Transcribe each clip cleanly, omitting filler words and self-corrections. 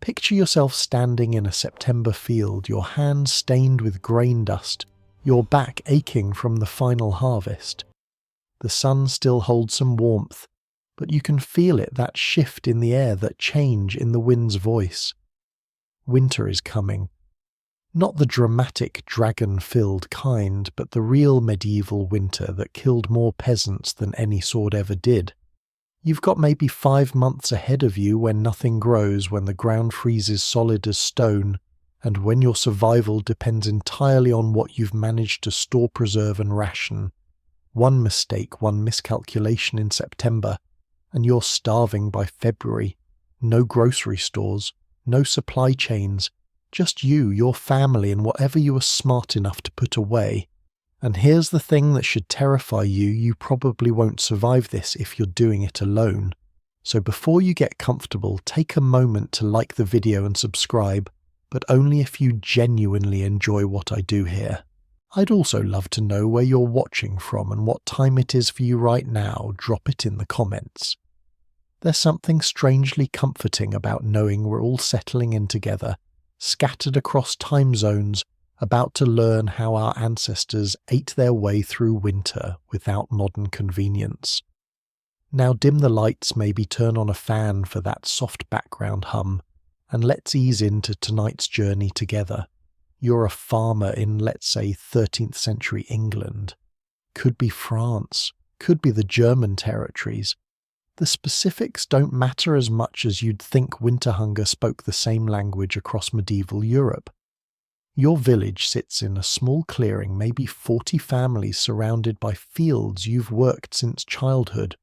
Picture yourself standing in a September field, your hands stained with grain dust, your back aching from the final harvest. The sun still holds some warmth, but you can feel it, that shift in the air, that change in the wind's voice. Winter is coming. Not the dramatic, dragon-filled kind, but the real medieval winter that killed more peasants than any sword ever did. You've got maybe 5 months ahead of you when nothing grows, when the ground freezes solid as stone, and when your survival depends entirely on what you've managed to store, preserve and ration. One mistake, one miscalculation in September, and you're starving by February. No grocery stores, no supply chains, just you, your family and whatever you were smart enough to put away. And here's the thing that should terrify you: you probably won't survive this if you're doing it alone. So before you get comfortable, take a moment to like the video and subscribe, but only if you genuinely enjoy what I do here. I'd also love to know where you're watching from and what time it is for you right now. Drop it in the comments. There's something strangely comforting about knowing we're all settling in together, scattered across time zones, about to learn how our ancestors ate their way through winter without modern convenience. Now dim the lights, maybe turn on a fan for that soft background hum, and let's ease into tonight's journey together. You're a farmer in, let's say, 13th century England. Could be France, could be the German territories. The specifics don't matter as much as you'd think winter hunger spoke the same language across medieval Europe. Your village sits in a small clearing, maybe 40 families surrounded by fields you've worked since childhood.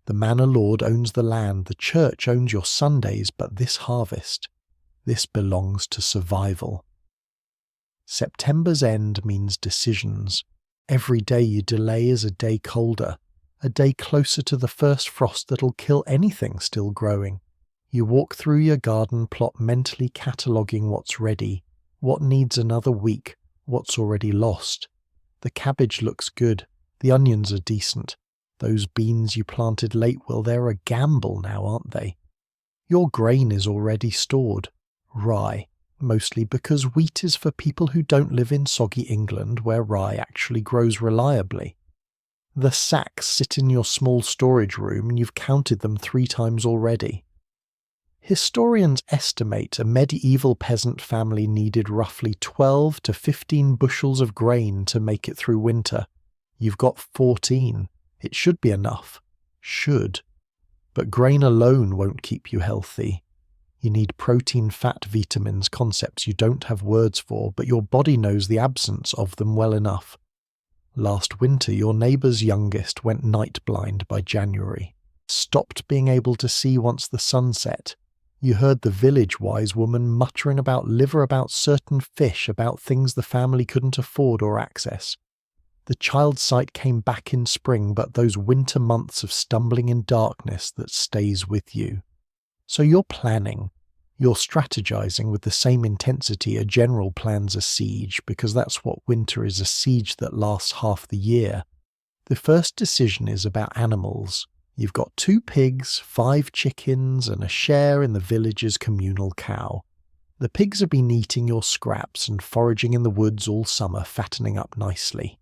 The manor lord owns the land, the church owns your Sundays, but this harvest, this belongs to survival. September's end means decisions. Every day you delay is a day colder, a day closer to the first frost that'll kill anything still growing. You walk through your garden plot mentally cataloguing what's ready, what needs another week, what's already lost. The cabbage looks good, the onions are decent. Those beans you planted late, well, they're a gamble now, aren't they? Your grain is already stored. Rye, mostly because wheat is for people who don't live in soggy England where rye actually grows reliably. The sacks sit in your small storage room and you've counted them 3 times already. Historians estimate a medieval peasant family needed roughly 12 to 15 bushels of grain to make it through winter. You've got 14. It should be enough. Should. But grain alone won't keep you healthy. You need protein, fat, vitamins, concepts you don't have words for, but your body knows the absence of them well enough. Last winter, your neighbour's youngest went night blind by January. Stopped being able to see once the sun set. You heard the village wise woman muttering about liver, about certain fish, about things the family couldn't afford or access. The child's sight came back in spring, but those winter months of stumbling in darkness that stays with you. So you're planning. You're strategizing with the same intensity a general plans a siege, because that's what winter is, a siege that lasts half the year. The first decision is about animals. You've got 2 pigs, 5 chickens, and a share in the village's communal cow. The pigs have been eating your scraps and foraging in the woods all summer, fattening up nicely.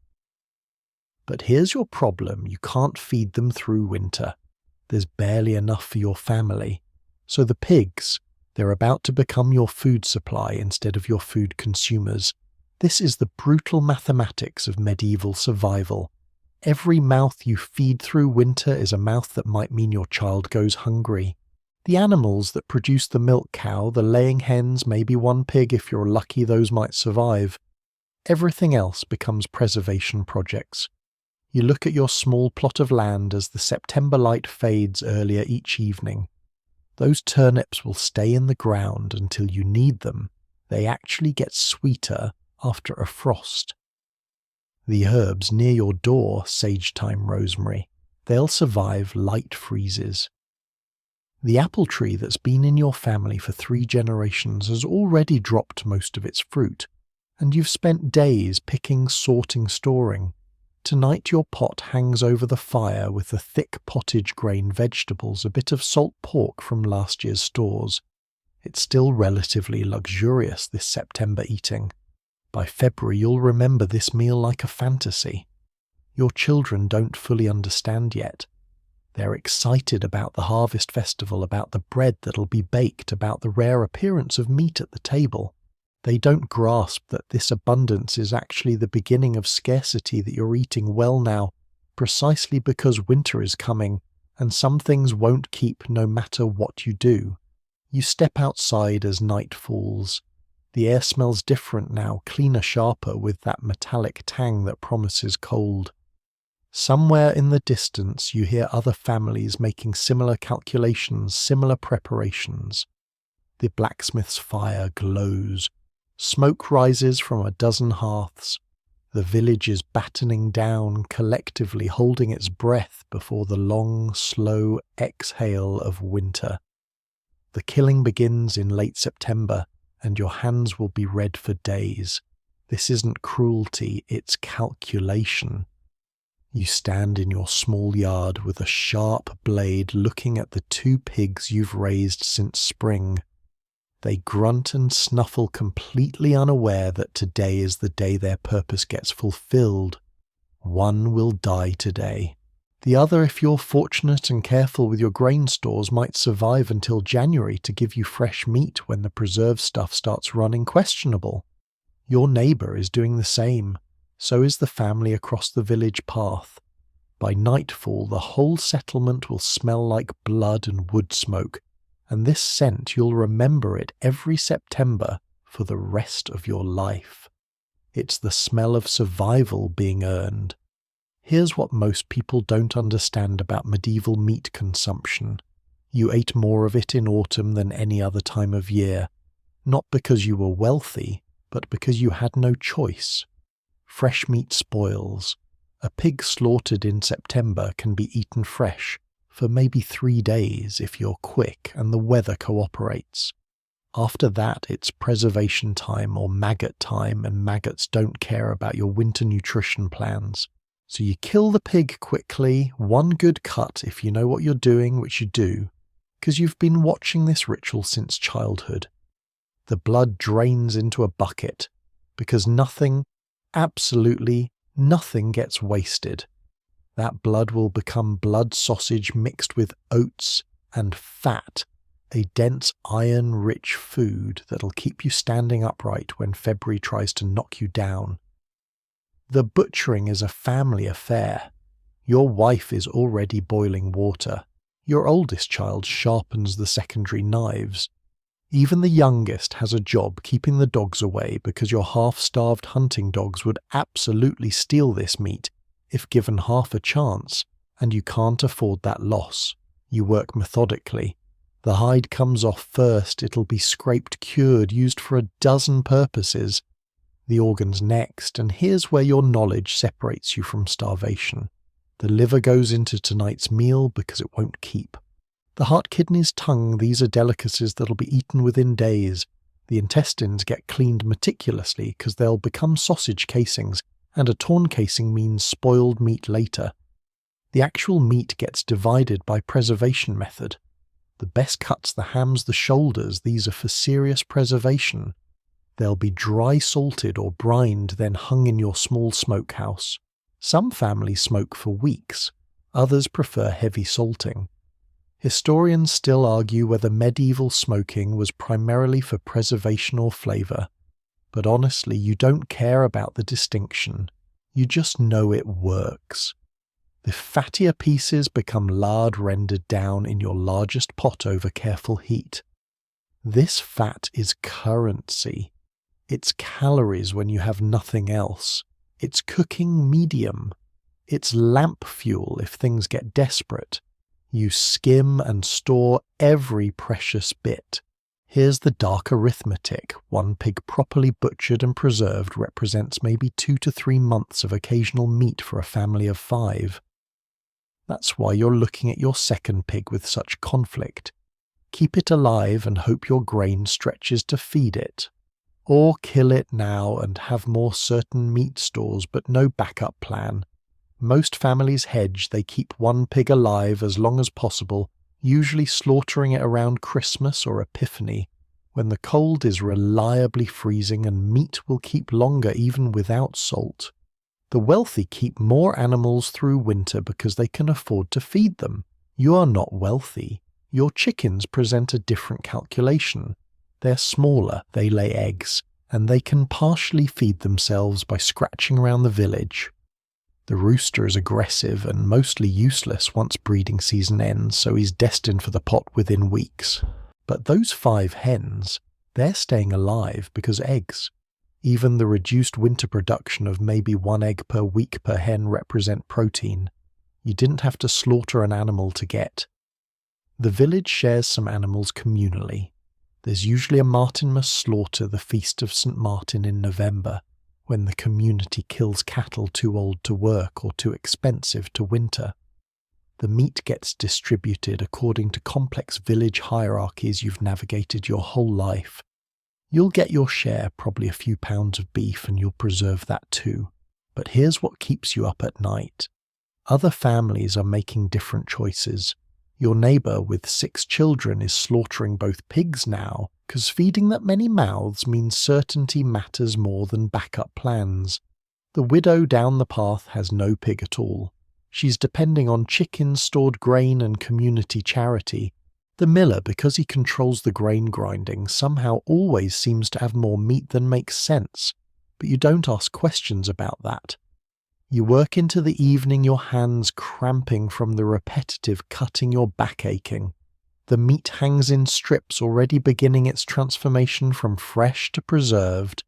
But here's your problem: you can't feed them through winter. There's barely enough for your family. So the pigs, they're about to become your food supply instead of your food consumers. This is the brutal mathematics of medieval survival. Every mouth you feed through winter is a mouth that might mean your child goes hungry. The animals that produce the milk cow, the laying hens, maybe 1 pig if you're lucky, those might survive. Everything else becomes preservation projects. You look at your small plot of land as the September light fades earlier each evening. Those turnips will stay in the ground until you need them. They actually get sweeter after a frost. The herbs near your door, sage, thyme, rosemary, they'll survive light freezes. The apple tree that's been in your family for 3 generations has already dropped most of its fruit, and you've spent days picking, sorting, storing. Tonight your pot hangs over the fire with the thick pottage grain vegetables, a bit of salt pork from last year's stores. It's still relatively luxurious, this September eating. By February, you'll remember this meal like a fantasy. Your children don't fully understand yet. They're excited about the harvest festival, about the bread that'll be baked, about the rare appearance of meat at the table. They don't grasp that this abundance is actually the beginning of scarcity, that you're eating well now, precisely because winter is coming, and some things won't keep no matter what you do. You step outside as night falls. The air smells different now, cleaner, sharper, with that metallic tang that promises cold. Somewhere in the distance you hear other families making similar calculations, similar preparations. The blacksmith's fire glows. Smoke rises from a dozen hearths. The village is battening down, collectively holding its breath before the long, slow exhale of winter. The killing begins in late September, and your hands will be red for days. This isn't cruelty, it's calculation. You stand in your small yard with a sharp blade looking at the 2 pigs you've raised since spring. They grunt and snuffle, completely unaware that today is the day their purpose gets fulfilled. One will die today. The other, if you're fortunate and careful with your grain stores, might survive until January to give you fresh meat when the preserved stuff starts running questionable. Your neighbour is doing the same. So is the family across the village path. By nightfall, the whole settlement will smell like blood and wood smoke, and this scent, you'll remember it every September for the rest of your life. It's the smell of survival being earned. Here's what most people don't understand about medieval meat consumption. You ate more of it in autumn than any other time of year, not because you were wealthy, but because you had no choice. Fresh meat spoils. A pig slaughtered in September can be eaten fresh for maybe 3 days if you're quick and the weather cooperates. After that, it's preservation time or maggot time, and maggots don't care about your winter nutrition plans. So you kill the pig quickly, one good cut if you know what you're doing, which you do, because you've been watching this ritual since childhood. The blood drains into a bucket, because nothing, absolutely nothing, gets wasted. That blood will become blood sausage mixed with oats and fat, a dense iron-rich food that'll keep you standing upright when February tries to knock you down. The butchering is a family affair. Your wife is already boiling water. Your oldest child sharpens the secondary knives. Even the youngest has a job keeping the dogs away, because your half-starved hunting dogs would absolutely steal this meat if given half a chance, and you can't afford that loss. You work methodically. The hide comes off first, it'll be scraped, cured, used for a dozen purposes. The organs next, and here's where your knowledge separates you from starvation. The liver goes into tonight's meal because it won't keep. The heart, kidneys, tongue, these are delicacies that'll be eaten within days. The intestines get cleaned meticulously because they'll become sausage casings, and a torn casing means spoiled meat later. The actual meat gets divided by preservation method. The best cuts, the hams, the shoulders, these are for serious preservation. They'll be dry salted or brined, then hung in your small smokehouse. Some families smoke for weeks, others prefer heavy salting. Historians still argue whether medieval smoking was primarily for preservation or flavour, but honestly you don't care about the distinction, you just know it works. The fattier pieces become lard rendered down in your largest pot over careful heat. This fat is currency. It's calories when you have nothing else. It's cooking medium. It's lamp fuel if things get desperate. You skim and store every precious bit. Here's the dark arithmetic. 1 pig properly butchered and preserved represents maybe 2 to 3 months of occasional meat for a family of 5. That's why you're looking at your second pig with such conflict. Keep it alive and hope your grain stretches to feed it. Or kill it now and have more certain meat stores but no backup plan. Most families hedge, they keep 1 pig alive as long as possible, usually slaughtering it around Christmas or Epiphany, when the cold is reliably freezing and meat will keep longer even without salt. The wealthy keep more animals through winter because they can afford to feed them. You are not wealthy. Your chickens present a different calculation. They're smaller, they lay eggs, and they can partially feed themselves by scratching around the village. The rooster is aggressive and mostly useless once breeding season ends, so he's destined for the pot within weeks. But those 5 hens, they're staying alive because eggs. Even the reduced winter production of maybe 1 egg per week per hen represent protein. You didn't have to slaughter an animal to get. The village shares some animals communally. There's usually a Martinmas slaughter, the Feast of St. Martin in November, when the community kills cattle too old to work or too expensive to winter. The meat gets distributed according to complex village hierarchies you've navigated your whole life. You'll get your share, probably a few pounds of beef, and you'll preserve that too. But here's what keeps you up at night. Other families are making different choices. Your neighbour with 6 children is slaughtering both pigs now, because feeding that many mouths means certainty matters more than backup plans. The widow down the path has no pig at all. She's depending on chickens, stored grain and community charity. The miller, because he controls the grain grinding, somehow always seems to have more meat than makes sense. But you don't ask questions about that. You work into the evening, your hands cramping from the repetitive cutting, your back aching. The meat hangs in strips, already beginning its transformation from fresh to preserved.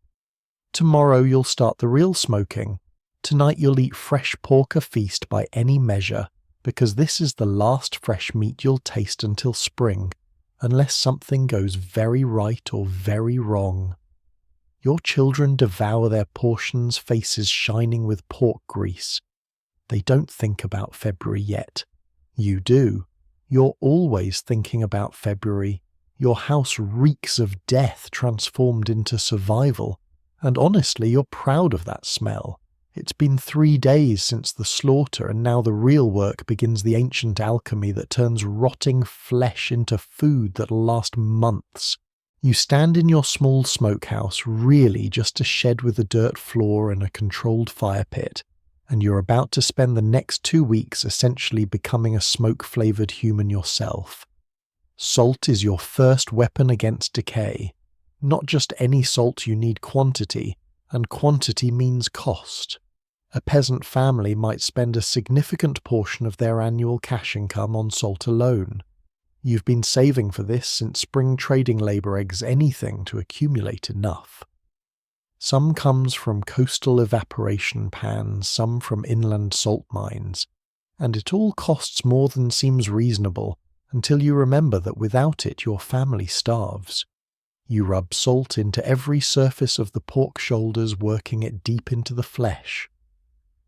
Tomorrow you'll start the real smoking. Tonight you'll eat fresh pork, a feast by any measure, because this is the last fresh meat you'll taste until spring, unless something goes very right or very wrong. Your children devour their portions, faces shining with pork grease. They don't think about February yet. You do. You're always thinking about February. Your house reeks of death transformed into survival, and honestly, you're proud of that smell. It's been 3 days since the slaughter, and now the real work begins, the ancient alchemy that turns rotting flesh into food that'll last months. You stand in your small smokehouse, really just a shed with a dirt floor and a controlled fire pit, and you're about to spend the next 2 weeks essentially becoming a smoke-flavoured human yourself. Salt is your first weapon against decay. Not just any salt, you need quantity, and quantity means cost. A peasant family might spend a significant portion of their annual cash income on salt alone. You've been saving for this since spring trading labour eggs, anything to accumulate enough. Some comes from coastal evaporation pans, some from inland salt mines, and it all costs more than seems reasonable until you remember that without it your family starves. You rub salt into every surface of the pork shoulders, working it deep into the flesh.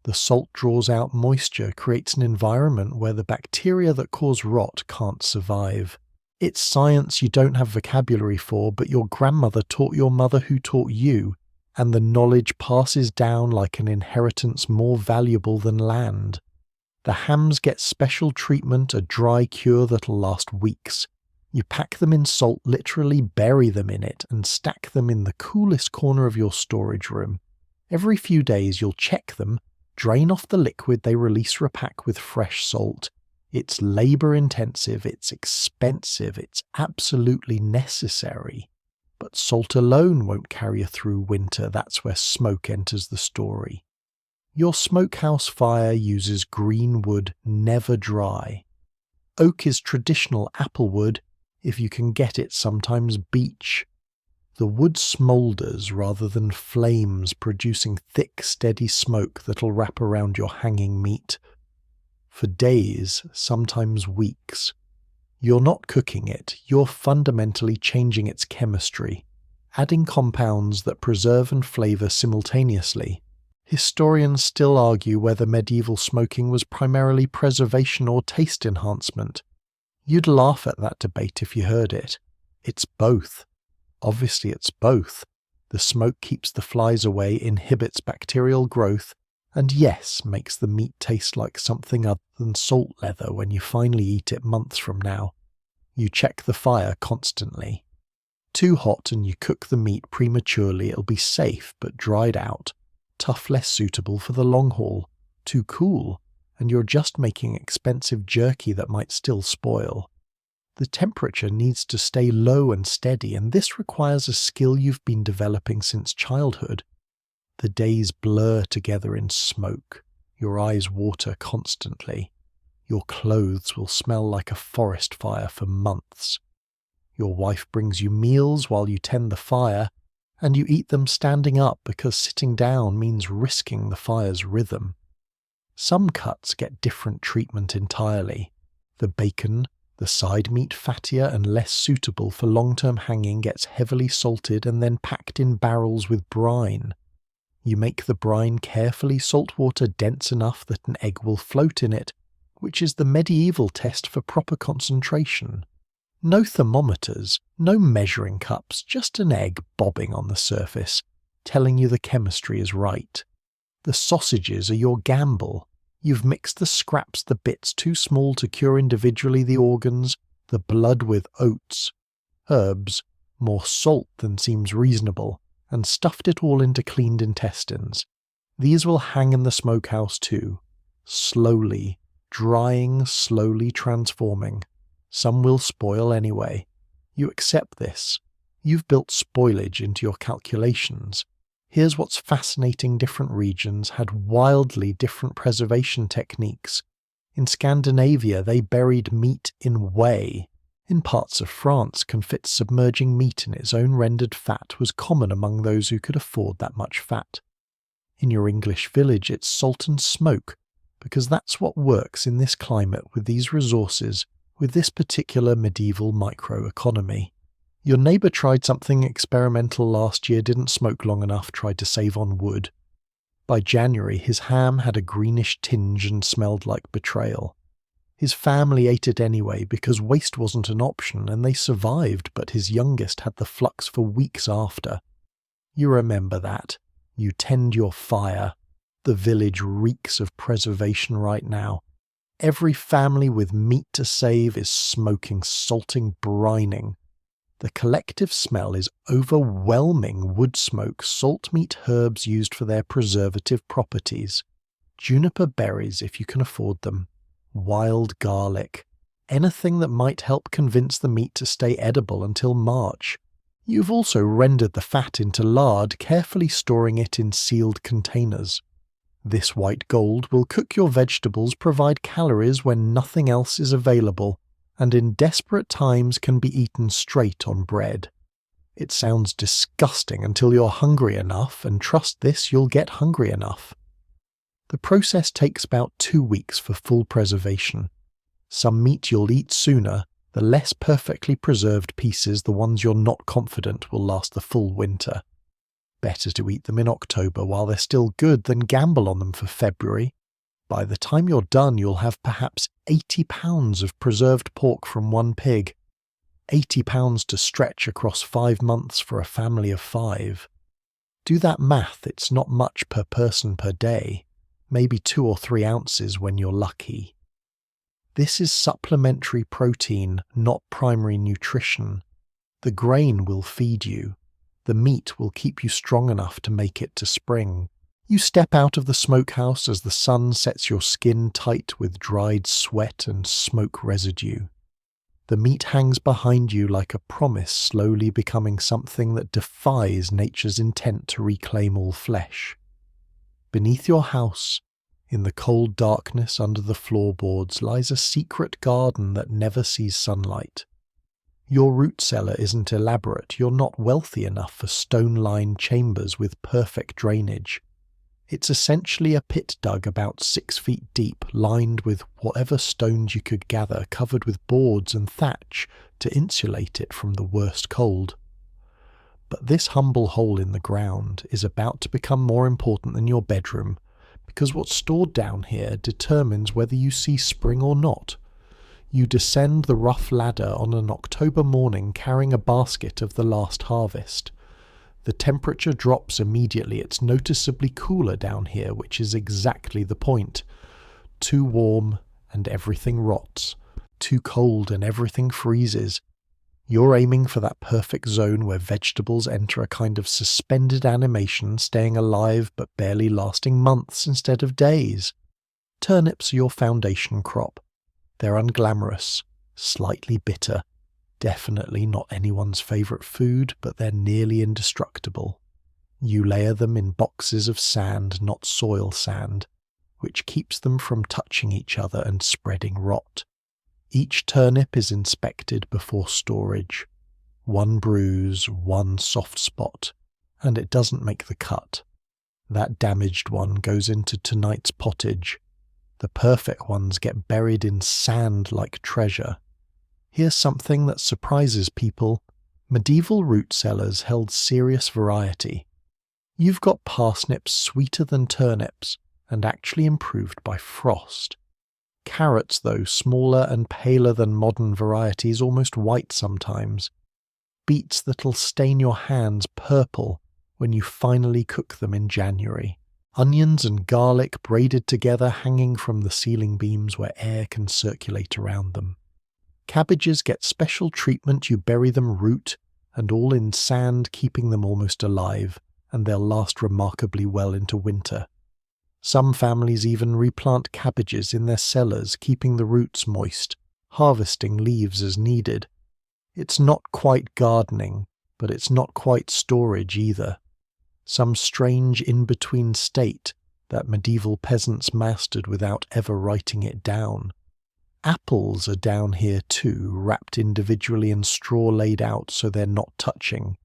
The salt draws out moisture, creates an environment where the bacteria that cause rot can't survive. It's science you don't have vocabulary for, but your grandmother taught your mother who taught you, and the knowledge passes down like an inheritance more valuable than land. The hams get special treatment, a dry cure that'll last weeks. You pack them in salt, literally bury them in it, and stack them in the coolest corner of your storage room. Every few days you'll check them, drain off the liquid they release, repack with fresh salt. It's labour-intensive, it's expensive, it's absolutely necessary. But salt alone won't carry you through winter. That's where smoke enters the story. Your smokehouse fire uses green wood, never dry. Oak is traditional apple wood, if you can get it, sometimes beech. The wood smoulders rather than flames, producing thick, steady smoke that'll wrap around your hanging meat. For days, sometimes weeks. You're not cooking it, you're fundamentally changing its chemistry, adding compounds that preserve and flavour simultaneously. Historians still argue whether medieval smoking was primarily preservation or taste enhancement. You'd laugh at that debate if you heard it. It's both. Obviously it's both. The smoke keeps the flies away, inhibits bacterial growth, and yes, makes the meat taste like something other than salt leather when you finally eat it months from now. You check the fire constantly. Too hot and you cook the meat prematurely, it'll be safe but dried out. Tough, less suitable for the long haul. Too cool, and you're just making expensive jerky that might still spoil. The temperature needs to stay low and steady, and this requires a skill you've been developing since childhood. The days blur together in smoke. Your eyes water constantly. Your clothes will smell like a forest fire for months. Your wife brings you meals while you tend the fire, and you eat them standing up because sitting down means risking the fire's rhythm. Some cuts get different treatment entirely. The bacon, the side meat fattier and less suitable for long-term hanging, gets heavily salted and then packed in barrels with brine. You make the brine carefully saltwater dense enough that an egg will float in it, which is the medieval test for proper concentration. No thermometers, no measuring cups, just an egg bobbing on the surface, telling you the chemistry is right. The sausages are your gamble. You've mixed the scraps, the bits too small to cure individually the organs, the blood with oats, herbs, more salt than seems reasonable, and stuffed it all into cleaned intestines. These will hang in the smokehouse too, slowly, drying, slowly transforming. Some will spoil anyway. You accept this. You've built spoilage into your calculations. Here's what's fascinating: different regions had wildly different preservation techniques. In Scandinavia, they buried meat in whey. In parts of France, confit submerging meat in its own rendered fat was common among those who could afford that much fat. In your English village, it's salt and smoke, because that's what works in this climate with these resources, with this particular medieval microeconomy. Your neighbour tried something experimental last year, didn't smoke long enough, tried to save on wood. By January, his ham had a greenish tinge and smelled like betrayal. His family ate it anyway because waste wasn't an option, and they survived, but his youngest had the flux for weeks after. You remember that. You tend your fire. The village reeks of preservation right now. Every family with meat to save is smoking, salting, brining. The collective smell is overwhelming: wood smoke, salt meat, herbs used for their preservative properties, juniper berries if you can afford them, wild garlic, anything that might help convince the meat to stay edible until March. You've also rendered the fat into lard, carefully storing it in sealed containers. This white gold will cook your vegetables, provide calories when nothing else is available, and in desperate times can be eaten straight on bread. It sounds disgusting until you're hungry enough, and trust this, you'll get hungry enough. The process takes about 2 weeks for full preservation. Some meat you'll eat sooner, the less perfectly preserved pieces, the ones you're not confident will last the full winter. Better to eat them in October while they're still good than gamble on them for February. By the time you're done, you'll have perhaps 80 pounds of preserved pork from one pig. 80 pounds to stretch across 5 months for a family of 5. Do that math, it's not much per person per day. Maybe 2 or 3 ounces when you're lucky. This is supplementary protein, not primary nutrition. The grain will feed you. The meat will keep you strong enough to make it to spring. You step out of the smokehouse as the sun sets your skin tight with dried sweat and smoke residue. The meat hangs behind you like a promise, slowly becoming something that defies nature's intent to reclaim all flesh. Beneath your house, in the cold darkness under the floorboards, lies a secret garden that never sees sunlight. Your root cellar isn't elaborate. You're not wealthy enough for stone-lined chambers with perfect drainage. It's essentially a pit dug about 6 feet deep, lined with whatever stones you could gather, covered with boards and thatch to insulate it from the worst cold. But this humble hole in the ground is about to become more important than your bedroom, because what's stored down here determines whether you see spring or not. You descend the rough ladder on an October morning carrying a basket of the last harvest. The temperature drops immediately. It's noticeably cooler down here, which is exactly the point. Too warm and everything rots. Too cold and everything freezes. You're aiming for that perfect zone where vegetables enter a kind of suspended animation, staying alive but barely lasting months instead of days. Turnips are your foundation crop. They're unglamorous, slightly bitter, definitely not anyone's favourite food, but they're nearly indestructible. You layer them in boxes of sand, not soil sand, which keeps them from touching each other and spreading rot. Each turnip is inspected before storage. One bruise, one soft spot, and it doesn't make the cut. That damaged one goes into tonight's pottage. The perfect ones get buried in sand like treasure. Here's something that surprises people. Medieval root cellars held serious variety. You've got parsnips sweeter than turnips and actually improved by frost. Carrots, though, smaller and paler than modern varieties, almost white sometimes. Beets that'll stain your hands purple when you finally cook them in January. Onions and garlic braided together, hanging from the ceiling beams where air can circulate around them. Cabbages get special treatment. You bury them root and all in sand, keeping them almost alive, and they'll last remarkably well into winter. Some families even replant cabbages in their cellars, keeping the roots moist, harvesting leaves as needed. It's not quite gardening, but it's not quite storage either. Some strange in-between state that medieval peasants mastered without ever writing it down. Apples are down here too, wrapped individually in straw laid out so they're not touching.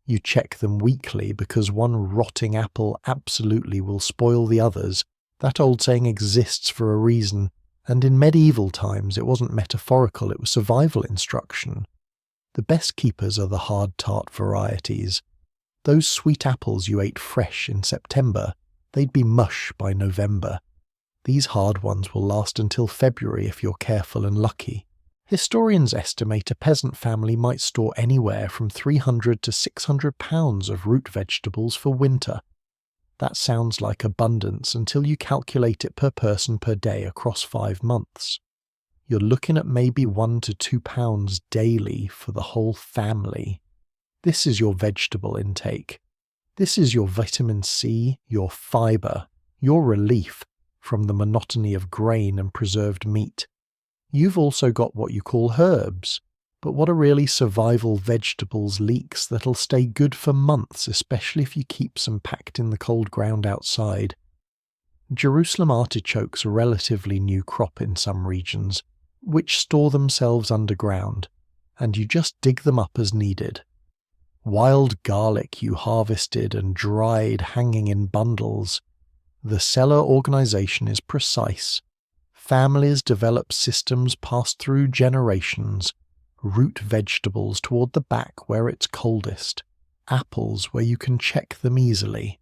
You check them weekly because one rotting apple absolutely will spoil the others. That old saying exists for a reason, and in medieval times it wasn't metaphorical, it was survival instruction. The best keepers are the hard tart varieties. Those sweet apples you ate fresh in September, they'd be mush by November. These hard ones will last until February if you're careful and lucky. Historians estimate a peasant family might store anywhere from 300 to 600 pounds of root vegetables for winter. That sounds like abundance until you calculate it per person per day across 5 months. You're looking at maybe 1 to 2 pounds daily for the whole family. This is your vegetable intake. This is your vitamin C, your fibre, your relief from the monotony of grain and preserved meat. You've also got what you call herbs, but what are really survival vegetables, leeks that'll stay good for months, especially if you keep some packed in the cold ground outside. Jerusalem artichokes are a relatively new crop in some regions, which store themselves underground, and you just dig them up as needed. Wild garlic you harvested and dried hanging in bundles. The cellar organization is precise. Families develop systems passed through generations. Root vegetables toward the back where it's coldest. Apples where you can check them easily.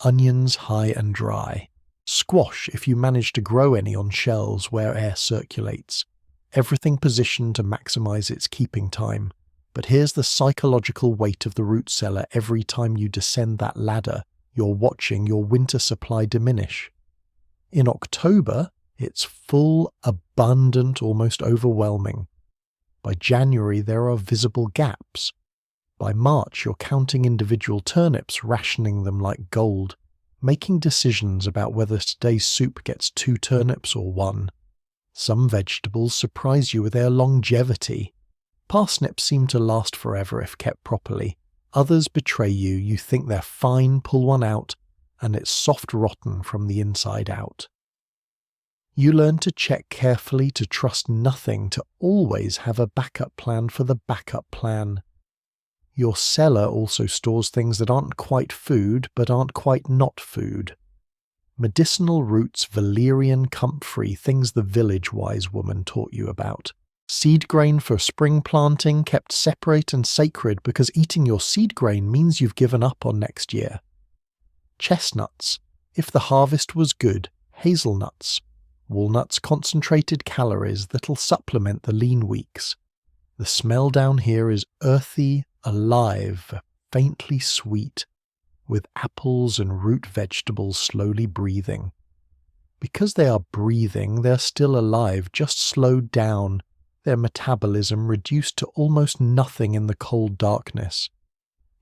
Onions high and dry. Squash if you manage to grow any on shelves where air circulates. Everything positioned to maximize its keeping time. But here's the psychological weight of the root cellar. Every time you descend that ladder, you're watching your winter supply diminish. In October, it's full, abundant, almost overwhelming. By January, there are visible gaps. By March, you're counting individual turnips, rationing them like gold, making decisions about whether today's soup gets 2 turnips or 1. Some vegetables surprise you with their longevity. Parsnips seem to last forever if kept properly. Others betray you. You think they're fine, pull one out, and it's soft rotten from the inside out. You learn to check carefully, to trust nothing, to always have a backup plan for the backup plan. Your cellar also stores things that aren't quite food, but aren't quite not food. Medicinal roots, valerian, comfrey, things the village-wise woman taught you about. Seed grain for spring planting, kept separate and sacred because eating your seed grain means you've given up on next year. Chestnuts, if the harvest was good. Hazelnuts. Walnuts, concentrated calories that'll supplement the lean weeks. The smell down here is earthy, alive, faintly sweet, with apples and root vegetables slowly breathing. Because they are breathing, they're still alive, just slowed down, their metabolism reduced to almost nothing in the cold darkness.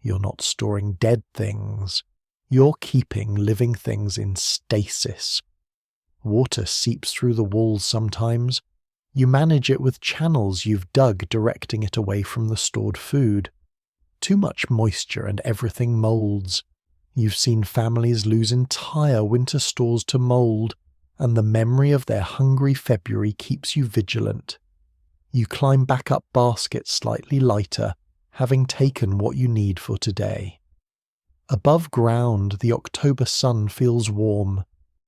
You're not storing dead things. You're keeping living things in stasis. Water seeps through the walls sometimes. You manage it with channels you've dug directing it away from the stored food. Too much moisture and everything molds. You've seen families lose entire winter stores to mold, and the memory of their hungry February keeps you vigilant. You climb back up baskets slightly lighter, having taken what you need for today. Above ground, the October sun feels warm.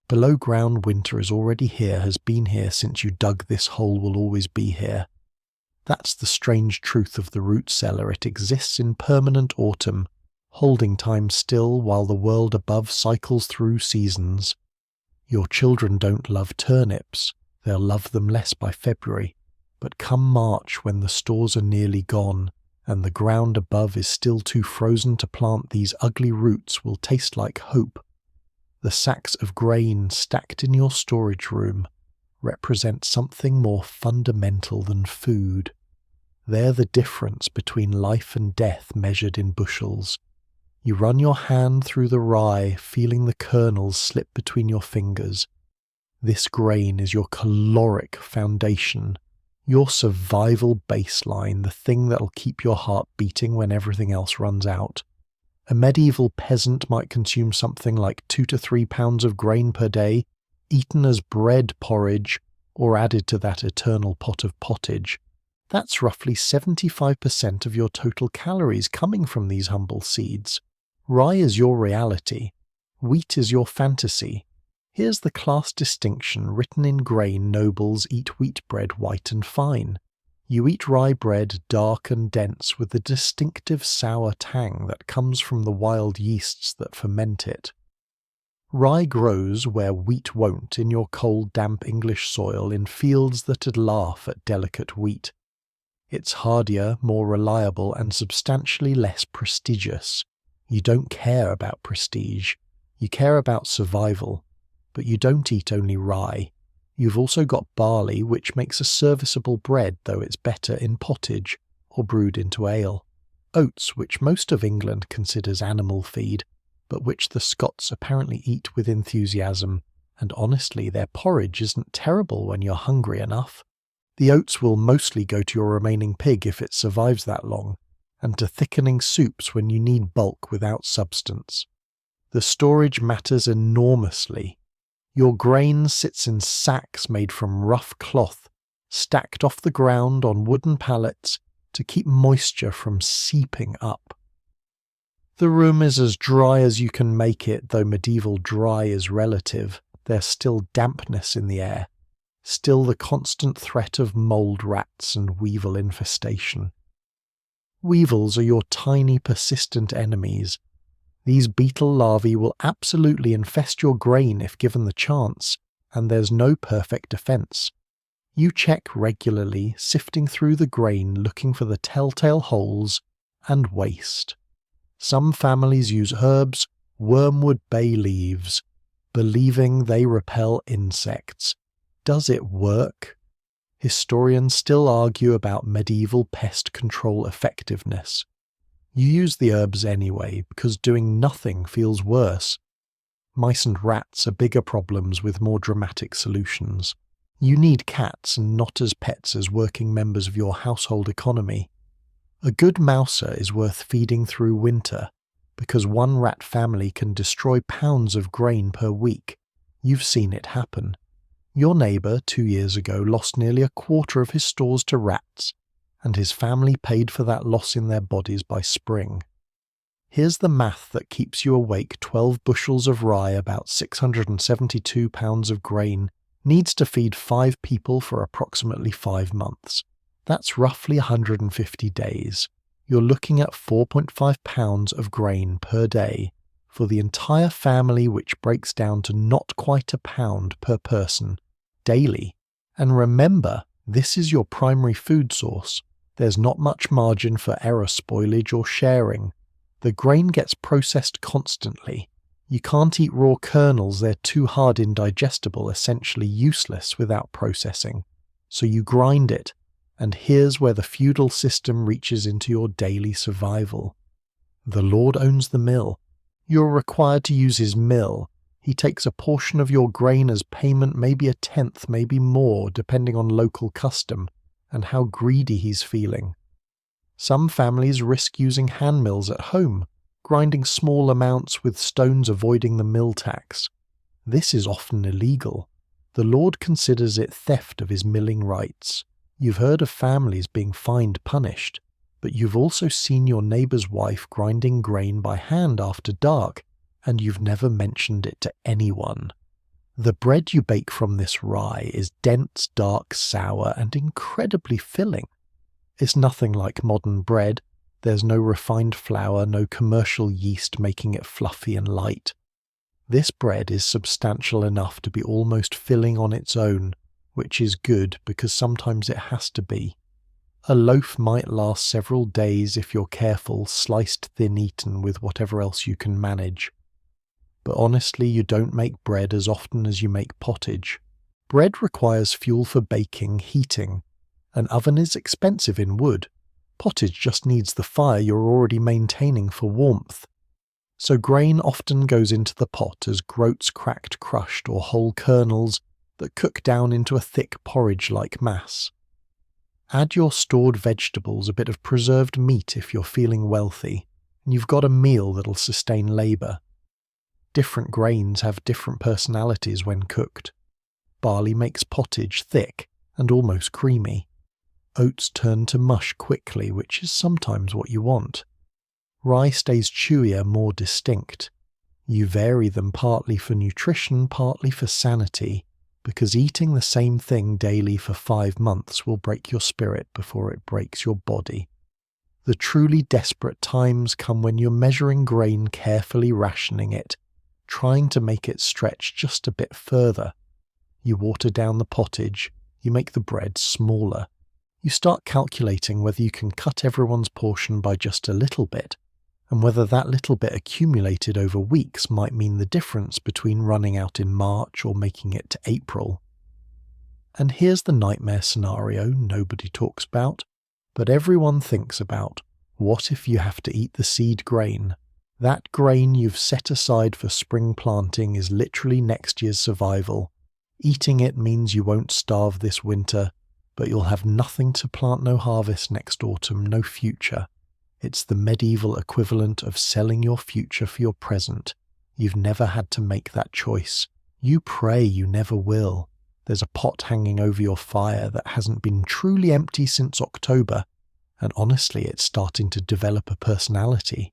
Below ground, winter is already here, has been here since you dug this hole, will always be here. That's the strange truth of the root cellar. It exists in permanent autumn, holding time still while the world above cycles through seasons. Your children don't love turnips. They'll love them less by February. But come March, when the stores are nearly gone, and the ground above is still too frozen to plant these ugly roots, will taste like hope. The sacks of grain stacked in your storage room represent something more fundamental than food. They're the difference between life and death measured in bushels. You run your hand through the rye, feeling the kernels slip between your fingers. This grain is your caloric foundation, your survival baseline, the thing that'll keep your heart beating when everything else runs out. A medieval peasant might consume something like 2 to 3 pounds of grain per day, eaten as bread porridge, or added to that eternal pot of pottage. That's roughly 75% of your total calories coming from these humble seeds. Rye is your reality. Wheat is your fantasy. Here's the class distinction written in grain nobles eat wheat bread white and fine. You eat rye bread dark and dense with the distinctive sour tang that comes from the wild yeasts that ferment it. Rye grows where wheat won't, in your cold, damp English soil, in fields that'd laugh at delicate wheat. It's hardier, more reliable, and substantially less prestigious. You don't care about prestige. You care about survival. But you don't eat only rye. You've also got barley, which makes a serviceable bread, though it's better in pottage, or brewed into ale. Oats, which most of England considers animal feed, but which the Scots apparently eat with enthusiasm, and honestly, their porridge isn't terrible when you're hungry enough. The oats will mostly go to your remaining pig if it survives that long, and to thickening soups when you need bulk without substance. The storage matters enormously. Your grain sits in sacks made from rough cloth, stacked off the ground on wooden pallets to keep moisture from seeping up. The room is as dry as you can make it, though medieval dry is relative. There's still dampness in the air, still the constant threat of mold rats and weevil infestation. Weevils are your tiny, persistent enemies. These beetle larvae will absolutely infest your grain if given the chance, and there's no perfect defense. You check regularly, sifting through the grain looking for the telltale holes and waste. Some families use herbs, wormwood bay leaves, believing they repel insects. Does it work? Historians still argue about medieval pest control effectiveness. You use the herbs anyway, because doing nothing feels worse. Mice and rats are bigger problems with more dramatic solutions. You need cats and not as pets as working members of your household economy. A good mouser is worth feeding through winter, because one rat family can destroy pounds of grain per week. You've seen it happen. Your neighbour 2 years ago lost nearly a quarter of his stores to rats, and his family paid for that loss in their bodies by spring. Here's the math that keeps you awake. 12 bushels of rye, about 672 pounds of grain, needs to feed 5 people for approximately 5 months. That's roughly 150 days. You're looking at 4.5 pounds of grain per day for the entire family, which breaks down to not quite a pound per person daily. And remember, this is your primary food source. There's not much margin for error, spoilage, or sharing. The grain gets processed constantly. You can't eat raw kernels, they're too hard, indigestible, essentially useless without processing. So you grind it, And here's where the feudal system reaches into your daily survival. The lord owns the mill. You're required to use his mill. He takes a portion of your grain as payment, maybe a tenth, maybe more, depending on local custom and how greedy he's feeling. Some families risk using hand mills at home, grinding small amounts with stones, avoiding the mill tax. This is often illegal. The lord considers it theft of his milling rights. You've heard of families being fined, punished, but you've also seen your neighbour's wife grinding grain by hand after dark, and you've never mentioned it to anyone. The bread you bake from this rye is dense, dark, sour, and incredibly filling. It's nothing like modern bread. There's no refined flour, no commercial yeast making it fluffy and light. This bread is substantial enough to be almost filling on its own, which is good because sometimes it has to be. A loaf might last several days if you're careful, sliced thin, eaten with whatever else you can manage. But honestly, you don't make bread as often as you make pottage. Bread requires fuel for baking, heating. An oven is expensive in wood. Pottage just needs the fire you're already maintaining for warmth. So grain often goes into the pot as groats cracked, crushed, or whole kernels that cook down into a thick porridge-like mass. Add your stored vegetables, a bit of preserved meat if you're feeling wealthy, and you've got a meal that'll sustain labour. Different grains have different personalities when cooked. Barley makes pottage thick and almost creamy. Oats turn to mush quickly, which is sometimes what you want. Rye stays chewier, more distinct. You vary them partly for nutrition, partly for sanity, because eating the same thing daily for 5 months will break your spirit before it breaks your body. The truly desperate times come when you're measuring grain, carefully rationing it, trying to make it stretch just a bit further. You water down the pottage, you make the bread smaller. You start calculating whether you can cut everyone's portion by just a little bit, and whether that little bit accumulated over weeks might mean the difference between running out in March or making it to April. And here's the nightmare scenario nobody talks about, but everyone thinks about. What if you have to eat the seed grain? That grain you've set aside for spring planting is literally next year's survival. Eating it means you won't starve this winter, but you'll have nothing to plant, no harvest next autumn, no future. It's the medieval equivalent of selling your future for your present. You've never had to make that choice. You pray you never will. There's a pot hanging over your fire that hasn't been truly empty since October, and honestly it's starting to develop a personality.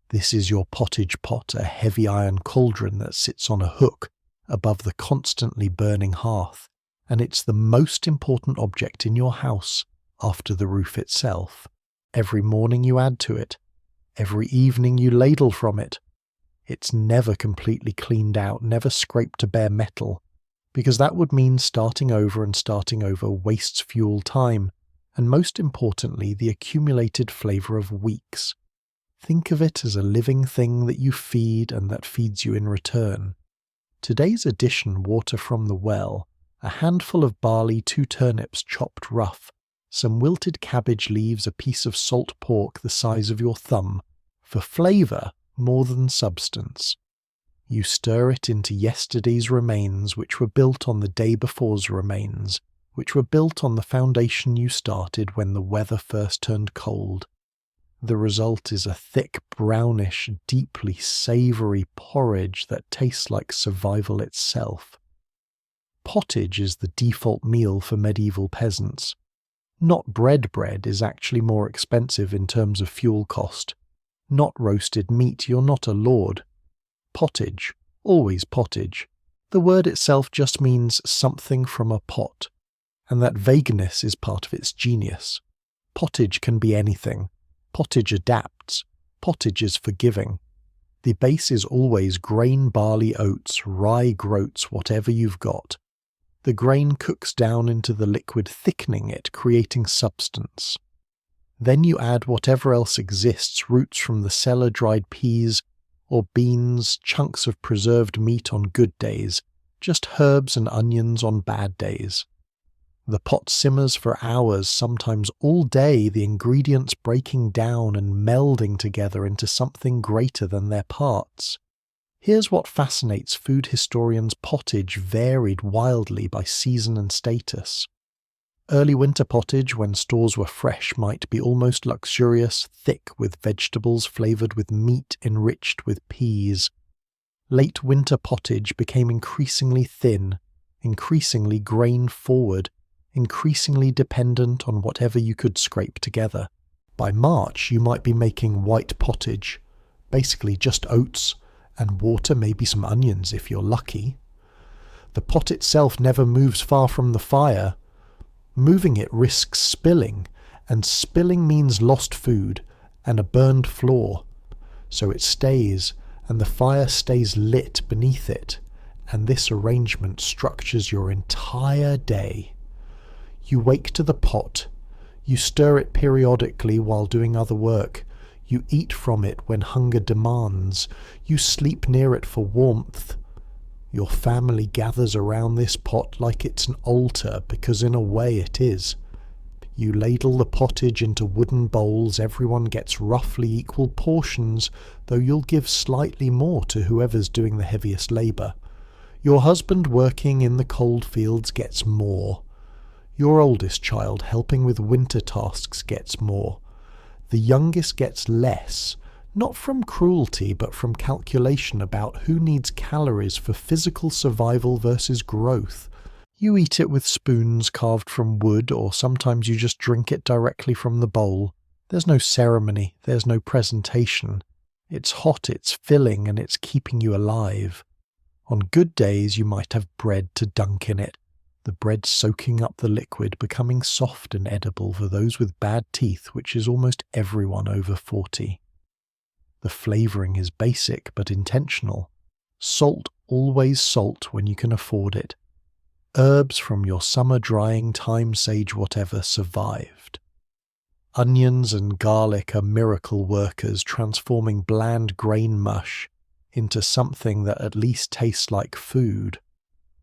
This is your pottage pot, a heavy iron cauldron that sits on a hook above the constantly burning hearth, and it's the most important object in your house after the roof itself. Every morning you add to it. Every evening you ladle from it. It's never completely cleaned out, never scraped to bare metal, because that would mean starting over, and starting over wastes fuel, time, and most importantly, the accumulated flavour of weeks. Think of it as a living thing that you feed and that feeds you in return. Today's addition: water from the well, a handful of barley, 2 turnips chopped rough, some wilted cabbage leaves, a piece of salt pork the size of your thumb, for flavour more than substance. You stir it into yesterday's remains, which were built on the day before's remains, which were built on the foundation you started when the weather first turned cold. The result is a thick, brownish, deeply savoury porridge that tastes like survival itself. Pottage is the default meal for medieval peasants. Not bread is actually more expensive in terms of fuel cost. Not roasted meat, you're not a lord. Pottage, always pottage. The word itself just means something from a pot, and that vagueness is part of its genius. Pottage can be anything. Pottage adapts. Pottage is forgiving. The base is always grain, barley, oats, rye, groats, whatever you've got. The grain cooks down into the liquid, thickening it, creating substance. Then you add whatever else exists, roots from the cellar, dried peas, or beans, chunks of preserved meat on good days, just herbs and onions on bad days. The pot simmers for hours, sometimes all day, the ingredients breaking down and melding together into something greater than their parts. Here's what fascinates food historians: pottage varied wildly by season and status. Early winter pottage, when stores were fresh, might be almost luxurious, thick with vegetables flavoured with meat enriched with peas. Late winter pottage became increasingly thin, increasingly grain-forward, increasingly dependent on whatever you could scrape together. By March, you might be making white pottage, basically just oats and water, maybe some onions if you're lucky. The pot itself never moves far from the fire. Moving it risks spilling, and spilling means lost food and a burned floor. So it stays, and the fire stays lit beneath it, and this arrangement structures your entire day. You wake to the pot. You stir it periodically while doing other work. You eat from it when hunger demands. You sleep near it for warmth. Your family gathers around this pot like it's an altar, because in a way it is. You ladle the pottage into wooden bowls. Everyone gets roughly equal portions, though you'll give slightly more to whoever's doing the heaviest labour. Your husband working in the cold fields gets more. Your oldest child helping with winter tasks gets more. The youngest gets less, not from cruelty but from calculation about who needs calories for physical survival versus growth. You eat it with spoons carved from wood, or sometimes you just drink it directly from the bowl. There's no ceremony, there's no presentation. It's hot, it's filling, and it's keeping you alive. On good days you might have bread to dunk in it, the bread soaking up the liquid, becoming soft and edible for those with bad teeth, which is almost everyone over 40. The flavouring is basic but intentional. Salt, always salt when you can afford it. Herbs from your summer drying, thyme, sage, whatever, survived. Onions and garlic are miracle workers, transforming bland grain mush into something that at least tastes like food.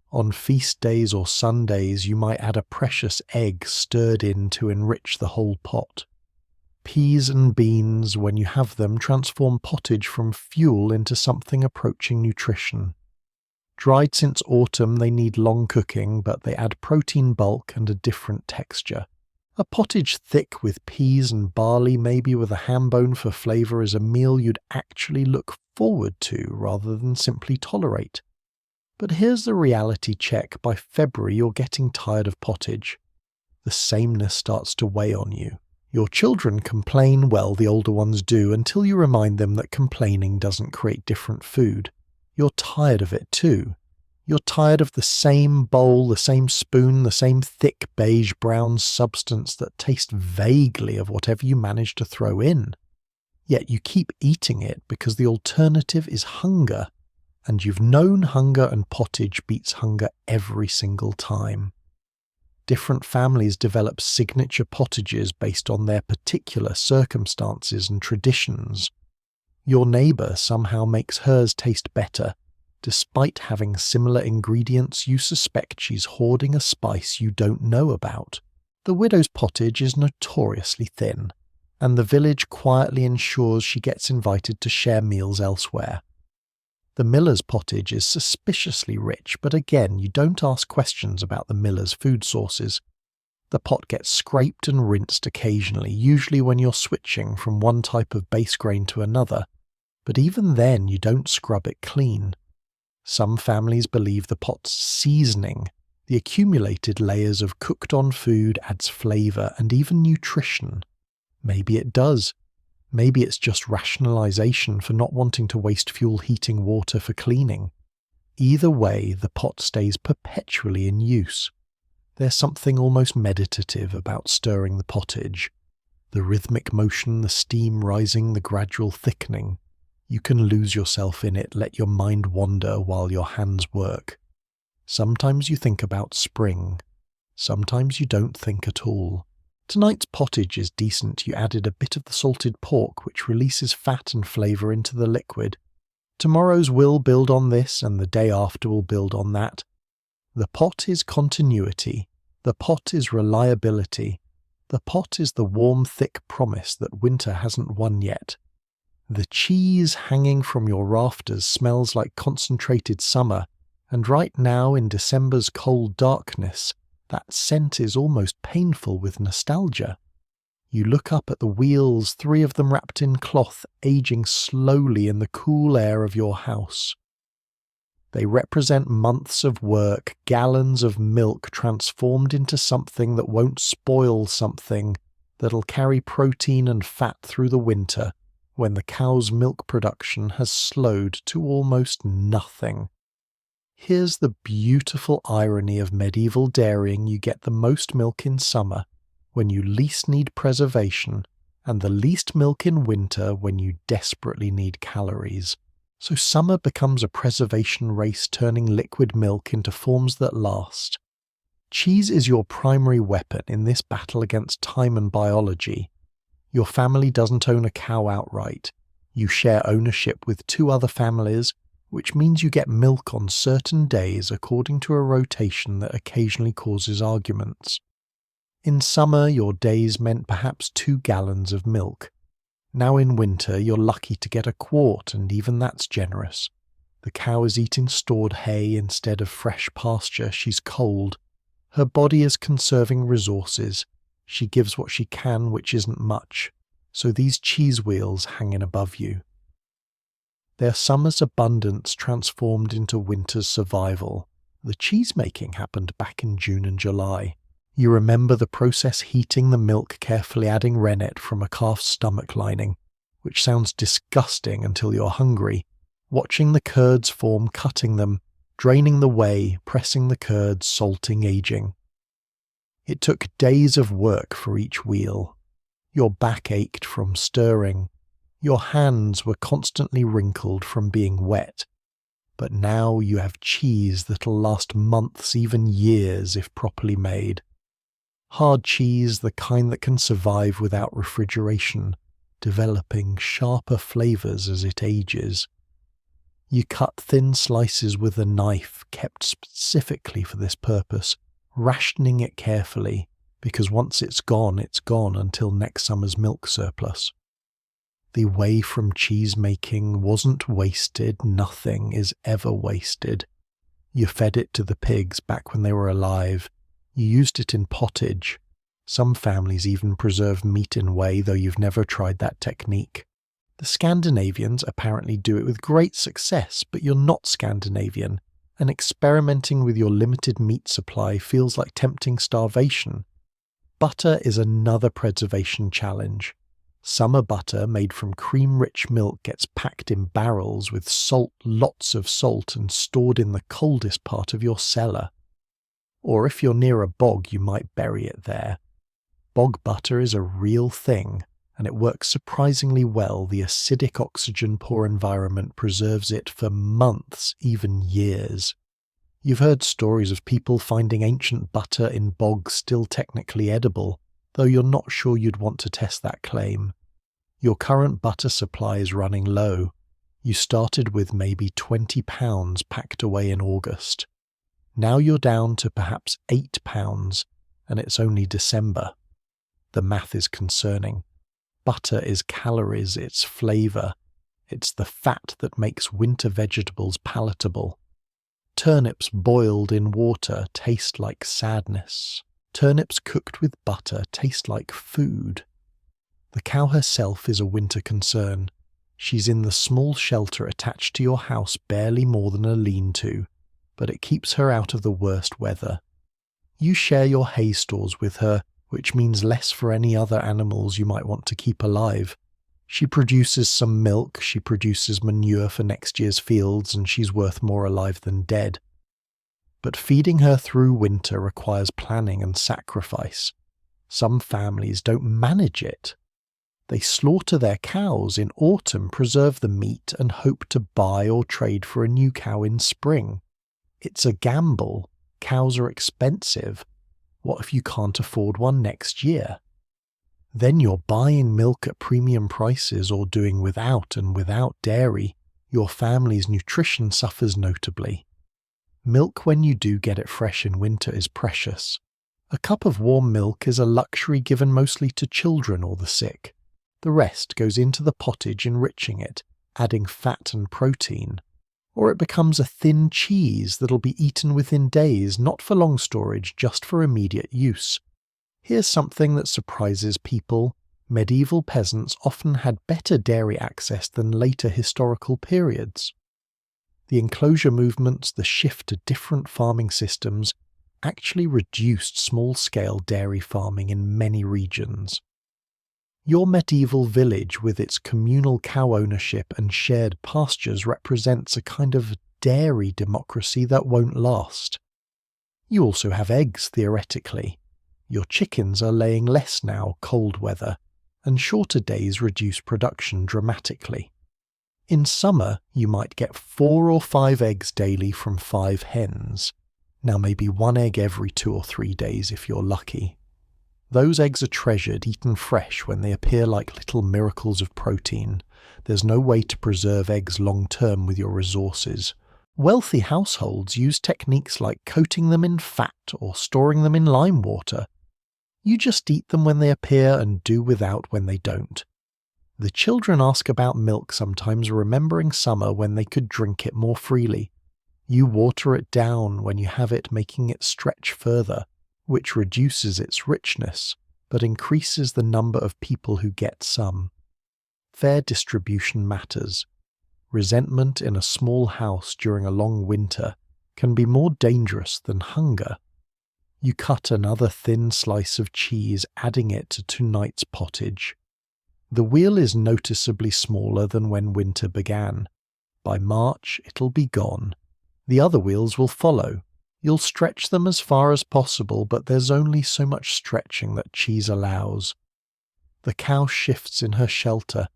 On feast days or Sundays, you might add a precious egg stirred in to enrich the whole pot. Peas and beans, when you have them, transform pottage from fuel into something approaching nutrition. Dried since autumn, they need long cooking, but they add protein bulk and a different texture. A pottage thick with peas and barley, maybe with a ham bone for flavour, is a meal you'd actually look forward to rather than simply tolerate. But here's the reality check. By February, you're getting tired of pottage. The sameness starts to weigh on you. Your children complain, well, the older ones do, until you remind them that complaining doesn't create different food. You're tired of it too. You're tired of the same bowl, the same spoon, the same thick beige-brown substance that tastes vaguely of whatever you manage to throw in. Yet you keep eating it because the alternative is hunger, and you've known hunger, and pottage beats hunger every single time. Different families develop signature pottages based on their particular circumstances and traditions. Your neighbour somehow makes hers taste better. Despite having similar ingredients, you suspect she's hoarding a spice you don't know about. The widow's pottage is notoriously thin, and the village quietly ensures she gets invited to share meals elsewhere. The miller's pottage is suspiciously rich, but again, you don't ask questions about the miller's food sources. The pot gets scraped and rinsed occasionally, usually when you're switching from one type of base grain to another, but even then you don't scrub it clean. Some families believe the pot's seasoning, the accumulated layers of cooked-on food, adds flavour and even nutrition. Maybe it does. Maybe it's just rationalization for not wanting to waste fuel heating water for cleaning. Either way, the pot stays perpetually in use. There's something almost meditative about stirring the pottage. The rhythmic motion, the steam rising, the gradual thickening. You can lose yourself in it, let your mind wander while your hands work. Sometimes you think about spring. Sometimes you don't think at all. Tonight's pottage is decent. You added a bit of the salted pork, which releases fat and flavour into the liquid. Tomorrow's will build on this, and the day after will build on that. The pot is continuity. The pot is reliability. The pot is the warm, thick promise that winter hasn't won yet. The cheese hanging from your rafters smells like concentrated summer, and right now in December's cold darkness, that scent is almost painful with nostalgia. You look up at the wheels, 3 of them wrapped in cloth, aging slowly in the cool air of your house. They represent months of work, gallons of milk transformed into something that won't spoil, something that'll carry protein and fat through the winter when the cow's milk production has slowed to almost nothing. Here's the beautiful irony of medieval dairying: you get the most milk in summer, when you least need preservation, and the least milk in winter when you desperately need calories. So summer becomes a preservation race, turning liquid milk into forms that last. Cheese is your primary weapon in this battle against time and biology. Your family doesn't own a cow outright. You share ownership with 2 other families, which means you get milk on certain days according to a rotation that occasionally causes arguments. In summer, your days meant perhaps 2 gallons of milk. Now in winter, you're lucky to get a quart, and even that's generous. The cow is eating stored hay instead of fresh pasture. She's cold. Her body is conserving resources. She gives what she can, which isn't much. So these cheese wheels hanging above you. They're summer's abundance transformed into winter's survival. The cheese-making happened back in June and July. You remember the process: heating the milk, carefully adding rennet from a calf's stomach lining, which sounds disgusting until you're hungry, watching the curds form, cutting them, draining the whey, pressing the curds, salting, aging. It took days of work for each wheel. Your back ached from stirring. Your hands were constantly wrinkled from being wet. But now you have cheese that'll last months, even years, if properly made. Hard cheese, the kind that can survive without refrigeration, developing sharper flavors as it ages. You cut thin slices with a knife kept specifically for this purpose, rationing it carefully, because once it's gone until next summer's milk surplus. The whey from cheese making wasn't wasted. Nothing is ever wasted. You fed it to the pigs back when they were alive. You used it in pottage. Some families even preserve meat in whey, though you've never tried that technique. The Scandinavians apparently do it with great success, but you're not Scandinavian, and experimenting with your limited meat supply feels like tempting starvation. Butter is another preservation challenge. Summer butter made from cream-rich milk gets packed in barrels with salt, lots of salt, and stored in the coldest part of your cellar. Or if you're near a bog, you might bury it there. Bog butter is a real thing, and it works surprisingly well. The acidic, oxygen-poor environment preserves it for months, even years. You've heard stories of people finding ancient butter in bogs still technically edible, though you're not sure you'd want to test that claim. Your current butter supply is running low. You started with maybe 20 pounds packed away in August. Now you're down to perhaps 8 pounds, and it's only December. The math is concerning. Butter is calories, it's flavour. It's the fat that makes winter vegetables palatable. Turnips boiled in water taste like sadness. Turnips cooked with butter taste like food. The cow herself is a winter concern. She's in the small shelter attached to your house, barely more than a lean-to, but it keeps her out of the worst weather. You share your hay stores with her, which means less for any other animals you might want to keep alive. She produces some milk, she produces manure for next year's fields, and she's worth more alive than dead. But feeding her through winter requires planning and sacrifice. Some families don't manage it. They slaughter their cows in autumn, preserve the meat, and hope to buy or trade for a new cow in spring. It's a gamble. Cows are expensive. What if you can't afford one next year? Then you're buying milk at premium prices or doing without, and without dairy, your family's nutrition suffers notably. Milk, when you do get it fresh in winter, is precious. A cup of warm milk is a luxury given mostly to children or the sick. The rest goes into the pottage, enriching it, adding fat and protein. Or it becomes a thin cheese that'll be eaten within days, not for long storage, just for immediate use. Here's something that surprises people. Medieval peasants often had better dairy access than later historical periods. The enclosure movements, the shift to different farming systems, actually reduced small-scale dairy farming in many regions. Your medieval village with its communal cow ownership and shared pastures represents a kind of dairy democracy that won't last. You also have eggs, theoretically. Your chickens are laying less now, cold weather, and shorter days reduce production dramatically. In summer, you might get 4 or 5 eggs daily from 5 hens. Now maybe 1 egg every 2 or 3 days if you're lucky. Those eggs are treasured, eaten fresh when they appear like little miracles of protein. There's no way to preserve eggs long-term with your resources. Wealthy households use techniques like coating them in fat or storing them in lime water. You just eat them when they appear and do without when they don't. The children ask about milk sometimes, remembering summer when they could drink it more freely. You water it down when you have it, making it stretch further, which reduces its richness, but increases the number of people who get some. Fair distribution matters. Resentment in a small house during a long winter can be more dangerous than hunger. You cut another thin slice of cheese, adding it to tonight's pottage. The wheel is noticeably smaller than when winter began. By March, it'll be gone. The other wheels will follow. You'll stretch them as far as possible, but there's only so much stretching that cheese allows. The cow shifts in her shelter,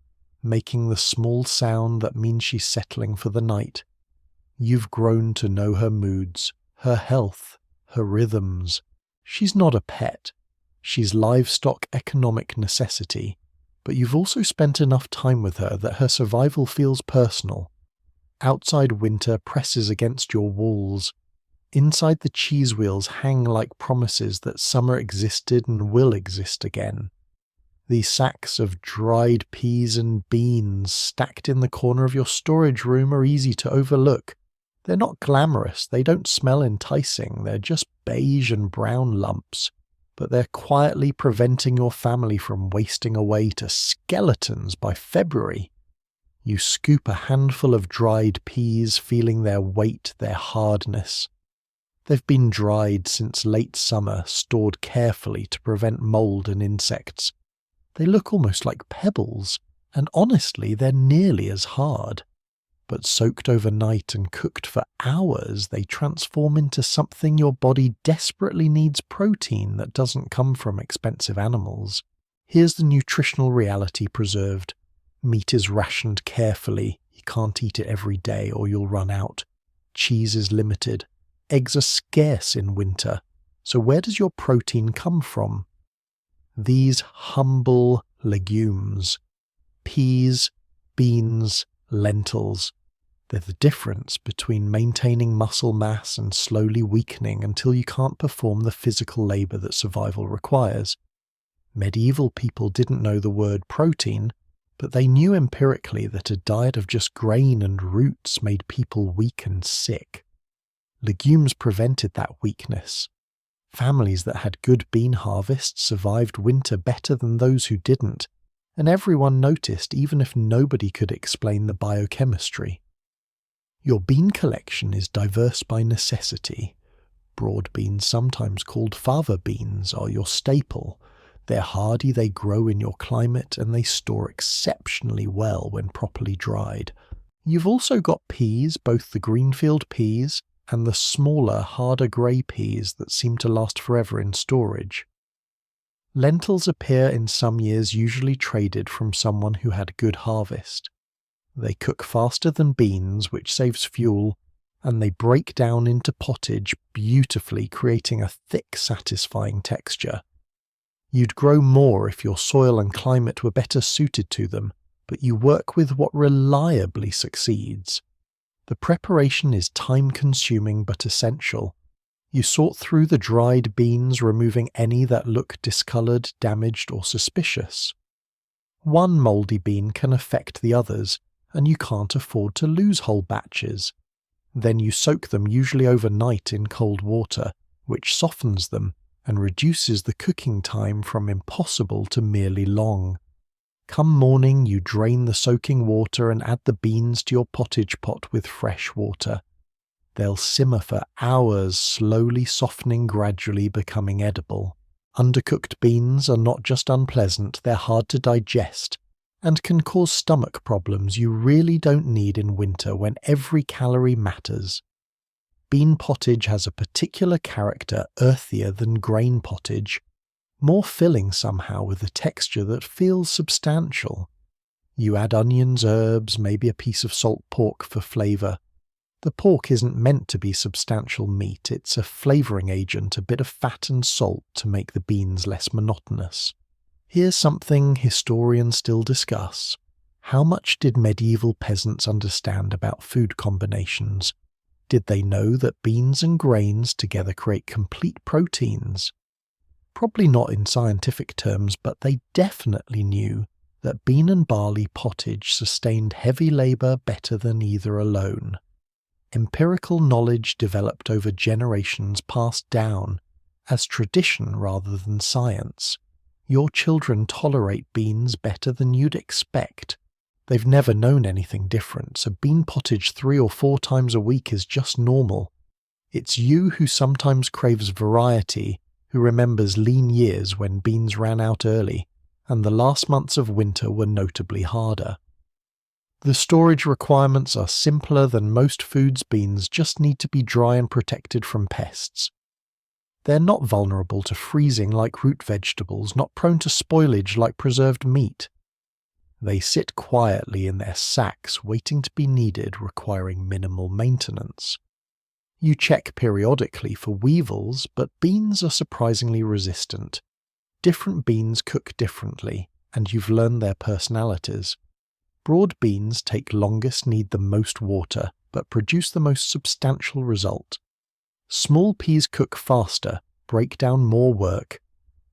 making the small sound that means she's settling for the night. You've grown to know her moods, her health, her rhythms. She's not a pet. She's livestock economic necessity, but you've also spent enough time with her that her survival feels personal. Outside winter presses against your walls. Inside the cheese wheels hang like promises that summer existed and will exist again. These sacks of dried peas and beans stacked in the corner of your storage room are easy to overlook. They're not glamorous, they don't smell enticing, they're just beige and brown lumps, but they're quietly preventing your family from wasting away to skeletons by February. You scoop a handful of dried peas, feeling their weight, their hardness. They've been dried since late summer, stored carefully to prevent mold and insects. They look almost like pebbles, and honestly, they're nearly as hard. But soaked overnight and cooked for hours, they transform into something your body desperately needs: protein that doesn't come from expensive animals. Here's the nutritional reality preserved. Meat is rationed carefully. You can't eat it every day or you'll run out. Cheese is limited. Eggs are scarce in winter. So where does your protein come from? These humble legumes. Peas, beans, lentils. They're the difference between maintaining muscle mass and slowly weakening until you can't perform the physical labor that survival requires. Medieval people didn't know the word protein, but they knew empirically that a diet of just grain and roots made people weak and sick. Legumes prevented that weakness. Families that had good bean harvests survived winter better than those who didn't, and everyone noticed even if nobody could explain the biochemistry. Your bean collection is diverse by necessity. Broad beans, sometimes called fava beans, are your staple. They're hardy, they grow in your climate, and they store exceptionally well when properly dried. You've also got peas, both the greenfield peas and the smaller, harder grey peas that seem to last forever in storage. Lentils appear in some years, usually traded from someone who had good harvest. They cook faster than beans, which saves fuel, and they break down into pottage beautifully, creating a thick, satisfying texture. You'd grow more if your soil and climate were better suited to them, but you work with what reliably succeeds. The preparation is time-consuming but essential. You sort through the dried beans, removing any that look discoloured, damaged or suspicious. One mouldy bean can affect the others, and you can't afford to lose whole batches. Then you soak them, usually overnight, in cold water, which softens them and reduces the cooking time from impossible to merely long. Come morning, you drain the soaking water and add the beans to your pottage pot with fresh water. They'll simmer for hours, slowly softening, gradually becoming edible. Undercooked beans are not just unpleasant, they're hard to digest and can cause stomach problems you really don't need in winter when every calorie matters. Bean pottage has a particular character, earthier than grain pottage, more filling somehow with a texture that feels substantial. You add onions, herbs, maybe a piece of salt pork for flavour. The pork isn't meant to be substantial meat, it's a flavouring agent, a bit of fat and salt to make the beans less monotonous. Here's something historians still discuss. How much did medieval peasants understand about food combinations? Did they know that beans and grains together create complete proteins? Probably not in scientific terms, but they definitely knew that bean and barley pottage sustained heavy labour better than either alone. Empirical knowledge developed over generations passed down as tradition rather than science. Your children tolerate beans better than you'd expect. They've never known anything different, so bean pottage 3 or 4 times a week is just normal. It's you who sometimes craves variety, who remembers lean years when beans ran out early, and the last months of winter were notably harder. The storage requirements are simpler than most foods. Beans just need to be dry and protected from pests. They're not vulnerable to freezing like root vegetables, not prone to spoilage like preserved meat. They sit quietly in their sacks, waiting to be needed, requiring minimal maintenance. You check periodically for weevils, but beans are surprisingly resistant. Different beans cook differently, and you've learned their personalities. Broad beans take longest, need the most water, but produce the most substantial result. Small peas cook faster, break down more work,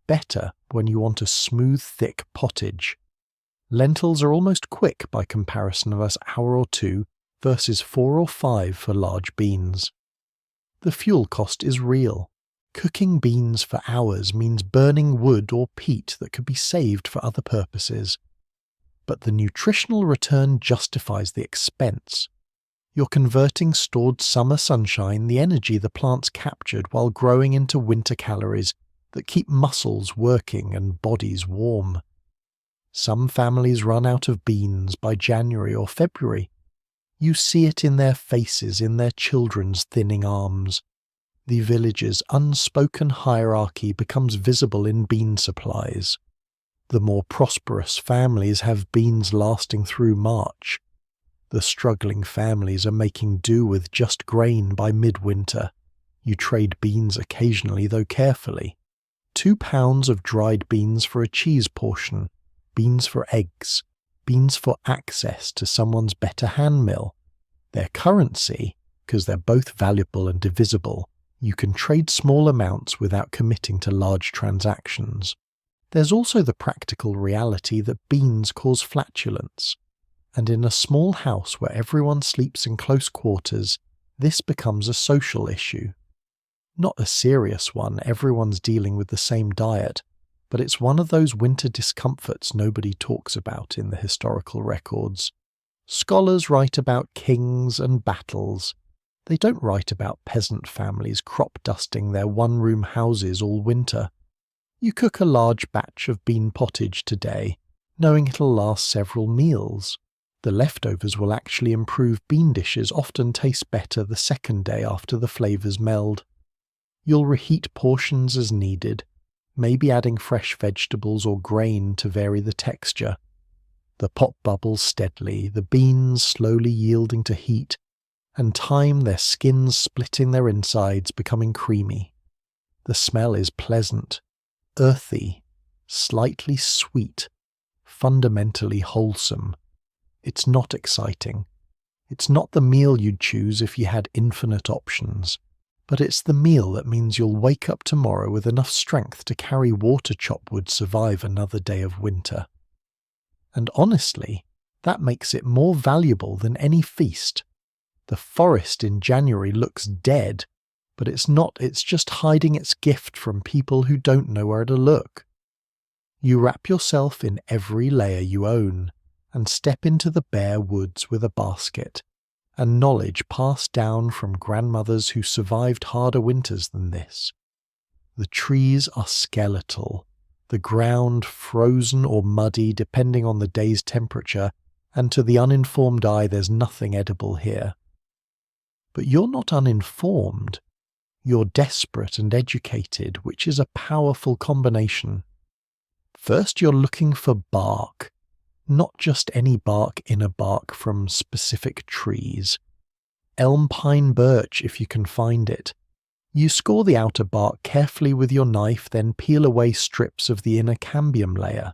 better when you want a smooth, thick pottage. Lentils are almost quick by comparison of an hour or 2 versus 4 or 5 for large beans. The fuel cost is real. Cooking beans for hours means burning wood or peat that could be saved for other purposes. But the nutritional return justifies the expense. You're converting stored summer sunshine, the energy the plants captured, while growing into winter calories that keep muscles working and bodies warm. Some families run out of beans by January or February. You see it in their faces, in their children's thinning arms. The village's unspoken hierarchy becomes visible in bean supplies. The more prosperous families have beans lasting through March. The struggling families are making do with just grain by midwinter. You trade beans occasionally, though carefully. 2 pounds of dried beans for a cheese portion, beans for eggs, beans for access to someone's better hand mill. Their currency, because they're both valuable and divisible, you can trade small amounts without committing to large transactions. There's also the practical reality that beans cause flatulence, and in a small house where everyone sleeps in close quarters, this becomes a social issue. Not a serious one, everyone's dealing with the same diet, but it's one of those winter discomforts nobody talks about in the historical records. Scholars write about kings and battles. They don't write about peasant families crop dusting their one-room houses all winter. You cook a large batch of bean pottage today, knowing it'll last several meals. The leftovers will actually improve. Bean dishes often taste better the second day after the flavours meld. You'll reheat portions as needed, maybe adding fresh vegetables or grain to vary the texture. The pot bubbles steadily, the beans slowly yielding to heat, and time their skins splitting their insides, becoming creamy. The smell is pleasant, earthy, slightly sweet, fundamentally wholesome. It's not exciting. It's not the meal you'd choose if you had infinite options, But it's the meal that means you'll wake up tomorrow with enough strength to carry water chop would survive another day of winter. And honestly, that makes it more valuable than any feast. The forest in January looks dead, but it's not, it's just hiding its gift from people who don't know where to look. You wrap yourself in every layer you own, and step into the bare woods with a basket, and knowledge passed down from grandmothers who survived harder winters than this. The trees are skeletal, the ground frozen or muddy depending on the day's temperature, and to the uninformed eye there's nothing edible here. But you're not uninformed. You're desperate and educated, which is a powerful combination. First, you're looking for bark. Not just any bark, inner bark from specific trees. Elm, pine, birch if you can find it. You score the outer bark carefully with your knife, then peel away strips of the inner cambium layer.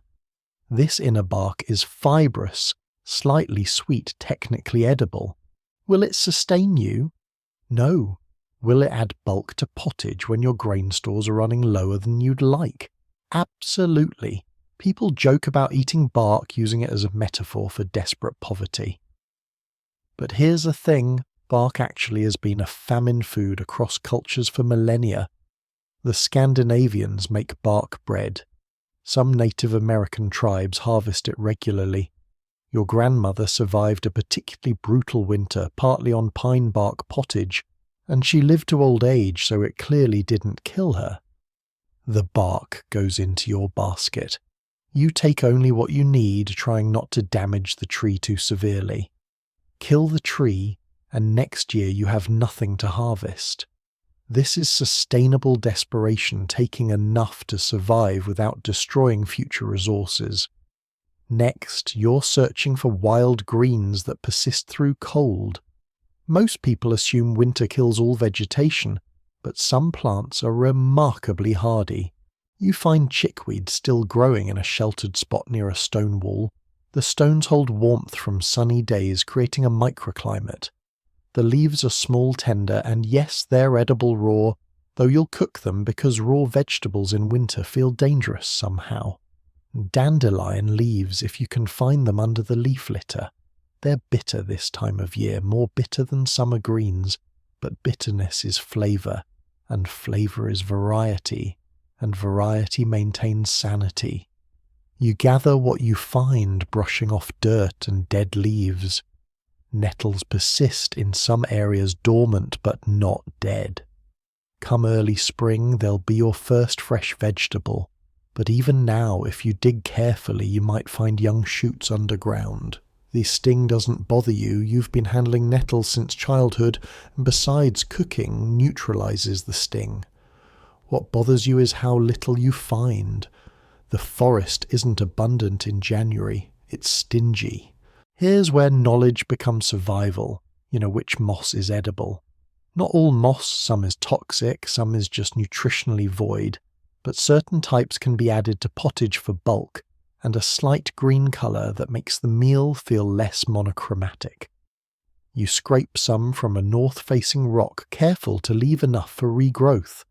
This inner bark is fibrous, slightly sweet, technically edible. Will it sustain you? No. Will it add bulk to pottage when your grain stores are running lower than you'd like? Absolutely. People joke about eating bark, using it as a metaphor for desperate poverty. But here's the thing, bark actually has been a famine food across cultures for millennia. The Scandinavians make bark bread. Some Native American tribes harvest it regularly. Your grandmother survived a particularly brutal winter, partly on pine bark pottage, and she lived to old age, so it clearly didn't kill her. The bark goes into your basket. You take only what you need, trying not to damage the tree too severely. Kill the tree, and next year you have nothing to harvest. This is sustainable desperation, taking enough to survive without destroying future resources. Next, you're searching for wild greens that persist through cold. Most people assume winter kills all vegetation, but some plants are remarkably hardy. You find chickweed still growing in a sheltered spot near a stone wall. The stones hold warmth from sunny days, creating a microclimate. The leaves are small, tender, and yes, they're edible raw, though you'll cook them because raw vegetables in winter feel dangerous somehow. Dandelion leaves, if you can find them under the leaf litter. They're bitter this time of year, more bitter than summer greens, but bitterness is flavour, and flavour is variety, and variety maintains sanity. You gather what you find, brushing off dirt and dead leaves. Nettles persist in some areas dormant but not dead. Come early spring, they'll be your first fresh vegetable, but even now, if you dig carefully, you might find young shoots underground. The sting doesn't bother you, you've been handling nettles since childhood, and besides, cooking neutralizes the sting. What bothers you is how little you find. The forest isn't abundant in January, it's stingy. Here's where knowledge becomes survival, which moss is edible. Not all moss, some is toxic, some is just nutritionally void, but certain types can be added to pottage for bulk, and a slight green colour that makes the meal feel less monochromatic. You scrape some from a north-facing rock, careful to leave enough for regrowth.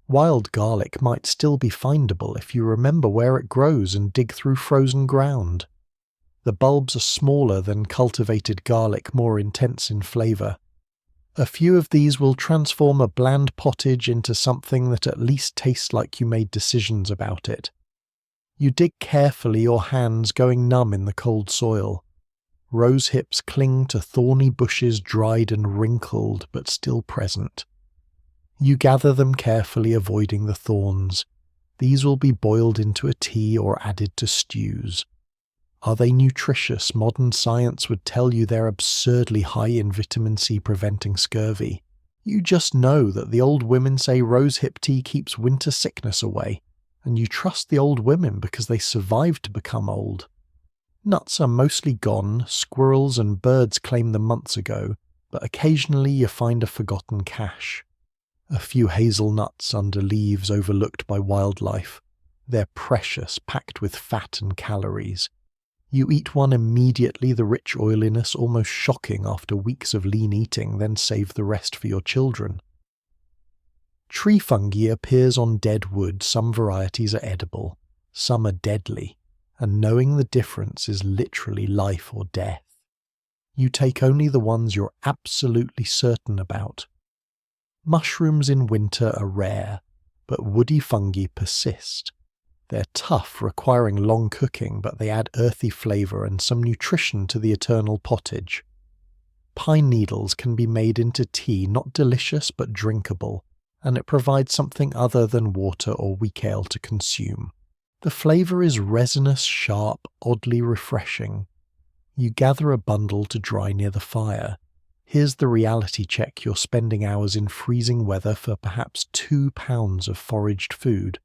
Wild garlic might still be findable if you remember where it grows and dig through frozen ground. The bulbs are smaller than cultivated garlic, more intense in flavour. A few of these will transform a bland pottage into something that at least tastes like you made decisions about it. You dig carefully, your hands going numb in the cold soil. Rose hips cling to thorny bushes, dried and wrinkled, but still present. You gather them carefully, avoiding the thorns. These will be boiled into a tea or added to stews. Are they nutritious? Modern science would tell you they're absurdly high in vitamin C, preventing scurvy. You just know that the old women say rosehip tea keeps winter sickness away, and you trust the old women because they survived to become old. Nuts are mostly gone, squirrels and birds claimed them months ago, but occasionally you find a forgotten cache. A few hazelnuts under leaves overlooked by wildlife. They're precious, packed with fat and calories. You eat one immediately, the rich oiliness almost shocking after weeks of lean eating, then save the rest for your children. Tree fungi appears on dead wood. Some varieties are edible, some are deadly, and knowing the difference is literally life or death. You take only the ones you're absolutely certain about. Mushrooms in winter are rare, but woody fungi persist. They're tough, requiring long cooking, but they add earthy flavour and some nutrition to the eternal pottage. Pine needles can be made into tea, not delicious but drinkable, and it provides something other than water or weak ale to consume. The flavour is resinous, sharp, oddly refreshing. You gather a bundle to dry near the fire. Here's the reality check: you're spending hours in freezing weather for perhaps 2 pounds of foraged food.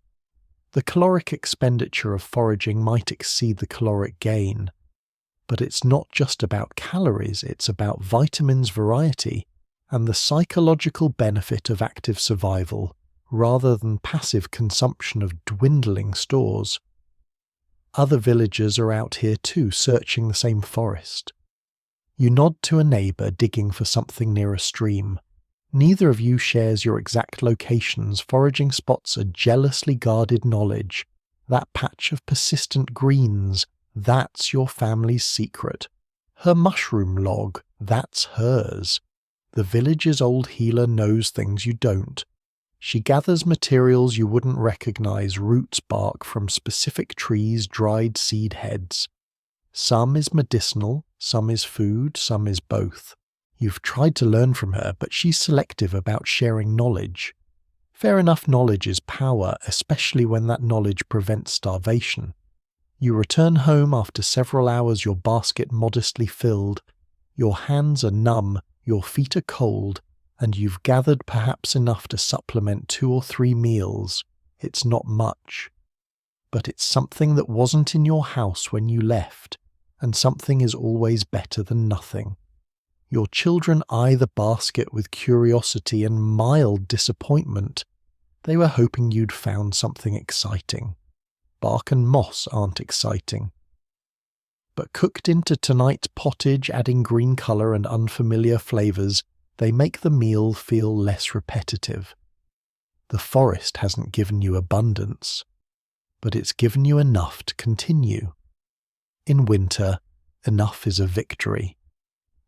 The caloric expenditure of foraging might exceed the caloric gain. But it's not just about calories, it's about vitamins, variety, and the psychological benefit of active survival, rather than passive consumption of dwindling stores. Other villagers are out here too, searching the same forest. You nod to a neighbour digging for something near a stream. Neither of you shares your exact locations. Foraging spots are jealously guarded knowledge. That patch of persistent greens, that's your family's secret. Her mushroom log, that's hers. The village's old healer knows things you don't. She gathers materials you wouldn't recognize: roots, bark from specific trees, dried seed heads. Some is medicinal, some is food, some is both. You've tried to learn from her, but she's selective about sharing knowledge. Fair enough, knowledge is power, especially when that knowledge prevents starvation. You return home after several hours, your basket modestly filled. Your hands are numb, your feet are cold, and you've gathered perhaps enough to supplement 2 or 3 meals. It's not much. But it's something that wasn't in your house when you left, and something is always better than nothing. Your children eye the basket with curiosity and mild disappointment. They were hoping you'd found something exciting. Bark and moss aren't exciting. But cooked into tonight's pottage, adding green colour and unfamiliar flavours, they make the meal feel less repetitive. The forest hasn't given you abundance, but it's given you enough to continue. In winter, enough is a victory.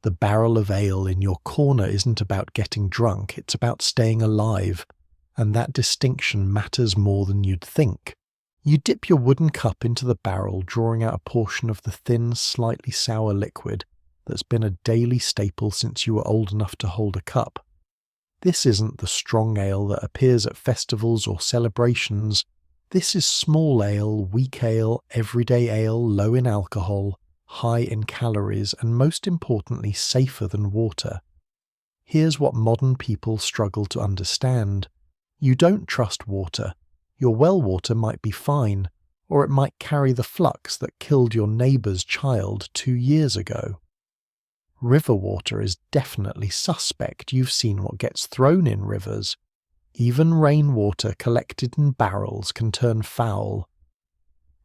The barrel of ale in your corner isn't about getting drunk, it's about staying alive, and that distinction matters more than you'd think. You dip your wooden cup into the barrel, drawing out a portion of the thin, slightly sour liquid that's been a daily staple since you were old enough to hold a cup. This isn't the strong ale that appears at festivals or celebrations. This is small ale, weak ale, everyday ale, low in alcohol, high in calories, and most importantly, safer than water. Here's what modern people struggle to understand. You don't trust water. Your well water might be fine, or it might carry the flux that killed your neighbour's child 2 years ago. River water is definitely suspect. You've seen what gets thrown in rivers. Even rainwater collected in barrels can turn foul.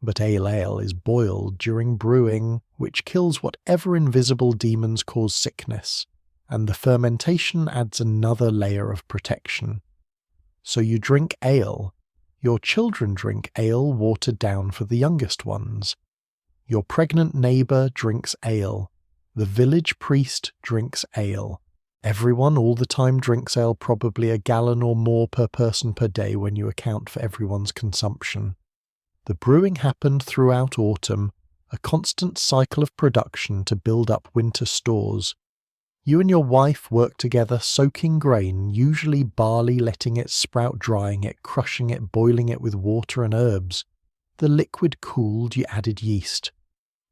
But ale is boiled during brewing, which kills whatever invisible demons cause sickness, and the fermentation adds another layer of protection. So you drink ale. Your children drink ale watered down for the youngest ones. Your pregnant neighbour drinks ale. The village priest drinks ale. Everyone all the time drinks ale, probably a gallon or more per person per day when you account for everyone's consumption. The brewing happened throughout autumn, a constant cycle of production to build up winter stores. You and your wife work together soaking grain, usually barley, letting it sprout, drying it, crushing it, boiling it with water and herbs. The liquid cooled, you added yeast.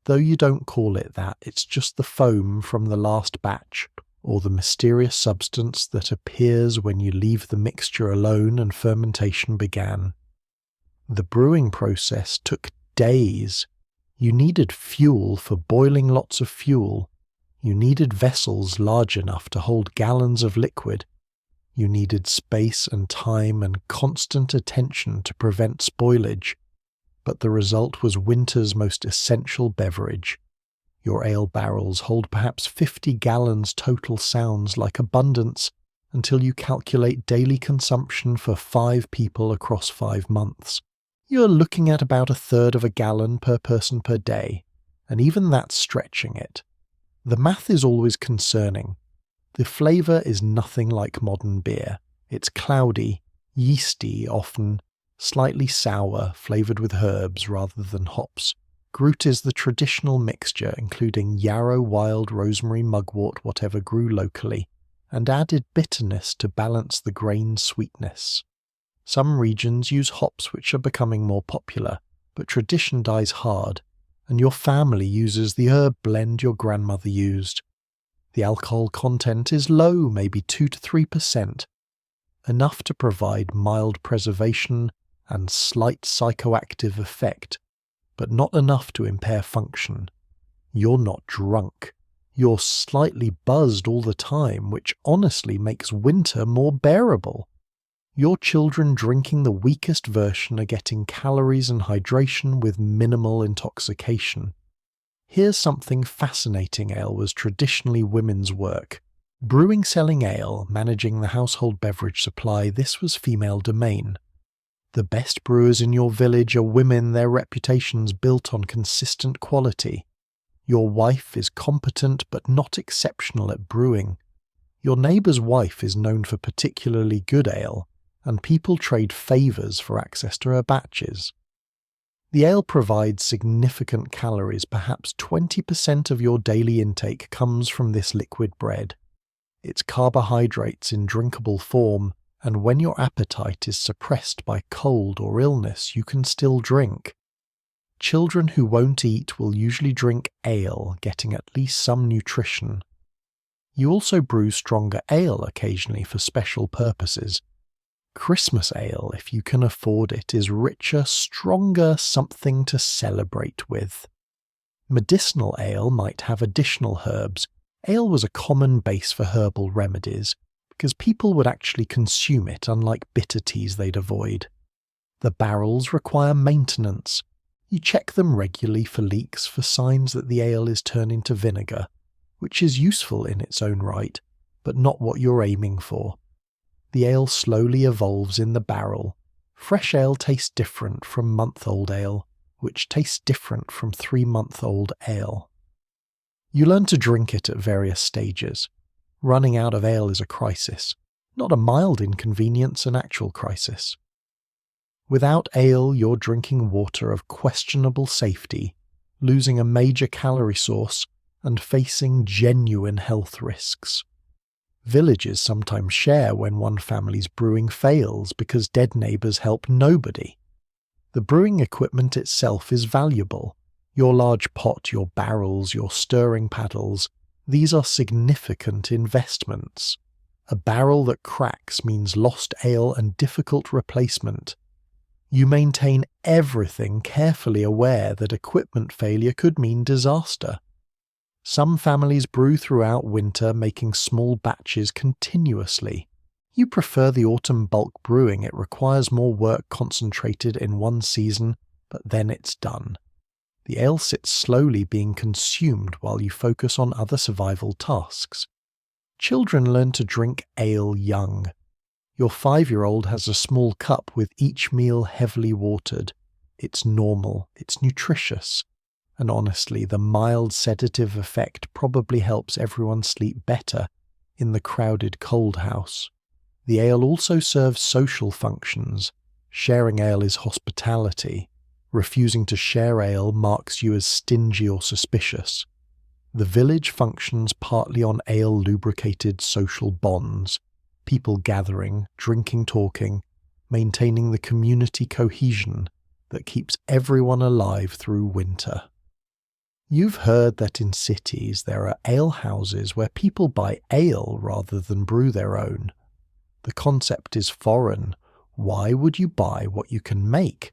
Though you don't call it that, it's just the foam from the last batch, or the mysterious substance that appears when you leave the mixture alone and fermentation began. The brewing process took days. You needed fuel for boiling lots of fuel. You needed vessels large enough to hold gallons of liquid. You needed space and time and constant attention to prevent spoilage. But the result was winter's most essential beverage. Your ale barrels hold perhaps 50 gallons total. Sounds like abundance, until you calculate daily consumption for 5 people across 5 months. You're looking at about 1/3 of a gallon per person per day, and even that's stretching it. The math is always concerning. The flavour is nothing like modern beer. It's cloudy, yeasty often, slightly sour, flavoured with herbs rather than hops. Groot is the traditional mixture, including yarrow, wild, rosemary, mugwort, whatever grew locally, and added bitterness to balance the grain sweetness. Some regions use hops which are becoming more popular, but tradition dies hard, and your family uses the herb blend your grandmother used. The alcohol content is low, maybe 2 to 3%, enough to provide mild preservation and slight psychoactive effect, but not enough to impair function. You're not drunk. You're slightly buzzed all the time, which honestly makes winter more bearable. Your children drinking the weakest version are getting calories and hydration with minimal intoxication. Here's something fascinating ale was traditionally women's work. Brewing, selling ale, managing the household beverage supply, this was female domain. The best brewers in your village are women, their reputations built on consistent quality. Your wife is competent but not exceptional at brewing. Your neighbour's wife is known for particularly good ale, and people trade favours for access to her batches. The ale provides significant calories. Perhaps 20% of your daily intake comes from this liquid bread. It's carbohydrates in drinkable form, and when your appetite is suppressed by cold or illness, you can still drink. Children who won't eat will usually drink ale, getting at least some nutrition. You also brew stronger ale occasionally for special purposes. Christmas ale, if you can afford it, is richer, stronger, something to celebrate with. Medicinal ale might have additional herbs. Ale was a common base for herbal remedies, because people would actually consume it, unlike bitter teas they'd avoid. The barrels require maintenance. You check them regularly for leaks, for signs that the ale is turning to vinegar, which is useful in its own right, but not what you're aiming for. The ale slowly evolves in the barrel. Fresh ale tastes different from month-old ale, which tastes different from 3-month-old ale. You learn to drink it at various stages. Running out of ale is a crisis, not a mild inconvenience, an actual crisis. Without ale, you're drinking water of questionable safety, losing a major calorie source, and facing genuine health risks. Villages sometimes share when one family's brewing fails because dead neighbours help nobody. The brewing equipment itself is valuable. Your large pot, your barrels, your stirring paddles, these are significant investments. A barrel that cracks means lost ale and difficult replacement. You maintain everything, carefully aware that equipment failure could mean disaster. Some families brew throughout winter, making small batches continuously. You prefer the autumn bulk brewing. It requires more work concentrated in one season, but then it's done. The ale sits slowly being consumed while you focus on other survival tasks. Children learn to drink ale young. Your 5-year-old has a small cup with each meal heavily watered. It's normal, it's nutritious, and honestly, the mild sedative effect probably helps everyone sleep better in the crowded cold house. The ale also serves social functions. Sharing ale is hospitality. Refusing to share ale marks you as stingy or suspicious. The village functions partly on ale-lubricated social bonds, people gathering, drinking, talking, maintaining the community cohesion that keeps everyone alive through winter. You've heard that in cities there are ale houses where people buy ale rather than brew their own. The concept is foreign. Why would you buy what you can make?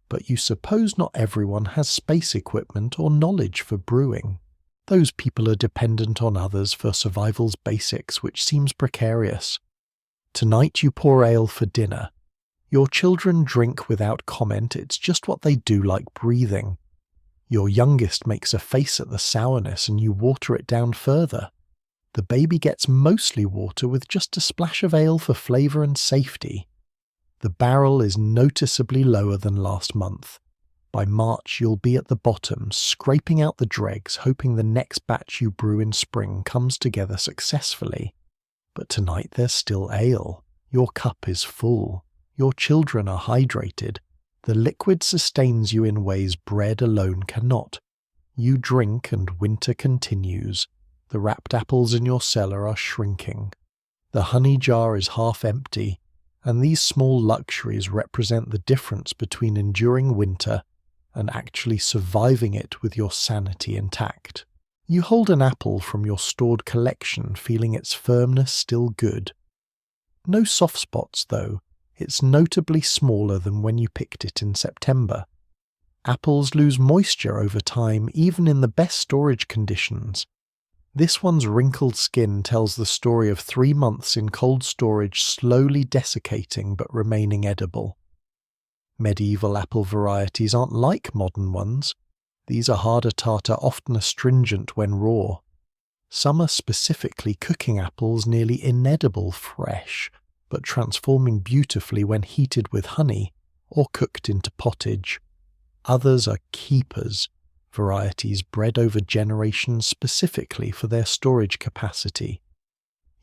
But you suppose not everyone has space equipment or knowledge for brewing. Those people are dependent on others for survival's basics, which seems precarious. Tonight you pour ale for dinner. Your children drink without comment, it's just what they do, like breathing. Your youngest makes a face at the sourness and you water it down further. The baby gets mostly water with just a splash of ale for flavour and safety. The barrel is noticeably lower than last month. By March you'll be at the bottom, scraping out the dregs, hoping the next batch you brew in spring comes together successfully. But tonight there's still ale. Your cup is full. Your children are hydrated. The liquid sustains you in ways bread alone cannot. You drink and winter continues. The wrapped apples in your cellar are shrinking. The honey jar is half empty, and these small luxuries represent the difference between enduring winter and actually surviving it with your sanity intact. You hold an apple from your stored collection, feeling its firmness still good. No soft spots, though. It's notably smaller than when you picked it in September. Apples lose moisture over time, even in the best storage conditions. This one's wrinkled skin tells the story of 3 months in cold storage slowly desiccating but remaining edible. Medieval apple varieties aren't like modern ones. These are harder tartar, often astringent when raw. Some are specifically cooking apples nearly inedible fresh, but transforming beautifully when heated with honey or cooked into pottage. Others are keepers, varieties bred over generations specifically for their storage capacity.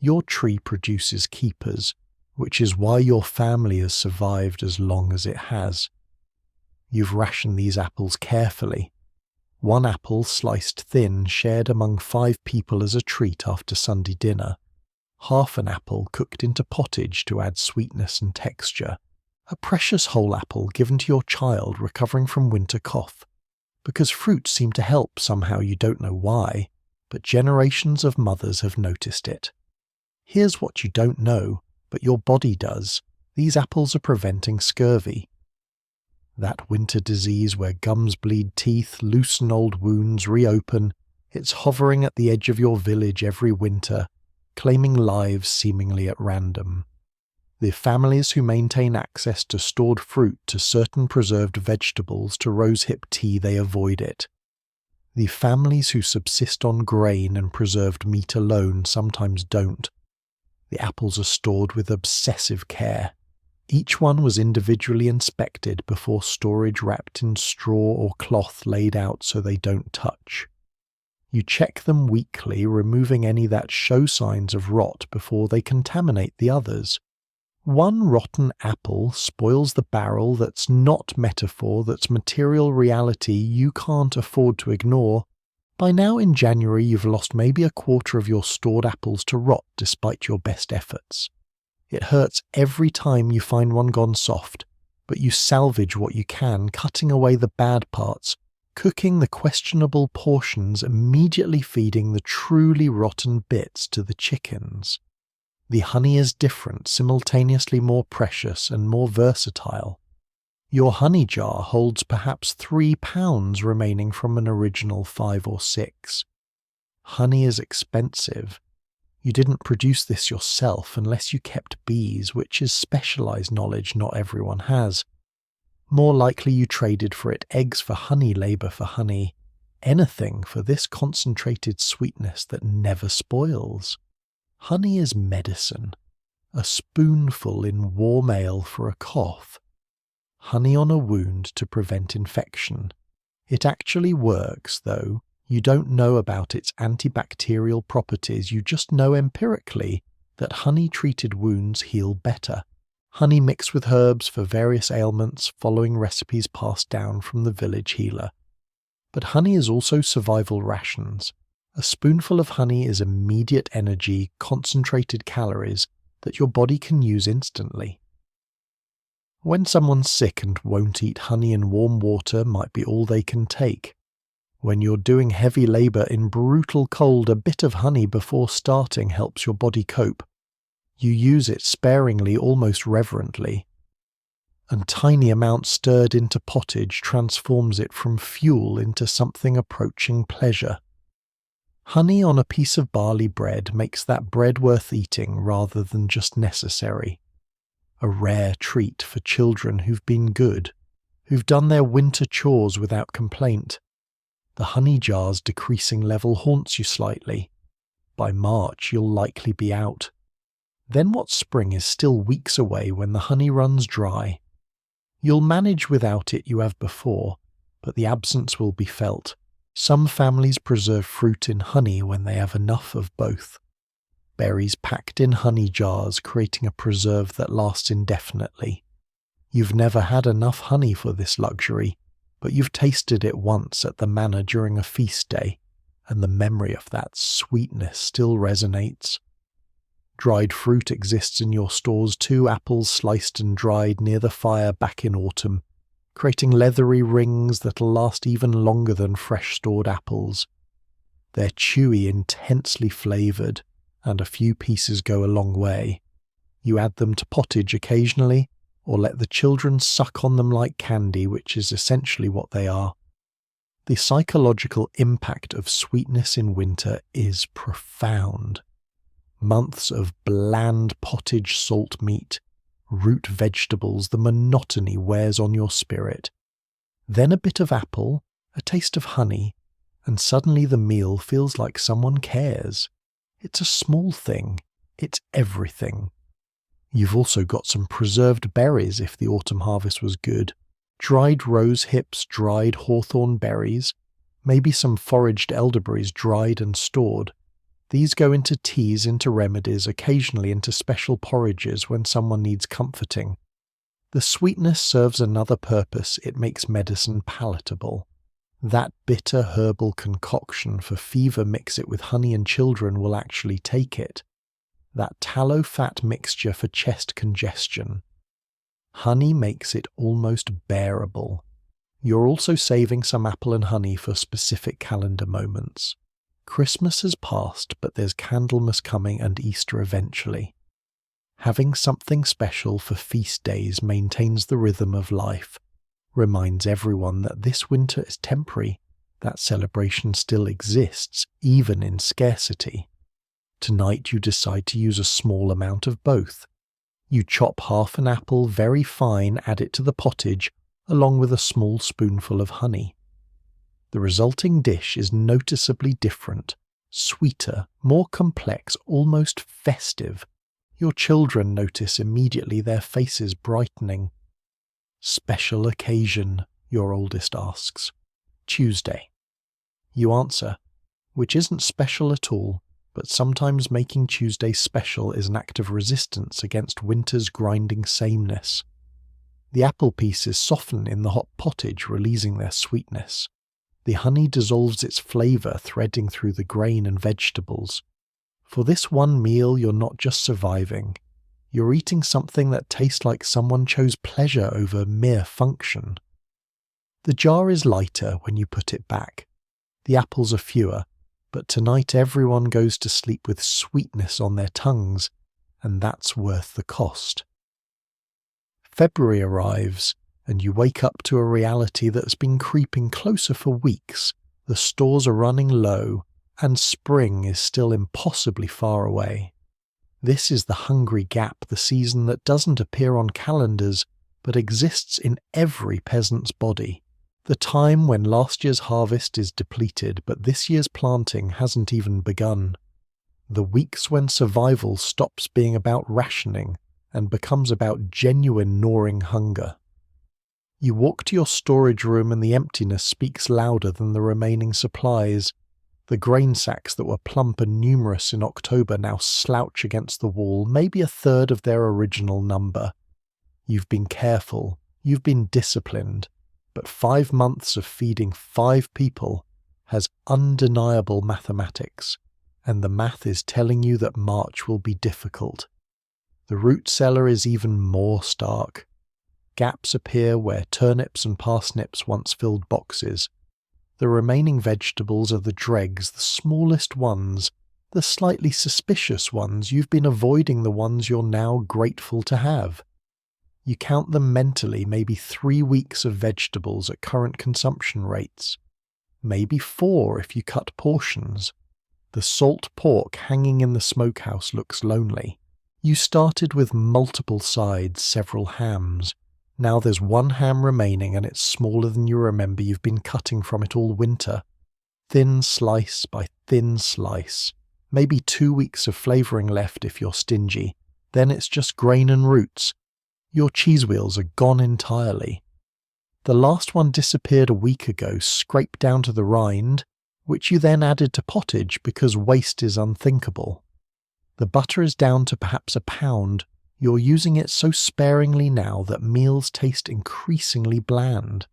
Your tree produces keepers, which is why your family has survived as long as it has. You've rationed these apples carefully. 1 apple sliced thin, shared among 5 people as a treat after Sunday dinner. Half an apple cooked into pottage to add sweetness and texture. A precious whole apple given to your child recovering from winter cough. Because fruits seem to help somehow, you don't know why, but generations of mothers have noticed it. Here's what you don't know, but your body does. These apples are preventing scurvy. That winter disease where gums bleed teeth, loosen old wounds, reopen, it's hovering at the edge of your village every winter, claiming lives seemingly at random. The families who maintain access to stored fruit, to certain preserved vegetables, to rosehip tea, they avoid it. The families who subsist on grain and preserved meat alone sometimes don't. The apples are stored with obsessive care. Each one was individually inspected before storage, wrapped in straw or cloth laid out so they don't touch. You check them weekly, removing any that show signs of rot before they contaminate the others. 1 rotten apple spoils the barrel that's not metaphor, that's material reality you can't afford to ignore. By now in January you've lost maybe a quarter of your stored apples to rot despite your best efforts. It hurts every time you find one gone soft, but you salvage what you can, cutting away the bad parts, cooking the questionable portions, immediately feeding the truly rotten bits to the chickens. The honey is different, simultaneously more precious and more versatile. Your honey jar holds perhaps 3 pounds remaining from an original 5 or 6. Honey is expensive. You didn't produce this yourself unless you kept bees, which is specialized knowledge not everyone has. More likely you traded for it eggs for honey, labor for honey, anything for this concentrated sweetness that never spoils. Honey is medicine, a spoonful in warm ale for a cough. Honey on a wound to prevent infection. It actually works, though. You don't know about its antibacterial properties, you just know empirically that honey-treated wounds heal better. Honey mixed with herbs for various ailments, following recipes passed down from the village healer. But honey is also survival rations. A spoonful of honey is immediate energy, concentrated calories that your body can use instantly. When someone's sick and won't eat honey in warm water might be all they can take. When you're doing heavy labor in brutal cold, a bit of honey before starting helps your body cope. You use it sparingly, almost reverently. And tiny amounts stirred into pottage transforms it from fuel into something approaching pleasure. Honey on a piece of barley bread makes that bread worth eating rather than just necessary. A rare treat for children who've been good, who've done their winter chores without complaint. The honey jar's decreasing level haunts you slightly. By March, you'll likely be out. Then what spring is still weeks away when the honey runs dry? You'll manage without it you have before, but the absence will be felt. Some families preserve fruit in honey when they have enough of both. Berries packed in honey jars, creating a preserve that lasts indefinitely. You've never had enough honey for this luxury, but you've tasted it once at the manor during a feast day, and the memory of that sweetness still resonates. Dried fruit exists in your stores too, apples sliced and dried near the fire back in autumn, creating leathery rings that'll last even longer than fresh stored apples. They're chewy, intensely flavoured, and a few pieces go a long way. You add them to pottage occasionally, or let the children suck on them like candy, which is essentially what they are. The psychological impact of sweetness in winter is profound. Months of bland pottage salt meat, root vegetables, the monotony wears on your spirit. Then a bit of apple, a taste of honey, and suddenly the meal feels like someone cares. It's a small thing, it's everything. You've also got some preserved berries if the autumn harvest was good. Dried rose hips, dried hawthorn berries, maybe some foraged elderberries dried and stored. These go into teas, into remedies, occasionally into special porridges when someone needs comforting. The sweetness serves another purpose, it makes medicine palatable. That bitter herbal concoction for fever, mix it with honey and children will actually take it. That tallow-fat mixture for chest congestion. Honey makes it almost bearable. You're also saving some apple and honey for specific calendar moments. Christmas has passed, but there's Candlemas coming and Easter eventually. Having something special for feast days maintains the rhythm of life, reminds everyone that this winter is temporary, that celebration still exists, even in scarcity. Tonight you decide to use a small amount of both. You chop half an apple very fine, add it to the pottage, along with a small spoonful of honey. The resulting dish is noticeably different, sweeter, more complex, almost festive. Your children notice immediately, their faces brightening. Special occasion, your oldest asks. Tuesday. You answer, which isn't special at all, but sometimes making Tuesday special is an act of resistance against winter's grinding sameness. The apple pieces soften in the hot pottage, releasing their sweetness. The honey dissolves its flavour, threading through the grain and vegetables. For this one meal, you're not just surviving. You're eating something that tastes like someone chose pleasure over mere function. The jar is lighter when you put it back. The apples are fewer, but tonight everyone goes to sleep with sweetness on their tongues, and that's worth the cost. February arrives, and you wake up to a reality that's been creeping closer for weeks. The stores are running low, and spring is still impossibly far away. This is the hungry gap, the season that doesn't appear on calendars, but exists in every peasant's body. The time when last year's harvest is depleted, but this year's planting hasn't even begun. The weeks when survival stops being about rationing and becomes about genuine gnawing hunger. You walk to your storage room and the emptiness speaks louder than the remaining supplies. The grain sacks that were plump and numerous in October now slouch against the wall, maybe a third of their original number. You've been careful, you've been disciplined, but 5 months of feeding 5 people has undeniable mathematics, and the math is telling you that March will be difficult. The root cellar is even more stark. Gaps appear where turnips and parsnips once filled boxes. The remaining vegetables are the dregs, the smallest ones, the slightly suspicious ones. You've been avoiding the ones you're now grateful to have. You count them mentally, maybe 3 weeks of vegetables at current consumption rates. Maybe 4 if you cut portions. The salt pork hanging in the smokehouse looks lonely. You started with multiple sides, several hams. Now there's 1 ham remaining and it's smaller than you remember. You've been cutting from it all winter. Thin slice by thin slice. Maybe 2 weeks of flavouring left if you're stingy. Then it's just grain and roots. Your cheese wheels are gone entirely. The last one disappeared a week ago, scraped down to the rind, which you then added to pottage because waste is unthinkable. The butter is down to perhaps a pound. You're using it so sparingly now that meals taste increasingly bland.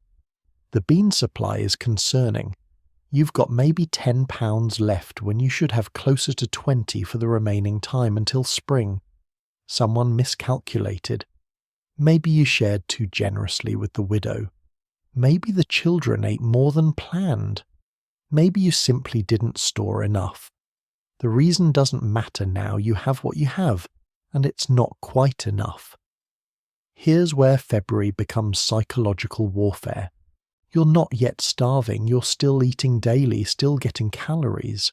The bean supply is concerning. You've got maybe £10 left when you should have closer to 20 for the remaining time until spring. Someone miscalculated. Maybe you shared too generously with the widow. Maybe the children ate more than planned. Maybe you simply didn't store enough. The reason doesn't matter now. You have what you have, and it's not quite enough. Here's where February becomes psychological warfare. You're not yet starving, you're still eating daily, still getting calories.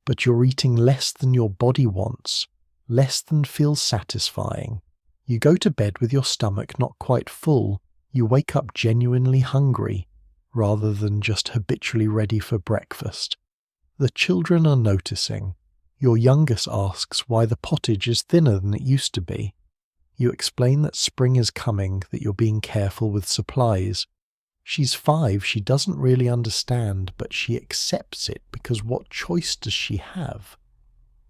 But you're eating less than your body wants, less than feels satisfying. You go to bed with your stomach not quite full, you wake up genuinely hungry, rather than just habitually ready for breakfast. The children are noticing. Your youngest asks why the pottage is thinner than it used to be. You explain that spring is coming, that you're being careful with supplies. She's 5, she doesn't really understand, but she accepts it because what choice does she have?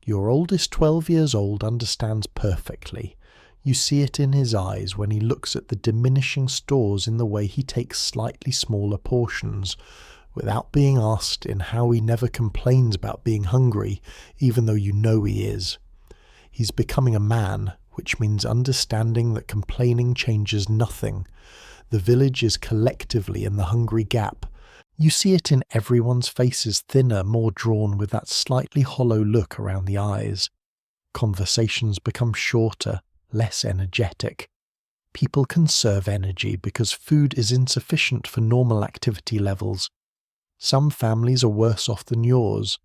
Your oldest 12 years old understands perfectly. You see it in his eyes when he looks at the diminishing stores in the way he takes slightly smaller portions, without being asked, in how he never complains about being hungry, even though you know he is. He's becoming a man, which means understanding that complaining changes nothing. The village is collectively in the hungry gap. You see it in everyone's faces, thinner, more drawn, with that slightly hollow look around the eyes. Conversations become shorter, less energetic. People conserve energy because food is insufficient for normal activity levels. Some families are worse off than yours.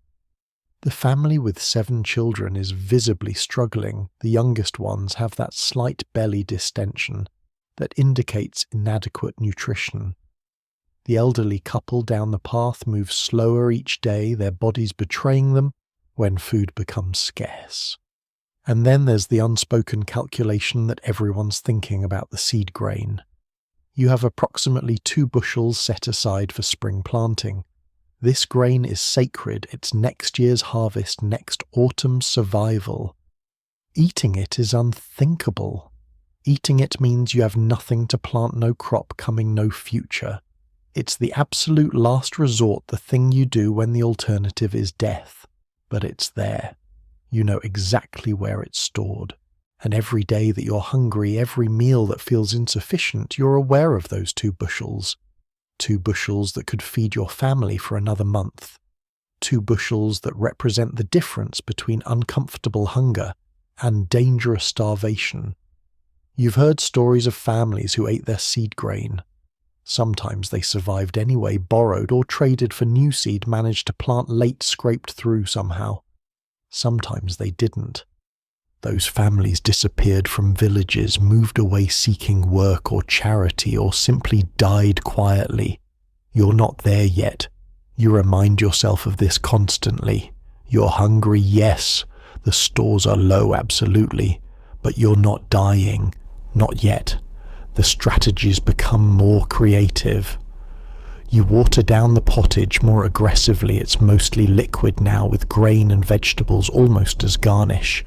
The family with 7 children is visibly struggling. The youngest ones have that slight belly distension that indicates inadequate nutrition. The elderly couple down the path move slower each day, their bodies betraying them when food becomes scarce. And then there's the unspoken calculation that everyone's thinking about the seed grain. You have approximately 2 bushels set aside for spring planting. This grain is sacred, it's next year's harvest, next autumn's survival. Eating it is unthinkable. Eating it means you have nothing to plant, no crop coming, no future. It's the absolute last resort, the thing you do when the alternative is death. But it's there. You know exactly where it's stored. And every day that you're hungry, every meal that feels insufficient, you're aware of those 2 bushels. 2 bushels that could feed your family for another month. 2 bushels that represent the difference between uncomfortable hunger and dangerous starvation. You've heard stories of families who ate their seed grain. Sometimes they survived anyway, borrowed or traded for new seed, managed to plant late, scraped through somehow. Sometimes they didn't. Those families disappeared from villages, moved away seeking work or charity, or simply died quietly. You're not there yet. You remind yourself of this constantly. You're hungry, yes. The stores are low, absolutely. But you're not dying. Not yet. The strategies become more creative. You water down the pottage more aggressively. It's mostly liquid now, with grain and vegetables almost as garnish.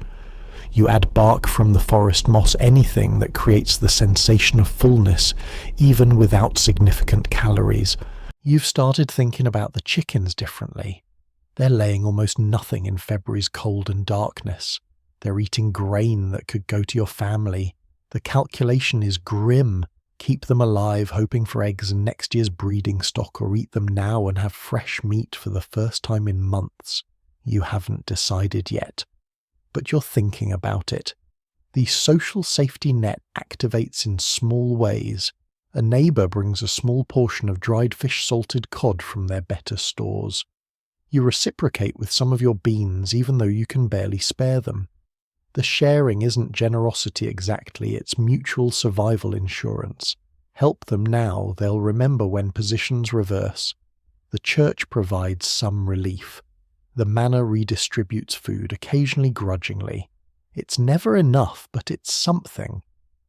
You add bark from the forest moss, anything that creates the sensation of fullness, even without significant calories. You've started thinking about the chickens differently. They're laying almost nothing in February's cold and darkness. They're eating grain that could go to your family. The calculation is grim. Keep them alive, hoping for eggs and next year's breeding stock, or eat them now and have fresh meat for the first time in months. You haven't decided yet. But you're thinking about it. The social safety net activates in small ways. A neighbour brings a small portion of dried fish salted cod from their better stores. You reciprocate with some of your beans even though you can barely spare them. The sharing isn't generosity exactly, it's mutual survival insurance. Help them now, they'll remember when positions reverse. The church provides some relief. The manna redistributes food, occasionally grudgingly. It's never enough, but it's something.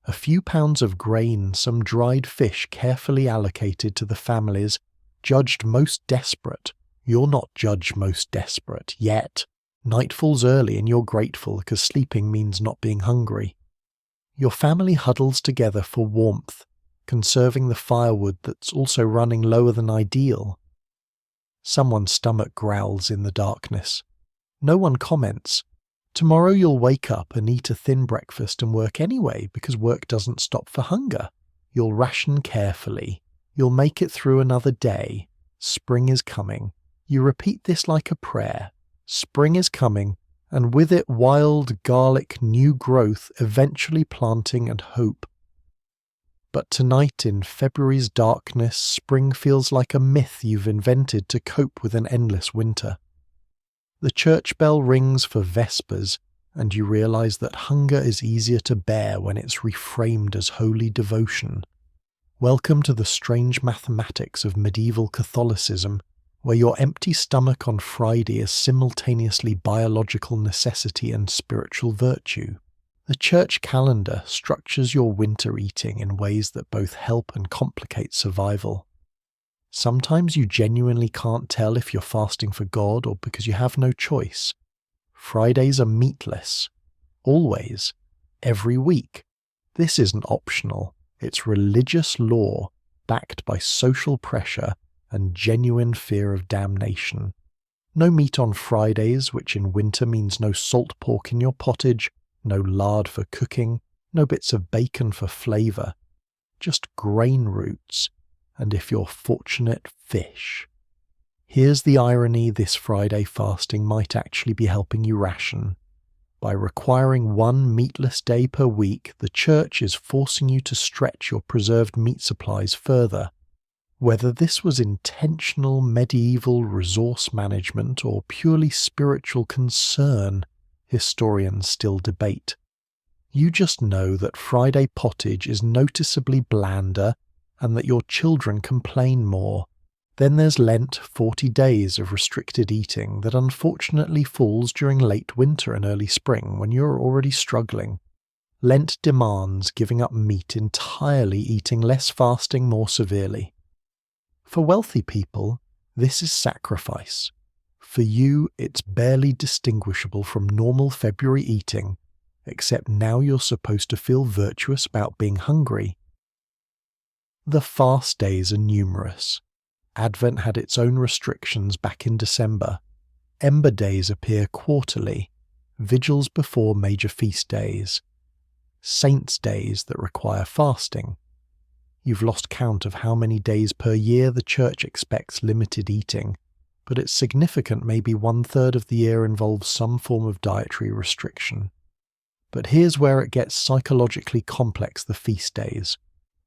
A few pounds of grain, some dried fish carefully allocated to the families judged most desperate. You're not judged most desperate, yet. Night falls early and you're grateful because sleeping means not being hungry. Your family huddles together for warmth, conserving the firewood that's also running lower than ideal. Someone's stomach growls in the darkness. No one comments. Tomorrow you'll wake up and eat a thin breakfast and work anyway because work doesn't stop for hunger. You'll ration carefully. You'll make it through another day. Spring is coming. You repeat this like a prayer. Spring is coming, and with it wild, garlic, new growth, eventually planting and hope. But tonight in February's darkness, spring feels like a myth you've invented to cope with an endless winter. The church bell rings for Vespers, and you realize that hunger is easier to bear when it's reframed as holy devotion. Welcome to the strange mathematics of medieval Catholicism, where your empty stomach on Friday is simultaneously biological necessity and spiritual virtue. The church calendar structures your winter eating in ways that both help and complicate survival. Sometimes you genuinely can't tell if you're fasting for God or because you have no choice. Fridays are meatless. Always. Every week. This isn't optional. It's religious law, backed by social pressure and genuine fear of damnation. No meat on Fridays, which in winter means no salt pork in your pottage, no lard for cooking, no bits of bacon for flavour. Just grain roots, and if you're fortunate, fish. Here's the irony: this Friday fasting might actually be helping you ration. By requiring one meatless day per week, the church is forcing you to stretch your preserved meat supplies further. Whether this was intentional medieval resource management or purely spiritual concern, historians still debate. You just know that Friday pottage is noticeably blander and that your children complain more. Then there's Lent, 40 days of restricted eating that unfortunately falls during late winter and early spring when you're already struggling. Lent demands giving up meat entirely, eating less, fasting more severely. For wealthy people, this is sacrifice. For you, it's barely distinguishable from normal February eating, except now you're supposed to feel virtuous about being hungry. The fast days are numerous. Advent had its own restrictions back in December. Ember days appear quarterly, vigils before major feast days. Saints' days that require fasting. You've lost count of how many days per year the church expects limited eating, but it's significant maybe 1/3 of the year involves some form of dietary restriction. But here's where it gets psychologically complex: the feast days.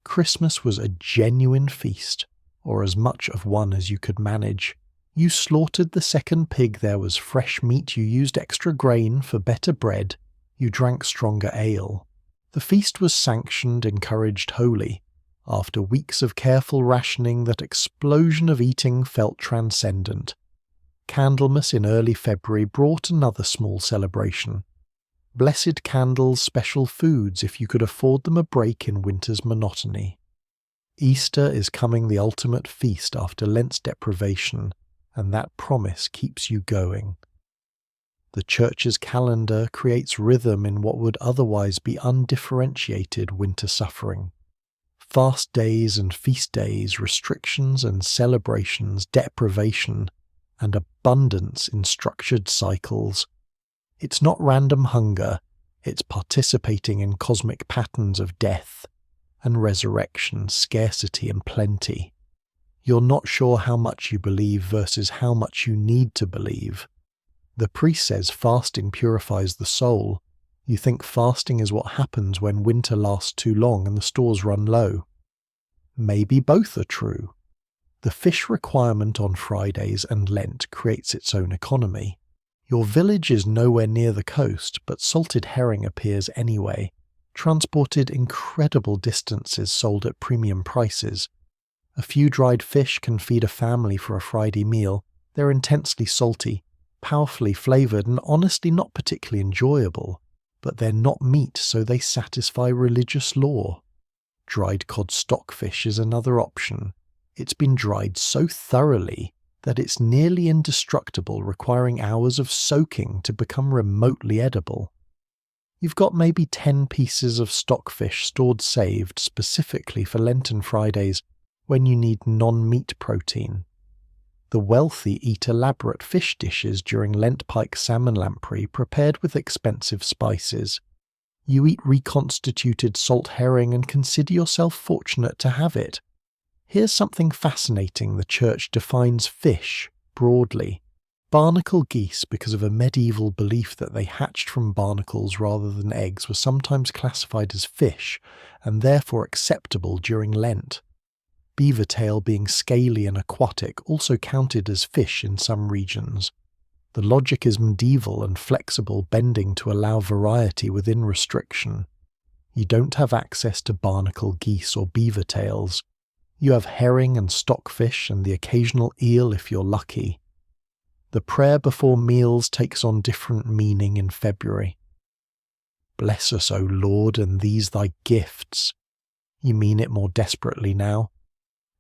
Christmas was a genuine feast, or as much of one as you could manage. You slaughtered the second pig, there was fresh meat, you used extra grain for better bread, you drank stronger ale. The feast was sanctioned, encouraged, holy. After weeks of careful rationing, that explosion of eating felt transcendent. Candlemas in early February brought another small celebration. Blessed candles, special foods, if you could afford them, a break in winter's monotony. Easter is coming, the ultimate feast after Lent's deprivation, and that promise keeps you going. The church's calendar creates rhythm in what would otherwise be undifferentiated winter suffering. Fast days and feast days, restrictions and celebrations, deprivation, and abundance in structured cycles. It's not random hunger, it's participating in cosmic patterns of death and resurrection, scarcity and plenty. You're not sure how much you believe versus how much you need to believe. The priest says fasting purifies the soul. You think fasting is what happens when winter lasts too long and the stores run low. Maybe both are true. The fish requirement on Fridays and Lent creates its own economy. Your village is nowhere near the coast, but salted herring appears anyway, transported incredible distances, sold at premium prices. A few dried fish can feed a family for a Friday meal. They're intensely salty, powerfully flavoured and honestly not particularly enjoyable, but they're not meat, so they satisfy religious law. Dried cod stockfish is another option. It's been dried so thoroughly that it's nearly indestructible, requiring hours of soaking to become remotely edible. You've got maybe 10 pieces of stockfish stored saved specifically for Lenten Fridays when you need non-meat protein. The wealthy eat elaborate fish dishes during Lent pike salmon lamprey prepared with expensive spices. You eat reconstituted salt herring and consider yourself fortunate to have it. Here's something fascinating: the Church defines fish broadly. Barnacle geese, because of a medieval belief that they hatched from barnacles rather than eggs, were sometimes classified as fish and therefore acceptable during Lent. Beaver tail, being scaly and aquatic, also counted as fish in some regions. The logic is medieval and flexible, bending to allow variety within restriction. You don't have access to barnacle geese or beaver tails. You have herring and stockfish and the occasional eel if you're lucky. The prayer before meals takes on different meaning in February. Bless us, O Lord, and these thy gifts. You mean it more desperately now.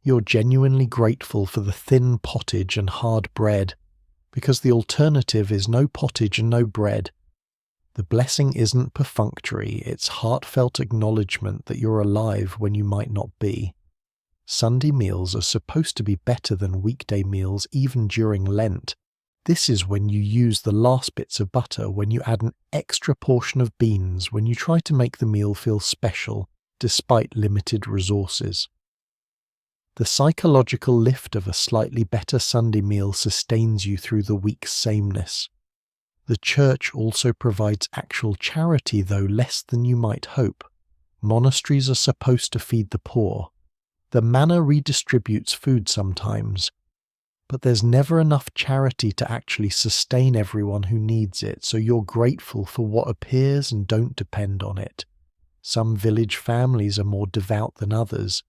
You're genuinely grateful for the thin pottage and hard bread, because the alternative is no pottage and no bread. The blessing isn't perfunctory, it's heartfelt acknowledgement that you're alive when you might not be. Sunday meals are supposed to be better than weekday meals even during Lent. This is when you use the last bits of butter, when you add an extra portion of beans, when you try to make the meal feel special, despite limited resources. The psychological lift of a slightly better Sunday meal sustains you through the week's sameness. The Church also provides actual charity, though less than you might hope. Monasteries are supposed to feed the poor. The manor redistributes food sometimes, but there's never enough charity to actually sustain everyone who needs it, so you're grateful for what appears and don't depend on it. Some village families are more devout than others.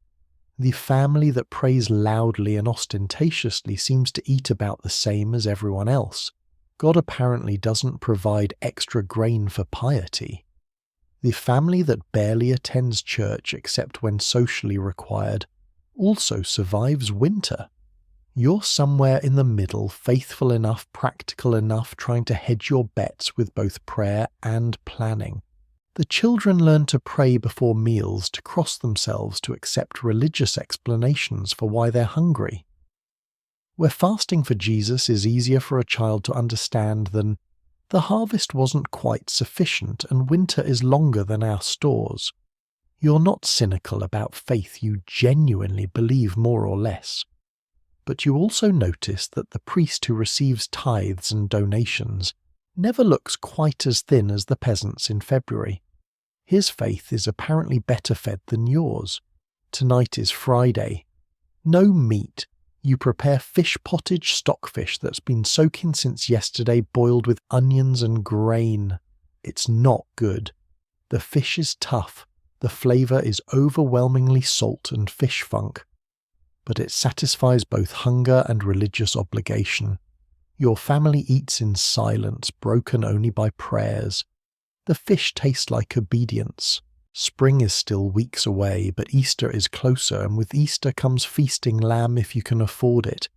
The family that prays loudly and ostentatiously seems to eat about the same as everyone else. God apparently doesn't provide extra grain for piety. The family that barely attends church except when socially required also survives winter. You're somewhere in the middle, faithful enough, practical enough, trying to hedge your bets with both prayer and planning. The children learn to pray before meals, to cross themselves, to accept religious explanations for why they're hungry. Where fasting for Jesus is easier for a child to understand than the harvest wasn't quite sufficient and winter is longer than our stores. You're not cynical about faith, you genuinely believe more or less. But you also notice that the priest who receives tithes and donations never looks quite as thin as the peasants in February. His faith is apparently better fed than yours. Tonight is Friday. No meat. You prepare fish pottage stockfish that's been soaking since yesterday, boiled with onions and grain. It's not good. The fish is tough. The flavour is overwhelmingly salt and fish funk. But it satisfies both hunger and religious obligation. Your family eats in silence, broken only by prayers. The fish tastes like obedience. Spring is still weeks away, but Easter is closer, and with Easter comes feasting lamb if you can afford it.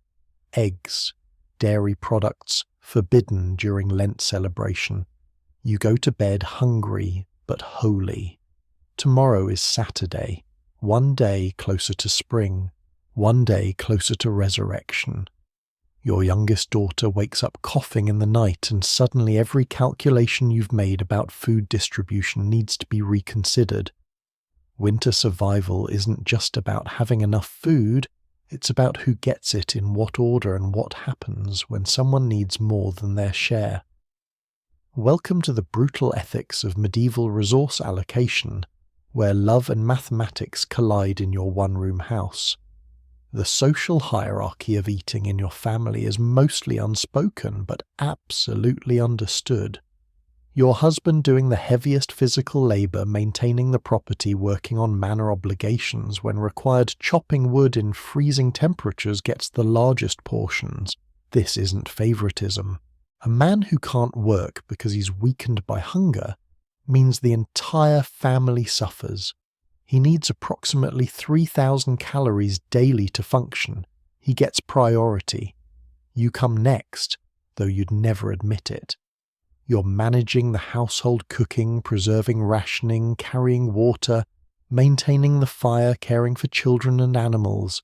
Eggs, dairy products, forbidden during Lent celebration. You go to bed hungry, but holy. Tomorrow is Saturday, one day closer to spring, one day closer to resurrection. Your youngest daughter wakes up coughing in the night, and suddenly every calculation you've made about food distribution needs to be reconsidered. Winter survival isn't just about having enough food, it's about who gets it in what order and what happens when someone needs more than their share. Welcome to the brutal ethics of medieval resource allocation, where love and mathematics collide in your one-room house. The social hierarchy of eating in your family is mostly unspoken, but absolutely understood. Your husband doing the heaviest physical labour, maintaining the property, working on manor obligations, when required chopping wood in freezing temperatures, gets the largest portions. This isn't favouritism. A man who can't work because he's weakened by hunger means the entire family suffers. He needs approximately 3,000 calories daily to function. He gets priority. You come next, though you'd never admit it. You're managing the household cooking, preserving rationing, carrying water, maintaining the fire, caring for children and animals.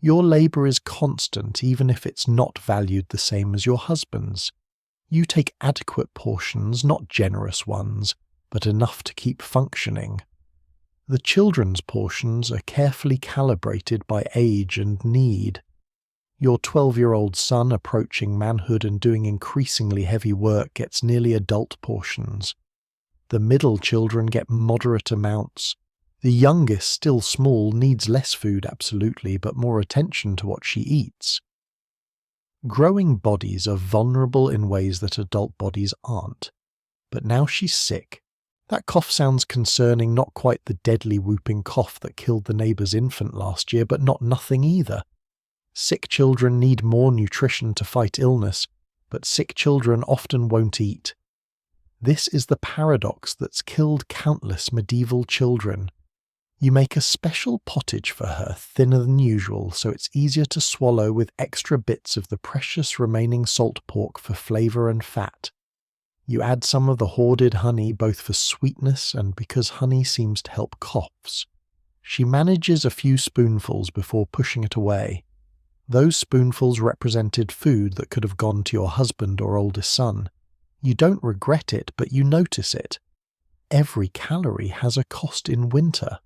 Your labour is constant even if it's not valued the same as your husband's. You take adequate portions, not generous ones, but enough to keep functioning. The children's portions are carefully calibrated by age and need. Your 12-year-old son approaching manhood and doing increasingly heavy work gets nearly adult portions. The middle children get moderate amounts. The youngest, still small, needs less food absolutely, but more attention to what she eats. Growing bodies are vulnerable in ways that adult bodies aren't. But now she's sick. That cough sounds concerning, not quite the deadly whooping cough that killed the neighbour's infant last year, but not nothing either. Sick children need more nutrition to fight illness, but sick children often won't eat. This is the paradox that's killed countless medieval children. You make a special pottage for her, thinner than usual, so it's easier to swallow, with extra bits of the precious remaining salt pork for flavour and fat. You add some of the hoarded honey, both for sweetness and because honey seems to help coughs. She manages a few spoonfuls before pushing it away. Those spoonfuls represented food that could have gone to your husband or oldest son. You don't regret it, but you notice it. Every calorie has a cost in winter.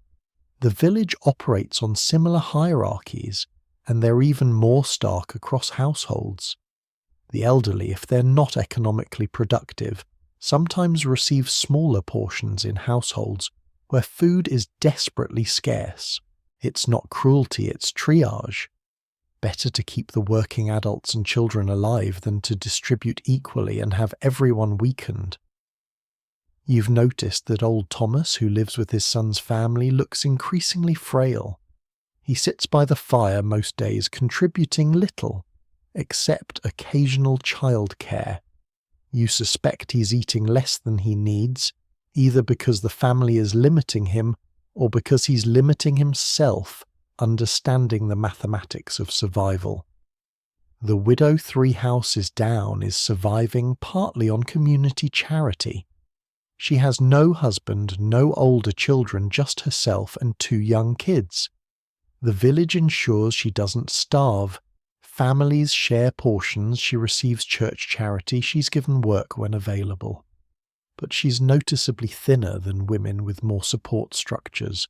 The village operates on similar hierarchies, and they're even more stark across households. The elderly, if they're not economically productive, sometimes receive smaller portions in households where food is desperately scarce. It's not cruelty, it's triage. Better to keep the working adults and children alive than to distribute equally and have everyone weakened. You've noticed that old Thomas, who lives with his son's family, looks increasingly frail. He sits by the fire most days, contributing little, except occasional child care. You suspect he's eating less than he needs, either because the family is limiting him or because he's limiting himself, understanding the mathematics of survival. The widow 3 houses down is surviving partly on community charity. She has no husband, no older children, just herself and 2 young kids. The village ensures she doesn't starve. Families share portions, she receives church charity, she's given work when available. But she's noticeably thinner than women with more support structures.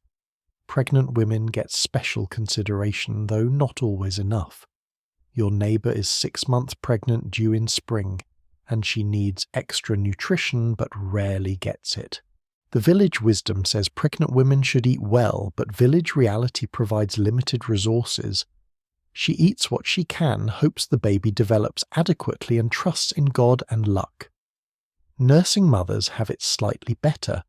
Pregnant women get special consideration, though not always enough. Your neighbour is 6 months pregnant, due in spring, and she needs extra nutrition but rarely gets it. The village wisdom says pregnant women should eat well, but village reality provides limited resources. She eats what she can, hopes the baby develops adequately, and trusts in God and luck. Nursing mothers have it slightly better.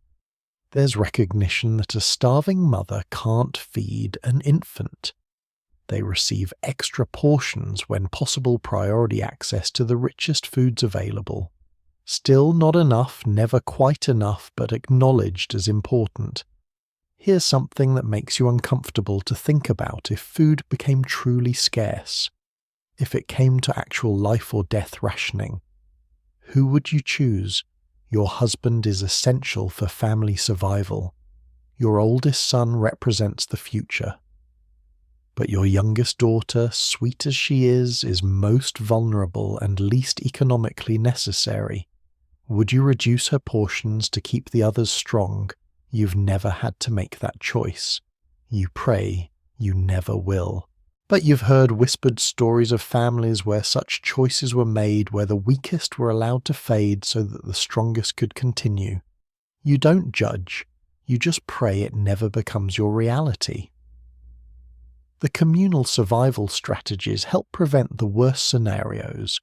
There's recognition that a starving mother can't feed an infant. They receive extra portions when possible, priority access to the richest foods available. Still not enough, never quite enough, but acknowledged as important. Here's something that makes you uncomfortable to think about if food became truly scarce. If it came to actual life or death rationing. Who would you choose? Your husband is essential for family survival. Your oldest son represents the future. But your youngest daughter, sweet as she is most vulnerable and least economically necessary. Would you reduce her portions to keep the others strong? You've never had to make that choice. You pray you never will. But you've heard whispered stories of families where such choices were made, where the weakest were allowed to fade so that the strongest could continue. You don't judge, you just pray it never becomes your reality. The communal survival strategies help prevent the worst scenarios.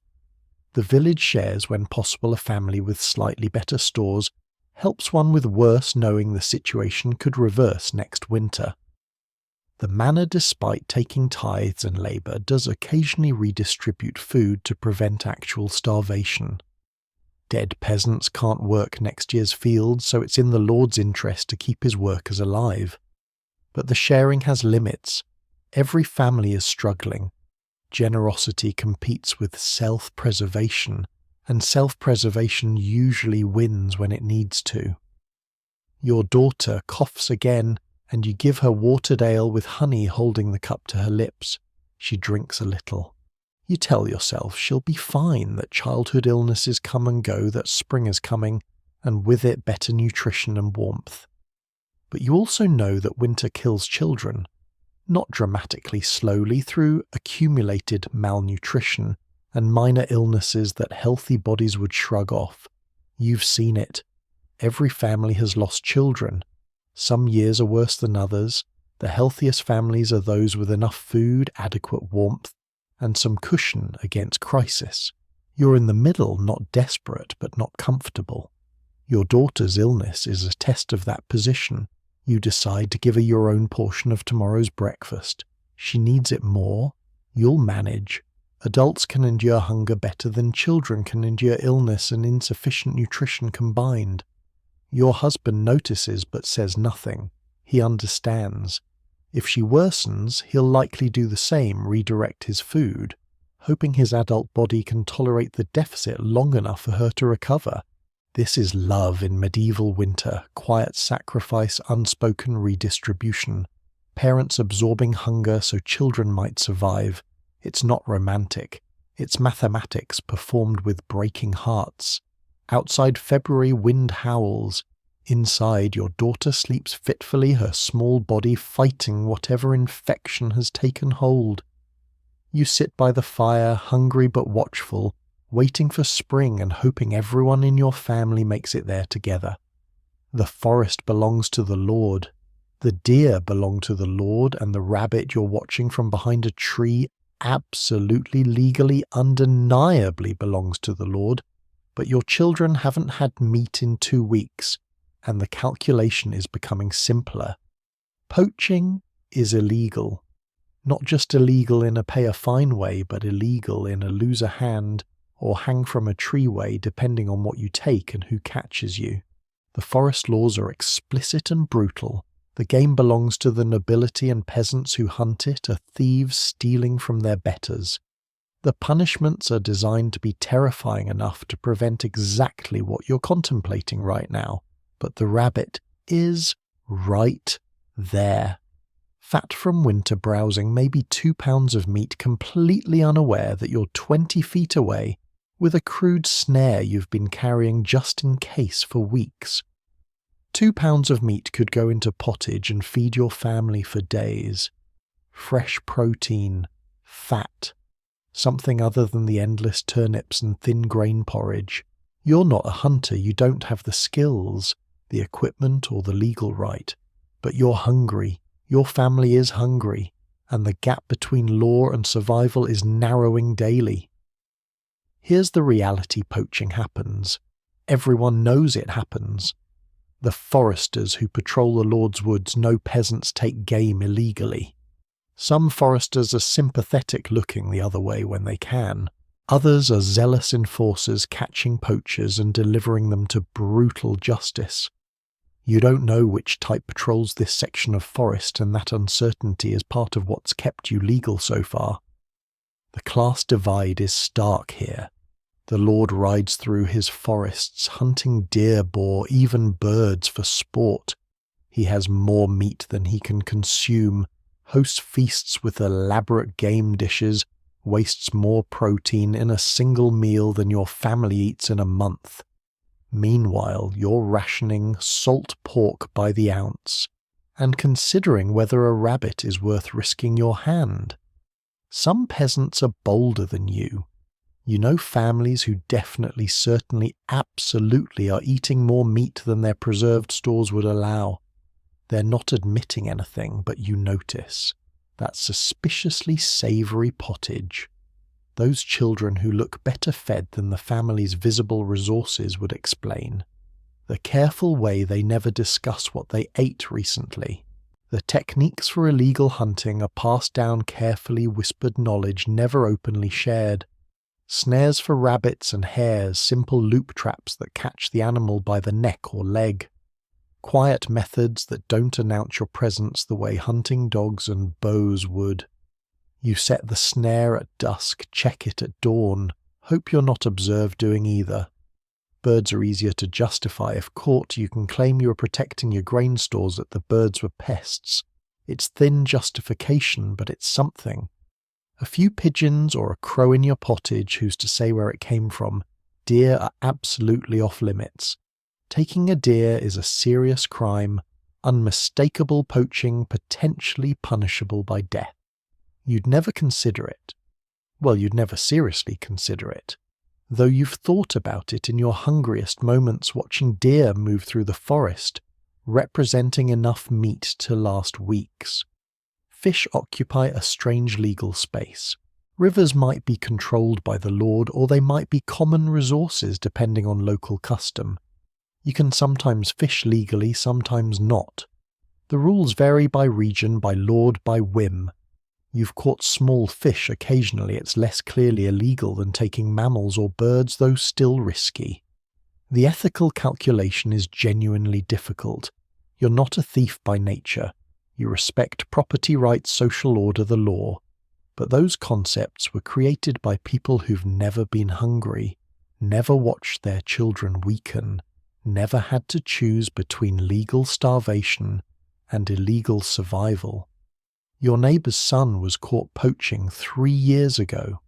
The village shares when possible. A family with slightly better stores helps one with worse, knowing the situation could reverse next winter. The manor, despite taking tithes and labour, does occasionally redistribute food to prevent actual starvation. Dead peasants can't work next year's fields, so it's in the Lord's interest to keep his workers alive. But the sharing has limits. Every family is struggling. Generosity competes with self-preservation, and self-preservation usually wins when it needs to. Your daughter coughs again, and you give her watered ale with honey holding the cup to her lips. She drinks a little. You tell yourself she'll be fine, that childhood illnesses come and go, that spring is coming, and with it better nutrition and warmth. But you also know that winter kills children, not dramatically slowly, through accumulated malnutrition and minor illnesses that healthy bodies would shrug off. You've seen it. Every family has lost children. Some years are worse than others. The healthiest families are those with enough food, adequate warmth, and some cushion against crisis. You're in the middle, not desperate, but not comfortable. Your daughter's illness is a test of that position. You decide to give her your own portion of tomorrow's breakfast. She needs it more. You'll manage. Adults can endure hunger better than children can endure illness and insufficient nutrition combined. Your husband notices but says nothing. He understands. If she worsens, he'll likely do the same, redirect his food, hoping his adult body can tolerate the deficit long enough for her to recover. This is love in medieval winter, quiet sacrifice, unspoken redistribution. Parents absorbing hunger so children might survive. It's not romantic. It's mathematics performed with breaking hearts. Outside, February wind howls. Inside, your daughter sleeps fitfully, her small body fighting whatever infection has taken hold. You sit by the fire, hungry but watchful, waiting for spring and hoping everyone in your family makes it there together. The forest belongs to the Lord. The deer belong to the Lord, and the rabbit you're watching from behind a tree absolutely, legally, undeniably belongs to the Lord. But your children haven't had meat in 2 weeks, and the calculation is becoming simpler. Poaching is illegal. Not just illegal in a pay a fine way, but illegal in a lose a hand or hang from a tree way, depending on what you take and who catches you. The forest laws are explicit and brutal. The game belongs to the nobility and peasants who hunt it, are thieves stealing from their betters. The punishments are designed to be terrifying enough to prevent exactly what you're contemplating right now. But the rabbit is right there. Fat from winter browsing, maybe 2 pounds of meat, completely unaware that you're 20 feet away with a crude snare you've been carrying just in case for weeks. 2 pounds of meat could go into pottage and feed your family for days. Fresh protein, fat, something other than the endless turnips and thin grain porridge. You're not a hunter, you don't have the skills, the equipment or the legal right, but you're hungry. Your family is hungry, and the gap between law and survival is narrowing daily. Here's the reality poaching happens. Everyone knows it happens. The foresters who patrol the Lord's woods know peasants take game illegally. Some foresters are sympathetic, looking the other way when they can. Others are zealous enforcers, catching poachers and delivering them to brutal justice. You don't know which type patrols this section of forest, and that uncertainty is part of what's kept you legal so far. The class divide is stark here. The Lord rides through his forests, hunting deer, boar, even birds for sport. He has more meat than he can consume, hosts feasts with elaborate game dishes, wastes more protein in a single meal than your family eats in a month. Meanwhile, you're rationing salt pork by the ounce, and considering whether a rabbit is worth risking your hand. Some peasants are bolder than you. You know families who definitely, certainly, absolutely are eating more meat than their preserved stores would allow. They're not admitting anything, but you notice that suspiciously savoury pottage. Those children who look better fed than the family's visible resources would explain. The careful way they never discuss what they ate recently. The techniques for illegal hunting are passed down carefully whispered knowledge never openly shared. Snares for rabbits and hares, simple loop traps that catch the animal by the neck or leg. Quiet methods that don't announce your presence the way hunting dogs and bows would. You set the snare at dusk, check it at dawn, hope you're not observed doing either. Birds are easier to justify. If caught, you can claim you were protecting your grain stores, that the birds were pests. It's thin justification, but it's something. A few pigeons or a crow in your pottage, who's to say where it came from? Deer are absolutely off limits. Taking a deer is a serious crime, unmistakable poaching, potentially punishable by death. You'd never consider it. Well, you'd never seriously consider it. Though you've thought about it in your hungriest moments, watching deer move through the forest, representing enough meat to last weeks. Fish occupy a strange legal space. Rivers might be controlled by the Lord, or they might be common resources depending on local custom. You can sometimes fish legally, sometimes not. The rules vary by region, by lord, by whim. You've caught small fish occasionally. It's less clearly illegal than taking mammals or birds, though still risky. The ethical calculation is genuinely difficult. You're not a thief by nature. You respect property rights, social order, the law. But those concepts were created by people who've never been hungry, never watched their children weaken, never had to choose between legal starvation and illegal survival. Your neighbour's son was caught poaching 3 years ago.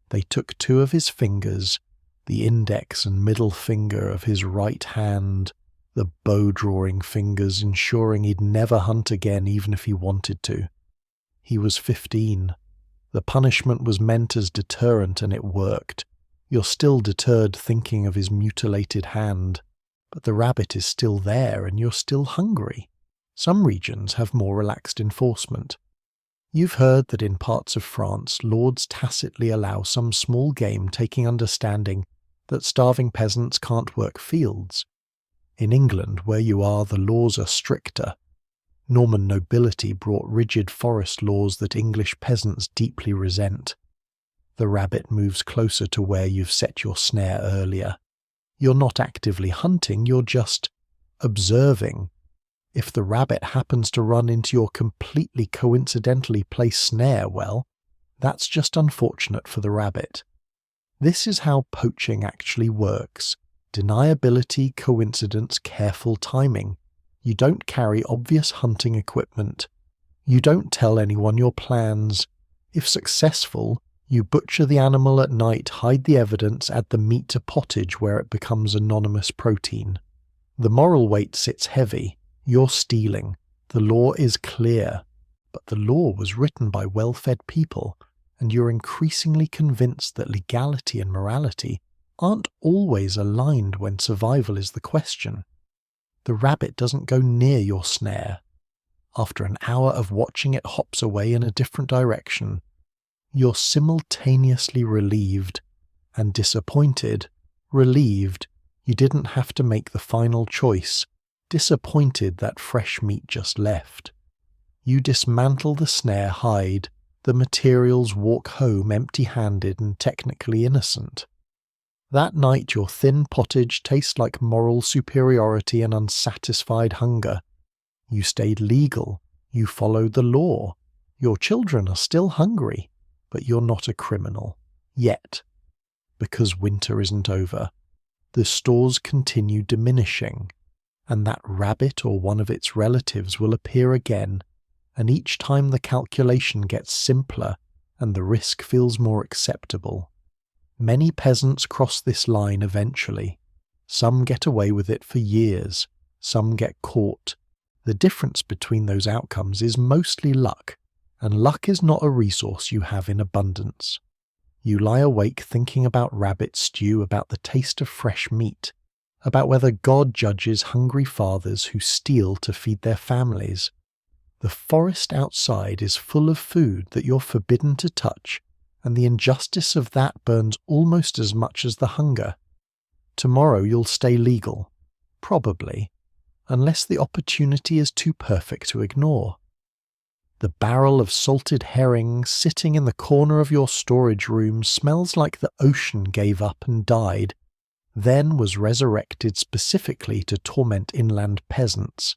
They took 2 of his fingers, the index and middle finger of his right hand, the bow-drawing fingers, ensuring he'd never hunt again even if he wanted to. He was 15. The punishment was meant as deterrent, and it worked. You're still deterred thinking of his mutilated hand, but the rabbit is still there and you're still hungry. Some regions have more relaxed enforcement. You've heard that in parts of France, lords tacitly allow some small game, taking understanding that starving peasants can't work fields. In England, where you are, the laws are stricter. Norman nobility brought rigid forest laws that English peasants deeply resent. The rabbit moves closer to where you've set your snare earlier. You're not actively hunting, you're just observing. If the rabbit happens to run into your completely coincidentally placed snare, well, that's just unfortunate for the rabbit. This is how poaching actually works. Deniability, coincidence, careful timing. You don't carry obvious hunting equipment. You don't tell anyone your plans. If successful, you butcher the animal at night, hide the evidence, add the meat to pottage where it becomes anonymous protein. The moral weight sits heavy. You're stealing. The law is clear. But the law was written by well-fed people, and you're increasingly convinced that legality and morality aren't always aligned when survival is the question. The rabbit doesn't go near your snare. After an hour of watching, it hops away in a different direction. You're simultaneously relieved and disappointed. Relieved, you didn't have to make the final choice. Disappointed that fresh meat just left. You dismantle the snare, hide the materials, walk home empty-handed and technically innocent. That night your thin pottage tastes like moral superiority and unsatisfied hunger. You stayed legal. You followed the law. Your children are still hungry, but you're not a criminal. Yet. Because winter isn't over. The stores continue diminishing, and that rabbit or one of its relatives will appear again, and each time the calculation gets simpler and the risk feels more acceptable. Many peasants cross this line eventually. Some get away with it for years. Some get caught. The difference between those outcomes is mostly luck, and luck is not a resource you have in abundance. You lie awake thinking about rabbit stew, about the taste of fresh meat, about whether God judges hungry fathers who steal to feed their families. The forest outside is full of food that you're forbidden to touch, and the injustice of that burns almost as much as the hunger. Tomorrow you'll stay legal. Probably. unless the opportunity is too perfect to ignore. The barrel of salted herring sitting in the corner of your storage room smells like the ocean gave up and died, then was resurrected specifically to torment inland peasants.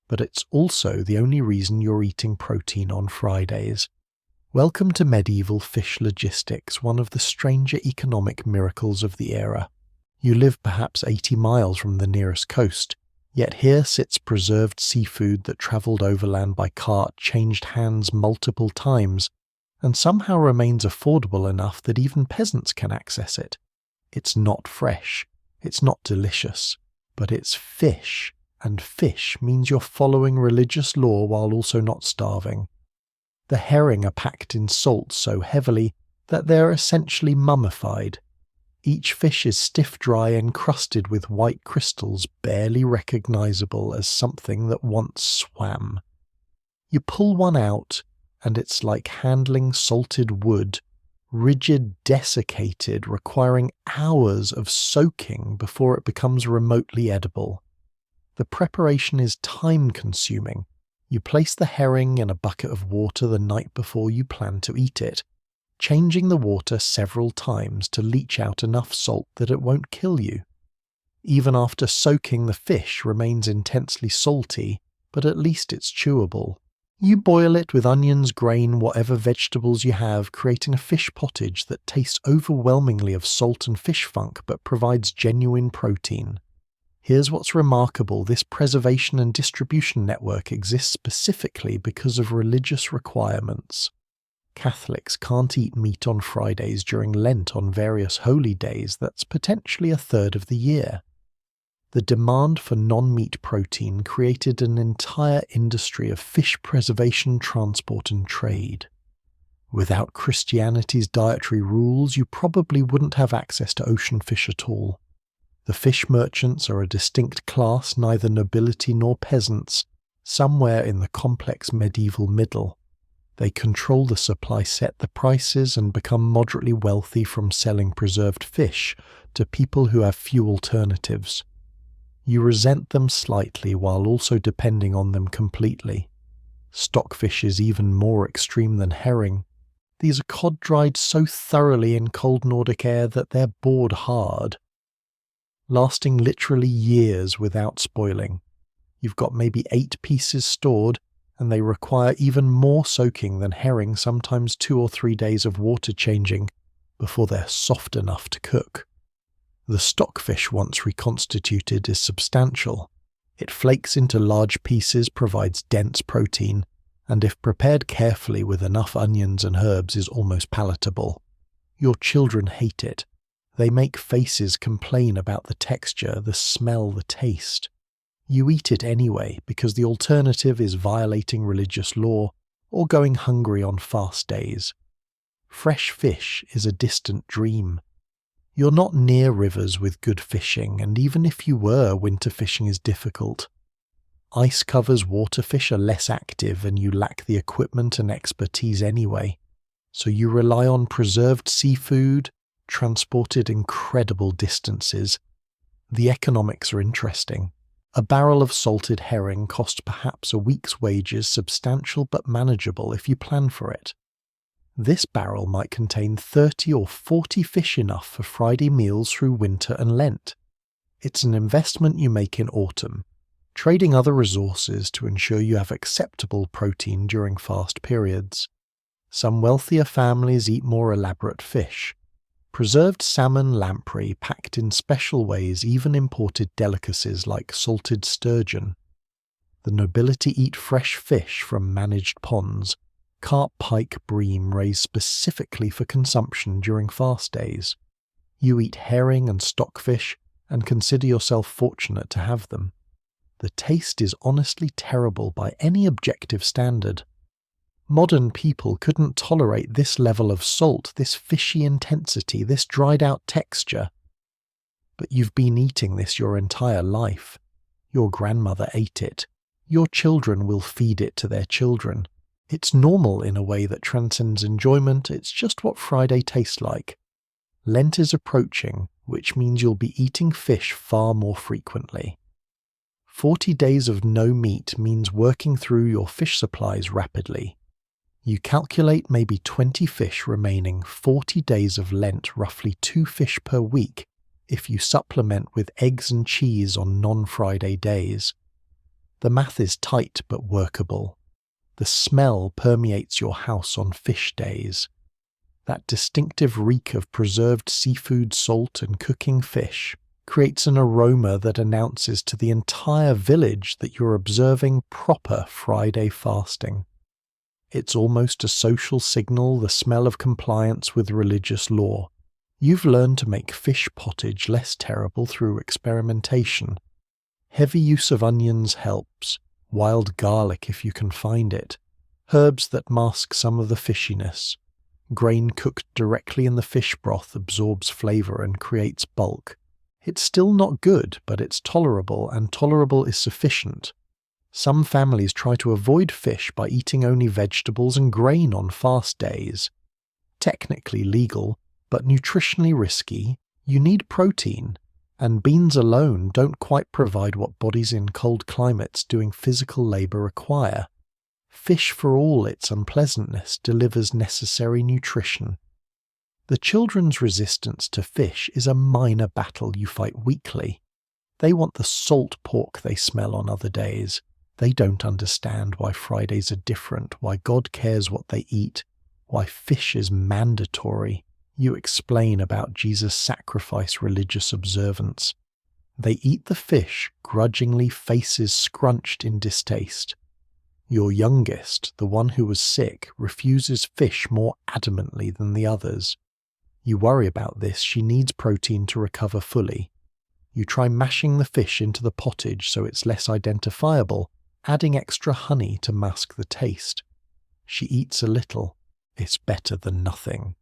But it's also the only reason you're eating protein on Fridays. Welcome to medieval fish logistics, one of the stranger economic miracles of the era. You live perhaps 80 miles from the nearest coast, yet here sits preserved seafood that travelled overland by cart, changed hands multiple times, and somehow remains affordable enough that even peasants can access it. It's not fresh, it's not delicious, but it's fish, and fish means you're following religious law while also not starving. The herring are packed in salt so heavily that they're essentially mummified. Each fish is stiff-dry, encrusted with white crystals barely recognizable as something that once swam. You pull one out, and it's like handling salted wood, rigid, desiccated, requiring hours of soaking before it becomes remotely edible. The preparation is time-consuming. You place the herring in a bucket of water the night before you plan to eat it, changing the water several times to leach out enough salt that it won't kill you. Even after soaking, the fish remains intensely salty, but at least it's chewable. You boil it with onions, grain, whatever vegetables you have, creating a fish pottage that tastes overwhelmingly of salt and fish funk but provides genuine protein. Here's what's remarkable: this preservation and distribution network exists specifically because of religious requirements. Catholics can't eat meat on Fridays during Lent on various holy days. That's potentially a third of the year. The demand for non-meat protein created an entire industry of fish preservation, transport, and trade. Without Christianity's dietary rules, you probably wouldn't have access to ocean fish at all. The fish merchants are a distinct class, neither nobility nor peasants, somewhere in the complex medieval middle. They control the supply, set the prices, and become moderately wealthy from selling preserved fish to people who have few alternatives. You resent them slightly while also depending on them completely. Stockfish is even more extreme than herring. These are cod dried so thoroughly in cold Nordic air that they're bored hard, lasting literally years without spoiling. You've got maybe 8 pieces stored, and they require even more soaking than herring, sometimes 2 or 3 days of water changing before they're soft enough to cook. The stockfish, once reconstituted, is substantial. It flakes into large pieces, provides dense protein, and if prepared carefully with enough onions and herbs is almost palatable. Your children hate it. They make faces, complain about the texture, the smell, the taste. You eat it anyway because the alternative is violating religious law or going hungry on fast days. Fresh fish is a distant dream. You're not near rivers with good fishing, and even if you were, winter fishing is difficult. Ice covers waterfish are less active and you lack the equipment and expertise anyway, so you rely on preserved seafood, transported incredible distances. The economics are interesting. A barrel of salted herring costs perhaps a week's wages, substantial but manageable if you plan for it. This barrel might contain 30 or 40 fish, enough for Friday meals through winter and Lent. It's an investment you make in autumn, trading other resources to ensure you have acceptable protein during fast periods. Some wealthier families eat more elaborate fish. Preserved salmon, lamprey, packed in special ways, even imported delicacies like salted sturgeon. The nobility eat fresh fish from managed ponds, carp, pike, bream raised specifically for consumption during fast days. You eat herring and stockfish and consider yourself fortunate to have them. The taste is honestly terrible by any objective standard. Modern people couldn't tolerate this level of salt, this fishy intensity, this dried-out texture. But you've been eating this your entire life. Your grandmother ate it. Your children will feed it to their children. It's normal in a way that transcends enjoyment. It's just what Friday tastes like. Lent is approaching, which means you'll be eating fish far more frequently. 40 days of no meat means working through your fish supplies rapidly. You calculate maybe 20 fish remaining, 40 days of Lent, roughly 2 fish per week, if you supplement with eggs and cheese on non-Friday days. The math is tight but workable. The smell permeates your house on fish days. That distinctive reek of preserved seafood, salt, and cooking fish creates an aroma that announces to the entire village that you're observing proper Friday fasting. It's almost a social signal, the smell of compliance with religious law. You've learned to make fish pottage less terrible through experimentation. Heavy use of onions helps, wild garlic if you can find it, herbs that mask some of the fishiness. Grain cooked directly in the fish broth absorbs flavour and creates bulk. It's still not good, but it's tolerable, and tolerable is sufficient. Some families try to avoid fish by eating only vegetables and grain on fast days. Technically legal, but nutritionally risky. You need protein, and beans alone don't quite provide what bodies in cold climates doing physical labour require. Fish, for all its unpleasantness, delivers necessary nutrition. The children's resistance to fish is a minor battle you fight weekly. They want the salt pork they smell on other days. They don't understand why Fridays are different, why God cares what they eat, why fish is mandatory. You explain about Jesus' sacrifice religious observance. They eat the fish, grudgingly, faces scrunched in distaste. Your youngest, the one who was sick, refuses fish more adamantly than the others. You worry about this, she needs protein to recover fully. You try mashing the fish into the pottage so it's less identifiable, adding extra honey to mask the taste. She eats a little. It's better than nothing.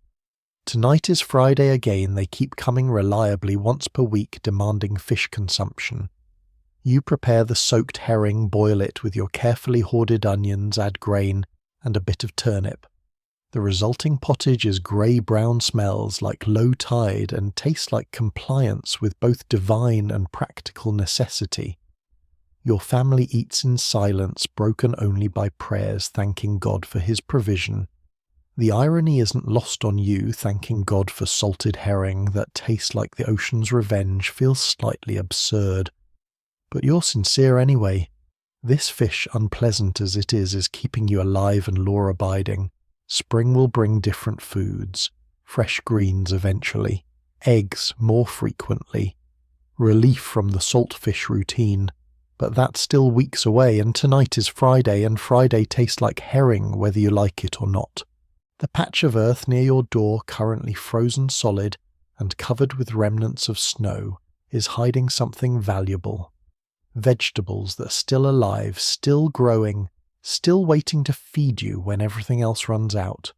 Tonight is Friday again. They keep coming reliably once per week, demanding fish consumption. You prepare the soaked herring, boil it with your carefully hoarded onions, add grain, and a bit of turnip. The resulting pottage is grey-brown, smells like low tide, and tastes like compliance with both divine and practical necessity. Your family eats in silence, broken only by prayers thanking God for his provision. The irony isn't lost on you. Thanking God for salted herring that tastes like the ocean's revenge feels slightly absurd. But you're sincere anyway. This fish, unpleasant as it is keeping you alive and law-abiding. Spring will bring different foods, fresh greens eventually, eggs more frequently, relief from the saltfish routine. But that's still weeks away, and tonight is Friday, and Friday tastes like herring whether you like it or not. The patch of earth near your door, currently frozen solid and covered with remnants of snow, is hiding something valuable. Vegetables that are still alive, still growing, still waiting to feed you when everything else runs out.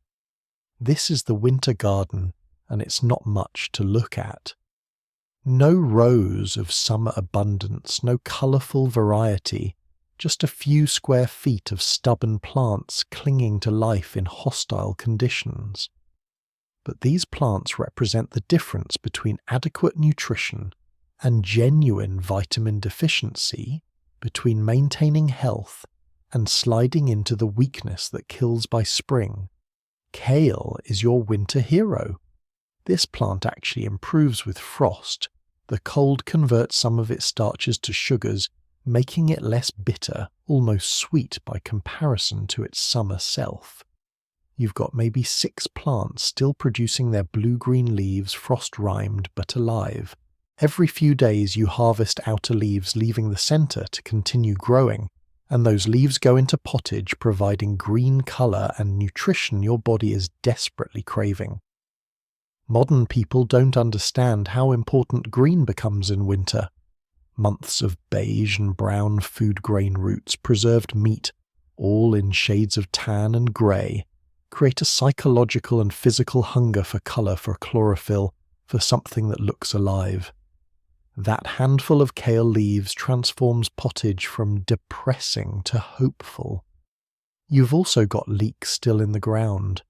This is the winter garden, and it's not much to look at. No rows of summer abundance, no colourful variety, just a few square feet of stubborn plants clinging to life in hostile conditions. But these plants represent the difference between adequate nutrition and genuine vitamin deficiency, between maintaining health and sliding into the weakness that kills by spring. Kale is your winter hero. This plant actually improves with frost. The cold converts some of its starches to sugars, making it less bitter, almost sweet by comparison to its summer self. You've got maybe 6 plants still producing their blue-green leaves, frost-rimed but alive. Every few days you harvest outer leaves, leaving the centre to continue growing, and those leaves go into pottage, providing green colour and nutrition your body is desperately craving. Modern people don't understand how important green becomes in winter. Months of beige and brown food grain roots, preserved meat, all in shades of tan and grey, create a psychological and physical hunger for colour, for chlorophyll, for something that looks alive. That handful of kale leaves transforms pottage from depressing to hopeful. You've also got leeks still in the ground.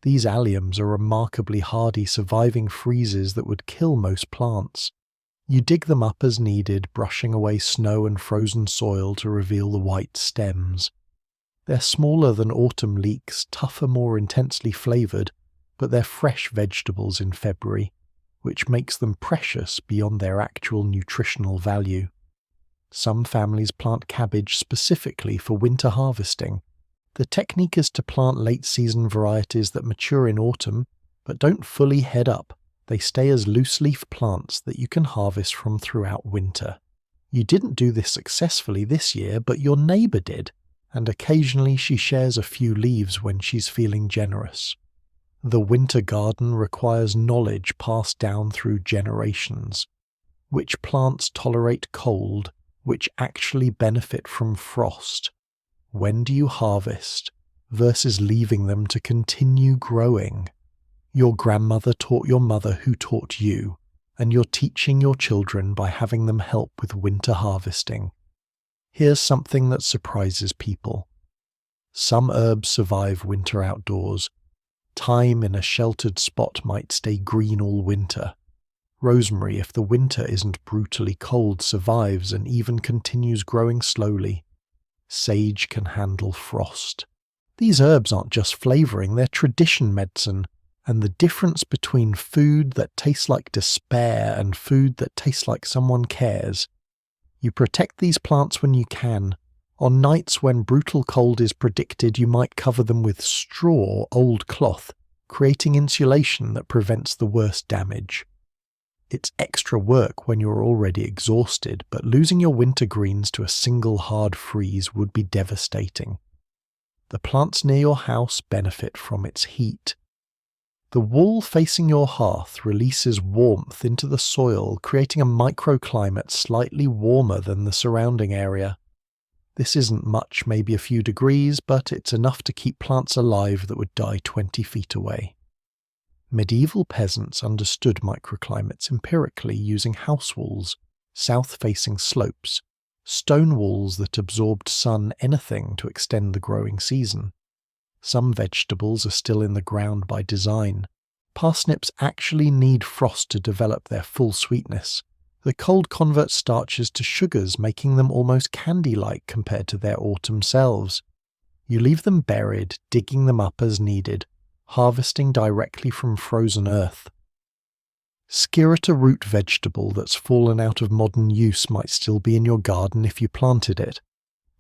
These alliums are remarkably hardy, surviving freezes that would kill most plants. You dig them up as needed, brushing away snow and frozen soil to reveal the white stems. They're smaller than autumn leeks, tougher, more intensely flavoured, but they're fresh vegetables in February, which makes them precious beyond their actual nutritional value. Some families plant cabbage specifically for winter harvesting. The technique is to plant late-season varieties that mature in autumn, but don't fully head up. They stay as loose-leaf plants that you can harvest from throughout winter. You didn't do this successfully this year, but your neighbour did, and occasionally she shares a few leaves when she's feeling generous. The winter garden requires knowledge passed down through generations. Which plants tolerate cold, which actually benefit from frost? When do you harvest, versus leaving them to continue growing? Your grandmother taught your mother who taught you, and you're teaching your children by having them help with winter harvesting. Here's something that surprises people. Some herbs survive winter outdoors. Thyme in a sheltered spot might stay green all winter. Rosemary, if the winter isn't brutally cold, survives and even continues growing slowly. Sage can handle frost. These herbs aren't just flavouring, they're tradition medicine, and the difference between food that tastes like despair and food that tastes like someone cares. You protect these plants when you can. On nights when brutal cold is predicted, you might cover them with straw or old cloth, creating insulation that prevents the worst damage. It's extra work when you're already exhausted, but losing your winter greens to a single hard freeze would be devastating. The plants near your house benefit from its heat. The wall facing your hearth releases warmth into the soil, creating a microclimate slightly warmer than the surrounding area. This isn't much, maybe a few degrees, but it's enough to keep plants alive that would die 20 feet away. Medieval peasants understood microclimates empirically using house walls, south-facing slopes, stone walls that absorbed sun anything to extend the growing season. Some vegetables are still in the ground by design. Parsnips actually need frost to develop their full sweetness. The cold converts starches to sugars, making them almost candy-like compared to their autumn selves. You leave them buried, digging them up as needed, harvesting directly from frozen earth. Skirret, a root vegetable that's fallen out of modern use, might still be in your garden if you planted it.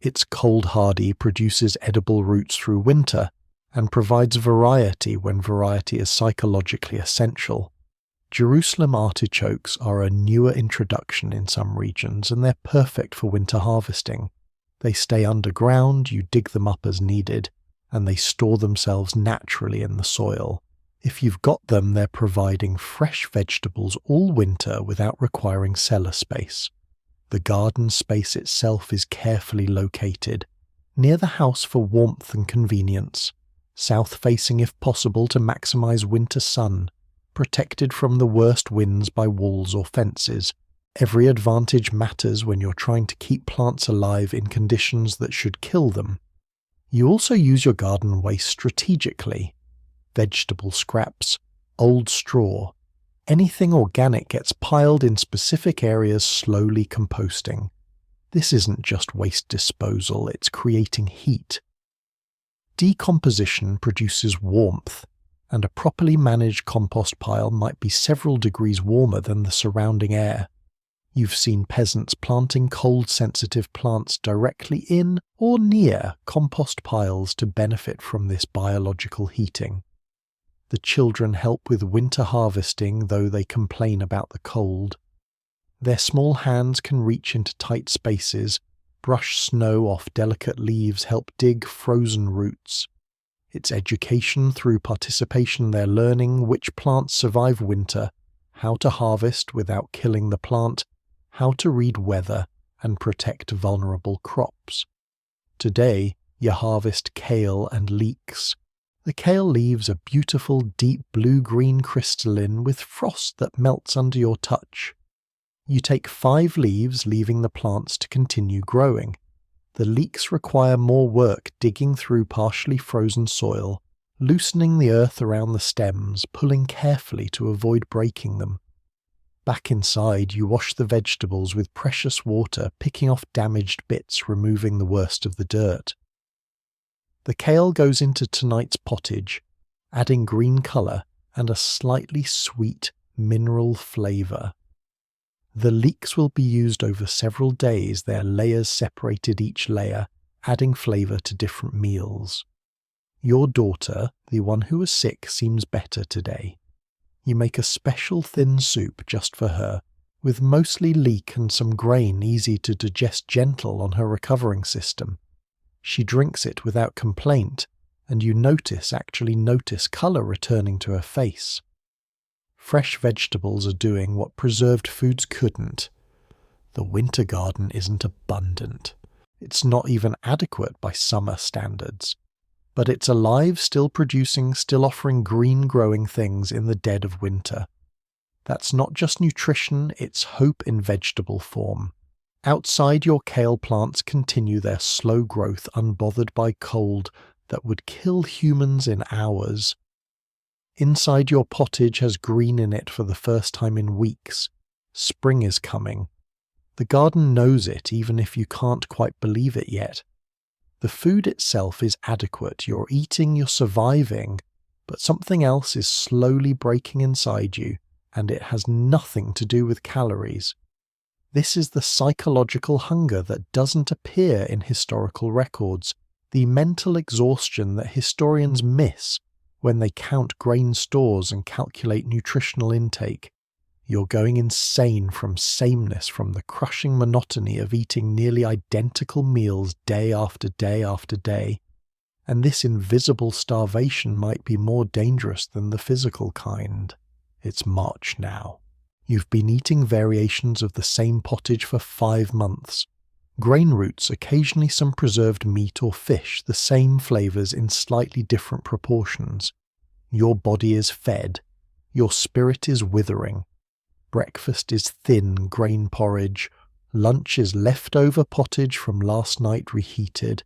It's cold-hardy, produces edible roots through winter, and provides variety when variety is psychologically essential. Jerusalem artichokes are a newer introduction in some regions, and they're perfect for winter harvesting. They stay underground, you dig them up as needed, and they store themselves naturally in the soil. If you've got them, they're providing fresh vegetables all winter without requiring cellar space. The garden space itself is carefully located, near the house for warmth and convenience, south-facing if possible to maximize winter sun, protected from the worst winds by walls or fences. Every advantage matters when you're trying to keep plants alive in conditions that should kill them. You also use your garden waste strategically. Vegetable scraps, old straw, anything organic gets piled in specific areas, slowly composting. This isn't just waste disposal, it's creating heat. Decomposition produces warmth, and a properly managed compost pile might be several degrees warmer than the surrounding air. You've seen peasants planting cold-sensitive plants directly in or near compost piles to benefit from this biological heating. The children help with winter harvesting, though they complain about the cold. Their small hands can reach into tight spaces, brush snow off delicate leaves, help dig frozen roots. It's education through participation. They're learning which plants survive winter, how to harvest without killing the plant, how to read weather and protect vulnerable crops. Today, you harvest kale and leeks. The kale leaves are beautiful, deep blue-green crystalline with frost that melts under your touch. You take 5 leaves, leaving the plants to continue growing. The leeks require more work digging through partially frozen soil, loosening the earth around the stems, pulling carefully to avoid breaking them. Back inside, you wash the vegetables with precious water, picking off damaged bits, removing the worst of the dirt. The kale goes into tonight's pottage, adding green colour and a slightly sweet mineral flavour. The leeks will be used over several days, their layers separated each layer, adding flavour to different meals. Your daughter, the one who was sick, seems better today. You make a special thin soup just for her, with mostly leek and some grain easy to digest, gentle on her recovering system. She drinks it without complaint, and you actually notice colour returning to her face. Fresh vegetables are doing what preserved foods couldn't. The winter garden isn't abundant. It's not even adequate by summer standards. But it's alive, still producing, still offering green growing things in the dead of winter. That's not just nutrition, it's hope in vegetable form. Outside, your kale plants continue their slow growth, unbothered by cold that would kill humans in hours. Inside, your pottage has green in it for the first time in weeks. Spring is coming. The garden knows it, even if you can't quite believe it yet. The food itself is adequate. You're eating, you're surviving, but something else is slowly breaking inside you, and it has nothing to do with calories. This is the psychological hunger that doesn't appear in historical records, the mental exhaustion that historians miss when they count grain stores and calculate nutritional intake. You're going insane from sameness, from the crushing monotony of eating nearly identical meals day after day after day. And this invisible starvation might be more dangerous than the physical kind. It's March now. You've been eating variations of the same pottage for 5 months. Grain roots, occasionally some preserved meat or fish, the same flavours in slightly different proportions. Your body is fed. Your spirit is withering. Breakfast is thin grain porridge. Lunch is leftover pottage from last night reheated.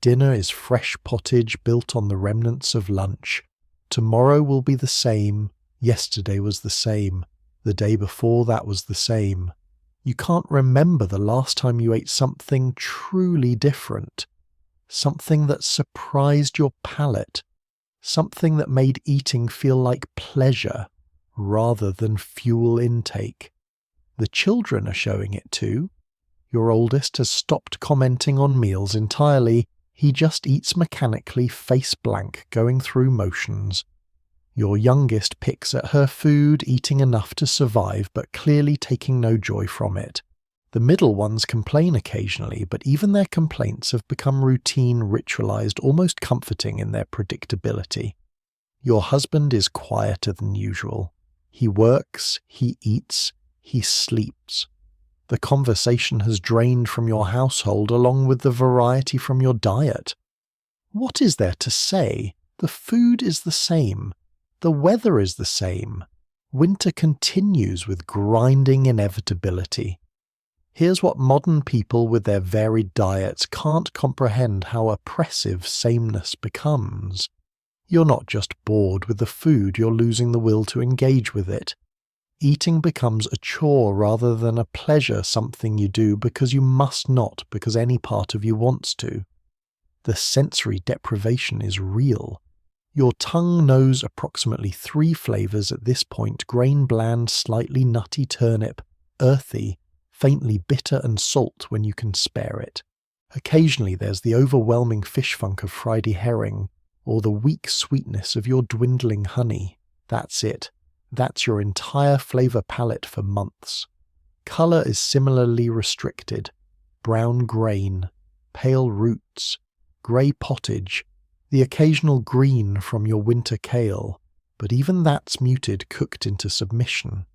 Dinner is fresh pottage built on the remnants of lunch. Tomorrow will be the same. Yesterday was the same. The day before that was the same. You can't remember the last time you ate something truly different. Something that surprised your palate. Something that made eating feel like pleasure rather than fuel intake. The children are showing it too. Your oldest has stopped commenting on meals entirely. He just eats mechanically, face blank, going through motions. Your youngest picks at her food, eating enough to survive, but clearly taking no joy from it. The middle ones complain occasionally, but even their complaints have become routine, ritualized, almost comforting in their predictability. Your husband is quieter than usual. He works, he eats, he sleeps. The conversation has drained from your household along with the variety from your diet. What is there to say? The food is the same. The weather is the same. Winter continues with grinding inevitability. Here's what modern people with their varied diets can't comprehend: how oppressive sameness becomes. You're not just bored with the food, you're losing the will to engage with it. Eating becomes a chore rather than a pleasure, something you do because you must not, because any part of you wants to. The sensory deprivation is real. Your tongue knows approximately 3 flavours at this point: grain bland, slightly nutty turnip, earthy, faintly bitter and salt when you can spare it. Occasionally there's the overwhelming fish funk of Friday herring, or the weak sweetness of your dwindling honey. That's it. That's your entire flavour palette for months. Colour is similarly restricted. Brown grain, pale roots, grey pottage, the occasional green from your winter kale, but even that's muted, cooked into submission.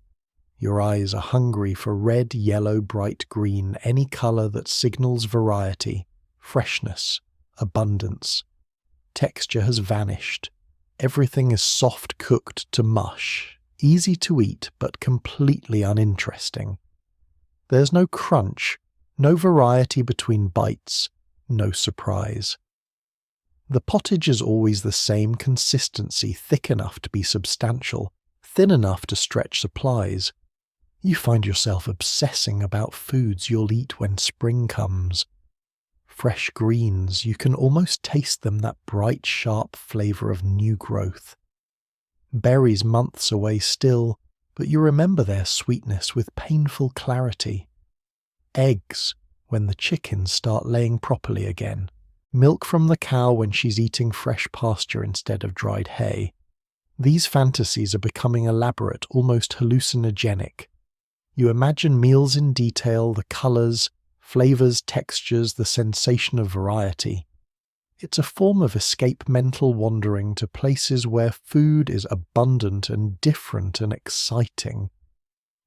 Your eyes are hungry for red, yellow, bright green, any colour that signals variety, freshness, abundance. Texture has vanished. Everything is soft cooked to mush, easy to eat but completely uninteresting. There's no crunch, no variety between bites, no surprise. The pottage is always the same consistency, thick enough to be substantial, thin enough to stretch supplies. You find yourself obsessing about foods you'll eat when spring comes. Fresh greens, you can almost taste them, that bright, sharp flavour of new growth. Berries months away still, but you remember their sweetness with painful clarity. Eggs, when the chickens start laying properly again. Milk from the cow when she's eating fresh pasture instead of dried hay. These fantasies are becoming elaborate, almost hallucinogenic. You imagine meals in detail, the colours, flavours, textures, the sensation of variety. It's a form of escape mental wandering to places where food is abundant and different and exciting.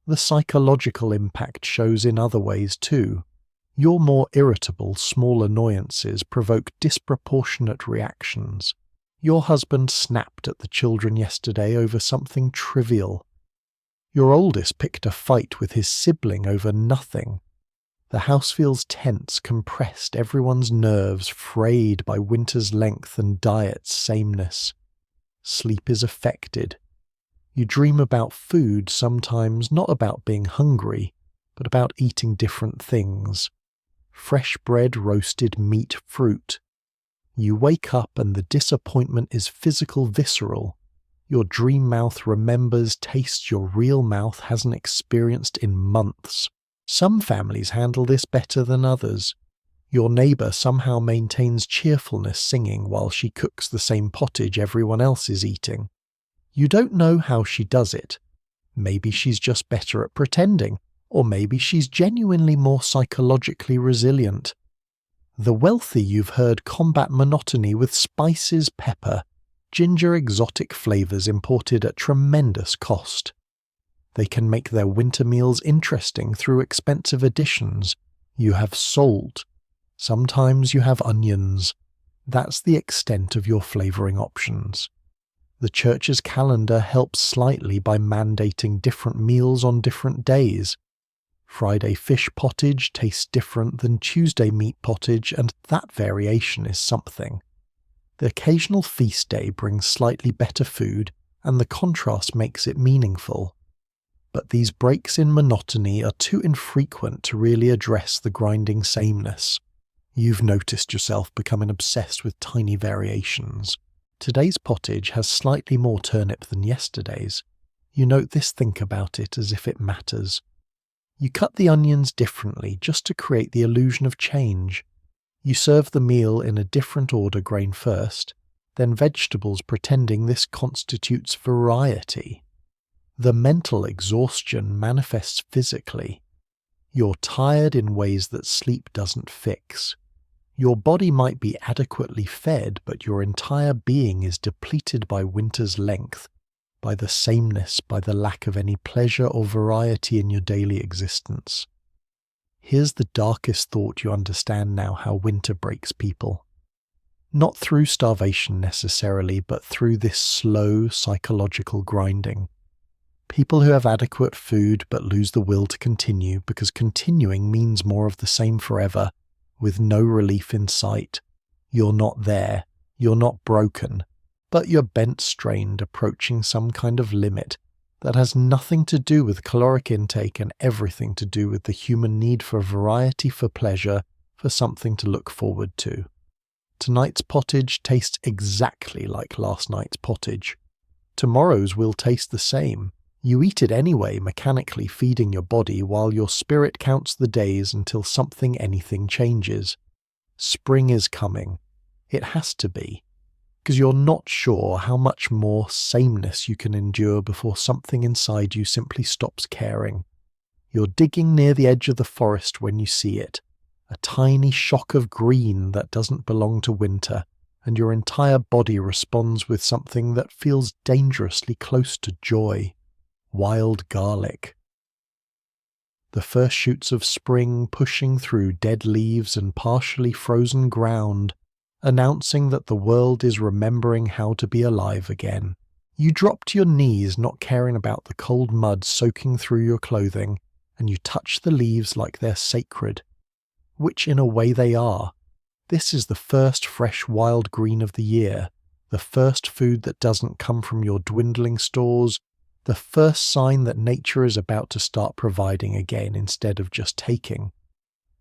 The psychological impact shows in other ways too. Your more irritable, small annoyances provoke disproportionate reactions. Your husband snapped at the children yesterday over something trivial. Your oldest picked a fight with his sibling over nothing. The house feels tense, compressed, everyone's nerves frayed by winter's length and diet's sameness. Sleep is affected. You dream about food sometimes, not about being hungry, but about eating different things. Fresh bread, roasted meat, fruit. You wake up and the disappointment is physical, visceral. Your dream mouth remembers tastes your real mouth hasn't experienced in months. Some families handle this better than others. Your neighbour somehow maintains cheerfulness singing while she cooks the same pottage everyone else is eating. You don't know how she does it. Maybe she's just better at pretending, or maybe she's genuinely more psychologically resilient. The wealthy, you've heard, combat monotony with spices, pepper, ginger, exotic flavours imported at tremendous cost. They can make their winter meals interesting through expensive additions. You have salt. Sometimes you have onions. That's the extent of your flavouring options. The church's calendar helps slightly by mandating different meals on different days. Friday fish pottage tastes different than Tuesday meat pottage, and that variation is something. The occasional feast day brings slightly better food, and the contrast makes it meaningful. But these breaks in monotony are too infrequent to really address the grinding sameness. You've noticed yourself becoming obsessed with tiny variations. Today's pottage has slightly more turnip than yesterday's. You note this, think about it as if it matters. You cut the onions differently just to create the illusion of change. You serve the meal in a different order, grain first, then vegetables, pretending this constitutes variety. The mental exhaustion manifests physically. You're tired in ways that sleep doesn't fix. Your body might be adequately fed, but your entire being is depleted by winter's length, by the sameness, by the lack of any pleasure or variety in your daily existence. Here's the darkest thought you understand now: how winter breaks people. Not through starvation necessarily, but through this slow psychological grinding. People who have adequate food but lose the will to continue, because continuing means more of the same forever, with no relief in sight. You're not there, you're not broken, but you're bent-strained, approaching some kind of limit that has nothing to do with caloric intake and everything to do with the human need for variety, for pleasure, for something to look forward to. Tonight's pottage tastes exactly like last night's pottage. Tomorrow's will taste the same. You eat it anyway, mechanically feeding your body while your spirit counts the days until anything changes. Spring is coming. It has to be. Because you're not sure how much more sameness you can endure before something inside you simply stops caring. You're digging near the edge of the forest when you see it. A tiny shock of green that doesn't belong to winter, and your entire body responds with something that feels dangerously close to joy. Wild garlic. The first shoots of spring pushing through dead leaves and partially frozen ground, announcing that the world is remembering how to be alive again. You drop to your knees, not caring about the cold mud soaking through your clothing, and you touch the leaves like they're sacred, which in a way they are. This is the first fresh wild green of the year, the first food that doesn't come from your dwindling stores, The first sign that nature is about to start providing again instead of just taking.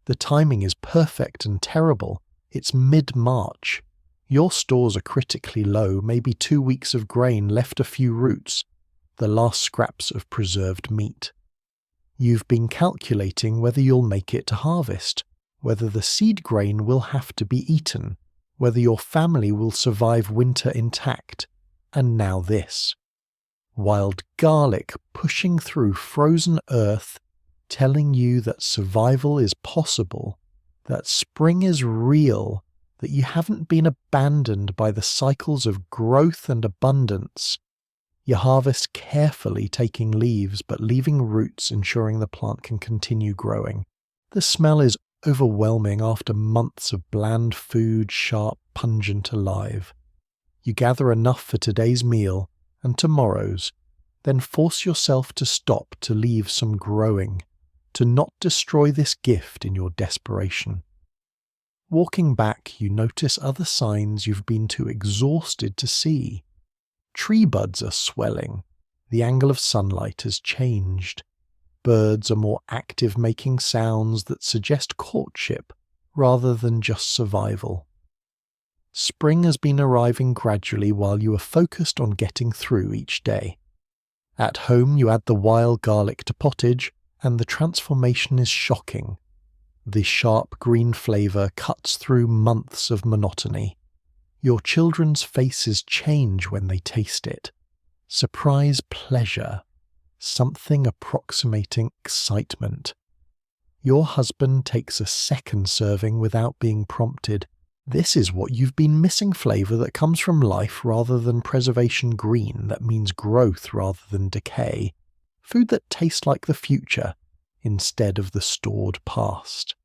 The timing is perfect and terrible. It's mid-March. Your stores are critically low, maybe 2 weeks of grain, left a few roots, the last scraps of preserved meat. You've been calculating whether you'll make it to harvest, whether the seed grain will have to be eaten, whether your family will survive winter intact, and now this. Wild garlic pushing through frozen earth, telling you that survival is possible, that spring is real, that you haven't been abandoned by the cycles of growth and abundance. You harvest carefully, taking leaves but leaving roots, ensuring the plant can continue growing. The smell is overwhelming after months of bland food, sharp, pungent, alive. You gather enough for today's meal and tomorrow's, then force yourself to stop, to leave some growing, to not destroy this gift in your desperation. Walking back, you notice other signs you've been too exhausted to see. Tree buds are swelling. The angle of sunlight has changed. Birds are more active, making sounds that suggest courtship rather than just survival. Spring has been arriving gradually while you are focused on getting through each day. At home, you add the wild garlic to pottage, and the transformation is shocking. The sharp green flavour cuts through months of monotony. Your children's faces change when they taste it. Surprise pleasure, something approximating excitement. Your husband takes a second serving without being prompted. This is what you've been missing, flavour that comes from life rather than preservation, green that means growth rather than decay, food that tastes like the future instead of the stored past.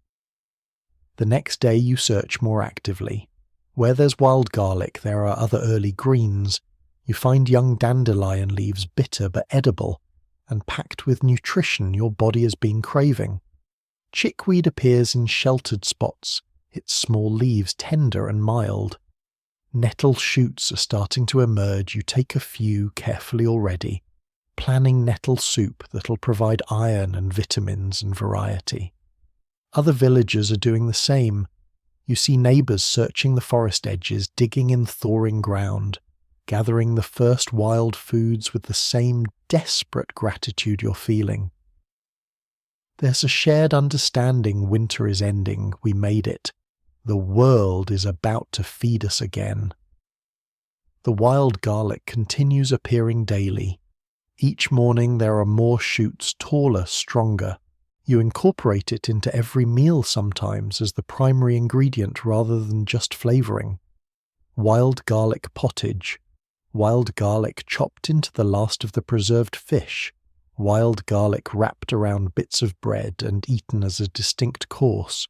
The next day you search more actively. Where there's wild garlic, there are other early greens. You find young dandelion leaves, bitter but edible, and packed with nutrition your body has been craving. Chickweed appears in sheltered spots, its small leaves tender and mild. Nettle shoots are starting to emerge. You take a few carefully already, planning nettle soup that'll provide iron and vitamins and variety. Other villagers are doing the same. You see neighbours searching the forest edges, digging in thawing ground, gathering the first wild foods with the same desperate gratitude you're feeling. There's a shared understanding winter is ending, we made it. The world is about to feed us again. The wild garlic continues appearing daily. Each morning there are more shoots, taller, stronger. You incorporate it into every meal sometimes as the primary ingredient rather than just flavouring. Wild garlic pottage, wild garlic chopped into the last of the preserved fish, wild garlic wrapped around bits of bread and eaten as a distinct course.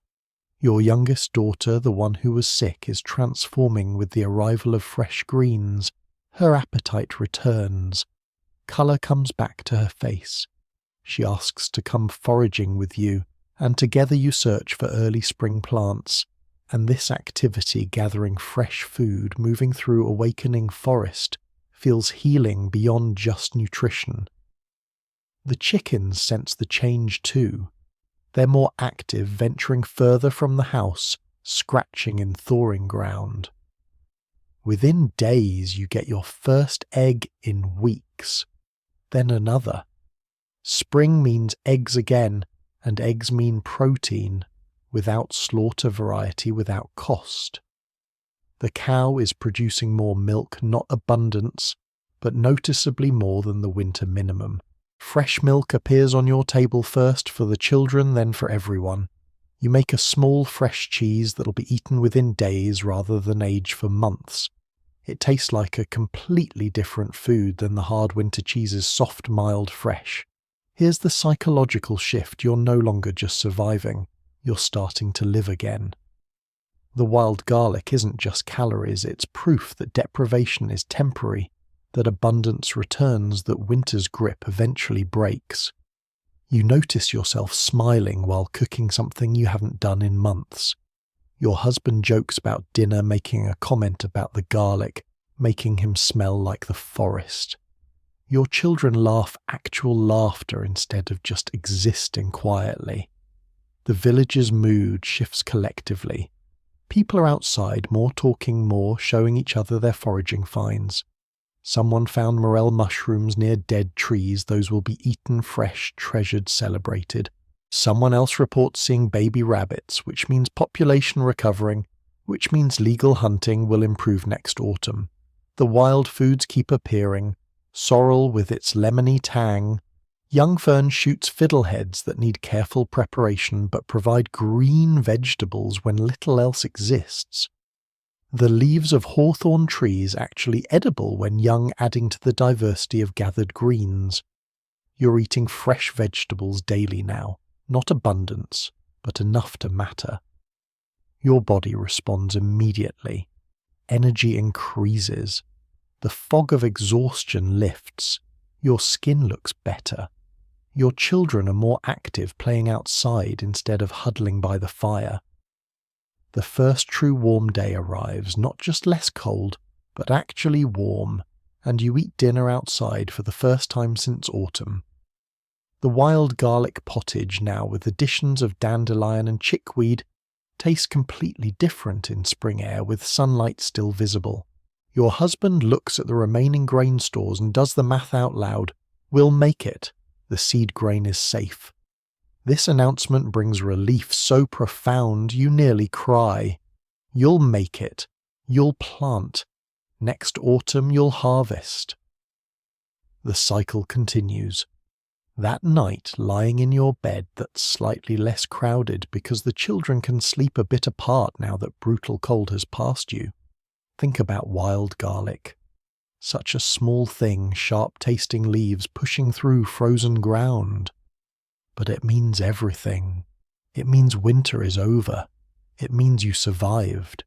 Your youngest daughter, the one who was sick, is transforming with the arrival of fresh greens. Her appetite returns. Colour comes back to her face. She asks to come foraging with you, and together you search for early spring plants. And this activity, gathering fresh food, moving through awakening forest, feels healing beyond just nutrition. The chickens sense the change too. They're more active, venturing further from the house, scratching in thawing ground. Within days you get your first egg in weeks, then another. Spring means eggs again, and eggs mean protein, without slaughter, variety, without cost. The cow is producing more milk, not abundance, but noticeably more than the winter minimum. Fresh milk appears on your table first for the children, then for everyone. You make a small fresh cheese that'll be eaten within days rather than age for months. It tastes like a completely different food than the hard winter cheese's soft, mild, fresh. Here's the psychological shift. You're no longer just surviving. You're starting to live again. The wild garlic isn't just calories, it's proof that deprivation is temporary, that abundance returns, that winter's grip eventually breaks. You notice yourself smiling while cooking something you haven't done in months. Your husband jokes about dinner, making a comment about the garlic, making him smell like the forest. Your children laugh actual laughter instead of just existing quietly. The village's mood shifts collectively. People are outside, more talking, more showing each other their foraging finds. Someone found morel mushrooms near dead trees. Those will be eaten fresh, treasured, celebrated. Someone else reports seeing baby rabbits, which means population recovering, which means legal hunting will improve next autumn. The wild foods keep appearing. Sorrel with its lemony tang. Young fern shoots fiddleheads that need careful preparation but provide green vegetables when little else exists. The leaves of hawthorn trees actually edible when young, adding to the diversity of gathered greens. You're eating fresh vegetables daily now, not abundance, but enough to matter. Your body responds immediately. Energy increases. The fog of exhaustion lifts. Your skin looks better. Your children are more active, playing outside instead of huddling by the fire. The first true warm day arrives, not just less cold, but actually warm, and you eat dinner outside for the first time since autumn. The wild garlic pottage, now with additions of dandelion and chickweed, tastes completely different in spring air with sunlight still visible. Your husband looks at the remaining grain stores and does the math out loud. We'll make it. The seed grain is safe. This announcement brings relief so profound you nearly cry. You'll make it. You'll plant. Next autumn you'll harvest. The cycle continues. That night, lying in your bed that's slightly less crowded because the children can sleep a bit apart now that brutal cold has passed you, think about wild garlic. Such a small thing, sharp-tasting leaves pushing through frozen ground. But it means everything. It means winter is over. It means you survived.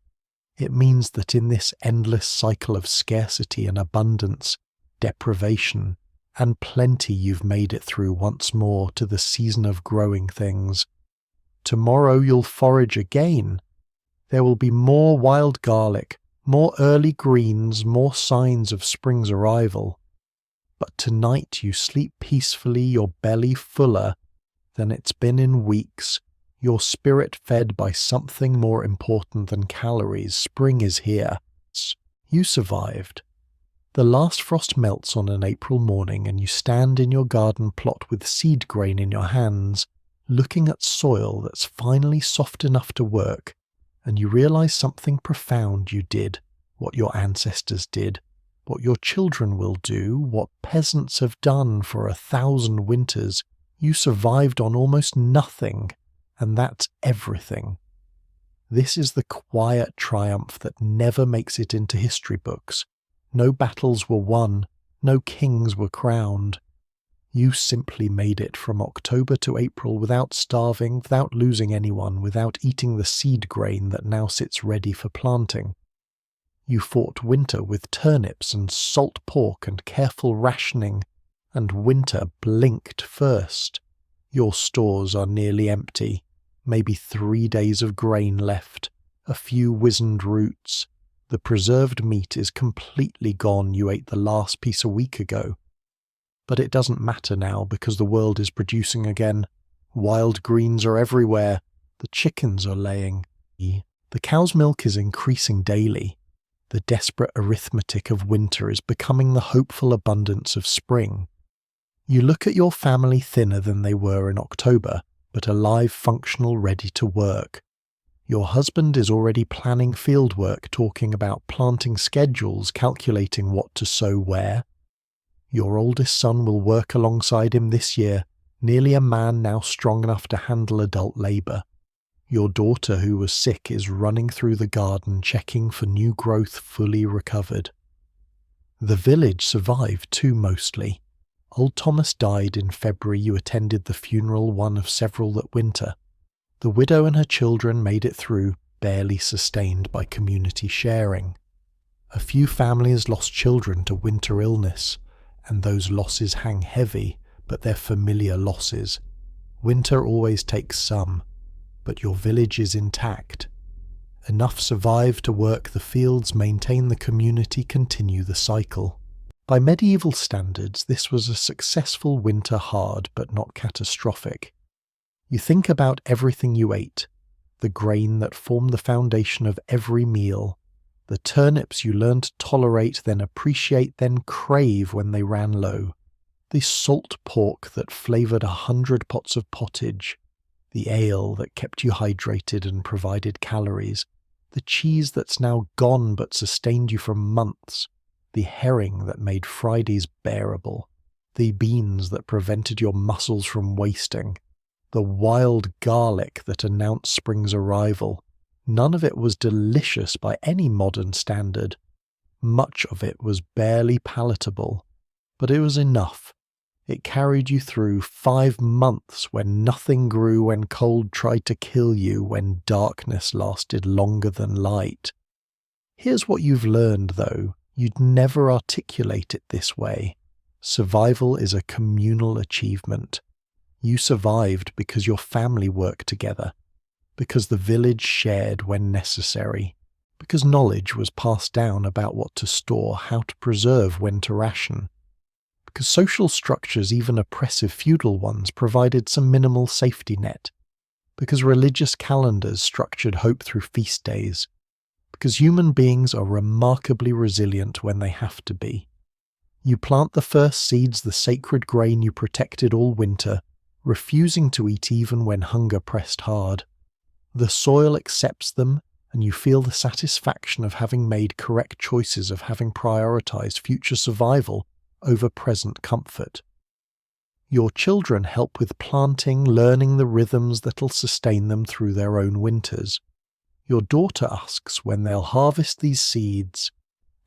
It means that in this endless cycle of scarcity and abundance, deprivation, and plenty you've made it through once more to the season of growing things. Tomorrow you'll forage again. There will be more wild garlic, more early greens, more signs of spring's arrival. But tonight you sleep peacefully, your belly fuller than it's been in weeks, your spirit fed by something more important than calories. Spring is here. You survived. The last frost melts on an April morning and you stand in your garden plot with seed grain in your hands, looking at soil that's finally soft enough to work, and you realize something profound you did, what your ancestors did, what your children will do, what peasants have done for 1,000 winters. You survived on almost nothing, and that's everything. This is the quiet triumph that never makes it into history books. No battles were won, no kings were crowned. You simply made it from October to April without starving, without losing anyone, without eating the seed grain that now sits ready for planting. You fought winter with turnips and salt pork and careful rationing, and winter blinked first. Your stores are nearly empty, maybe 3 days of grain left, a few wizened roots. The preserved meat is completely gone. You ate the last piece a week ago. But it doesn't matter now because the world is producing again. Wild greens are everywhere. The chickens are laying. The cow's milk is increasing daily. The desperate arithmetic of winter is becoming the hopeful abundance of spring. You look at your family thinner than they were in October, but alive, functional, ready to work. Your husband is already planning fieldwork, talking about planting schedules, calculating what to sow where. Your oldest son will work alongside him this year, nearly a man now strong enough to handle adult labour. Your daughter, who was sick, is running through the garden checking for new growth fully recovered. The village survived too, mostly. Old Thomas died in February. You attended the funeral, one of several that winter. The widow and her children made it through, barely sustained by community sharing. A few families lost children to winter illness, and those losses hang heavy, but they're familiar losses. Winter always takes some, but your village is intact. Enough survive to work the fields, maintain the community, continue the cycle. By medieval standards, this was a successful winter, hard but not catastrophic. You think about everything you ate, the grain that formed the foundation of every meal, the turnips you learned to tolerate, then appreciate, then crave when they ran low, the salt pork that flavoured 100 pots of pottage, the ale that kept you hydrated and provided calories, the cheese that's now gone but sustained you for months, the herring that made Fridays bearable, the beans that prevented your muscles from wasting, the wild garlic that announced spring's arrival. None of it was delicious by any modern standard. Much of it was barely palatable, but it was enough. It carried you through 5 months when nothing grew, when cold tried to kill you, when darkness lasted longer than light. Here's what you've learned, though. You'd never articulate it this way. Survival is a communal achievement. You survived because your family worked together, because the village shared when necessary, because knowledge was passed down about what to store, how to preserve, when to ration, because social structures, even oppressive feudal ones, provided some minimal safety net, because religious calendars structured hope through feast days, because human beings are remarkably resilient when they have to be. You plant the first seeds, the sacred grain you protected all winter, refusing to eat even when hunger pressed hard. The soil accepts them, and you feel the satisfaction of having made correct choices, of having prioritized future survival over present comfort. Your children help with planting, learning the rhythms that'll sustain them through their own winters. Your daughter asks when they'll harvest these seeds,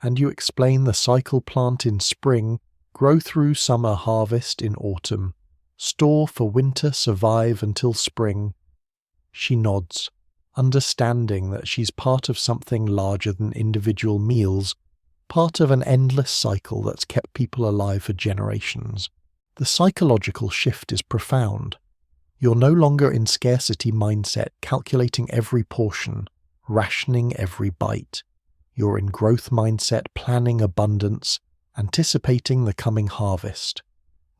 and you explain the cycle: plant in spring, grow through summer, harvest in autumn, store for winter, survive until spring. She nods, understanding that she's part of something larger than individual meals, part of an endless cycle that's kept people alive for generations. The psychological shift is profound. You're no longer in scarcity mindset, calculating every portion, rationing every bite. You're in growth mindset, planning abundance, anticipating the coming harvest.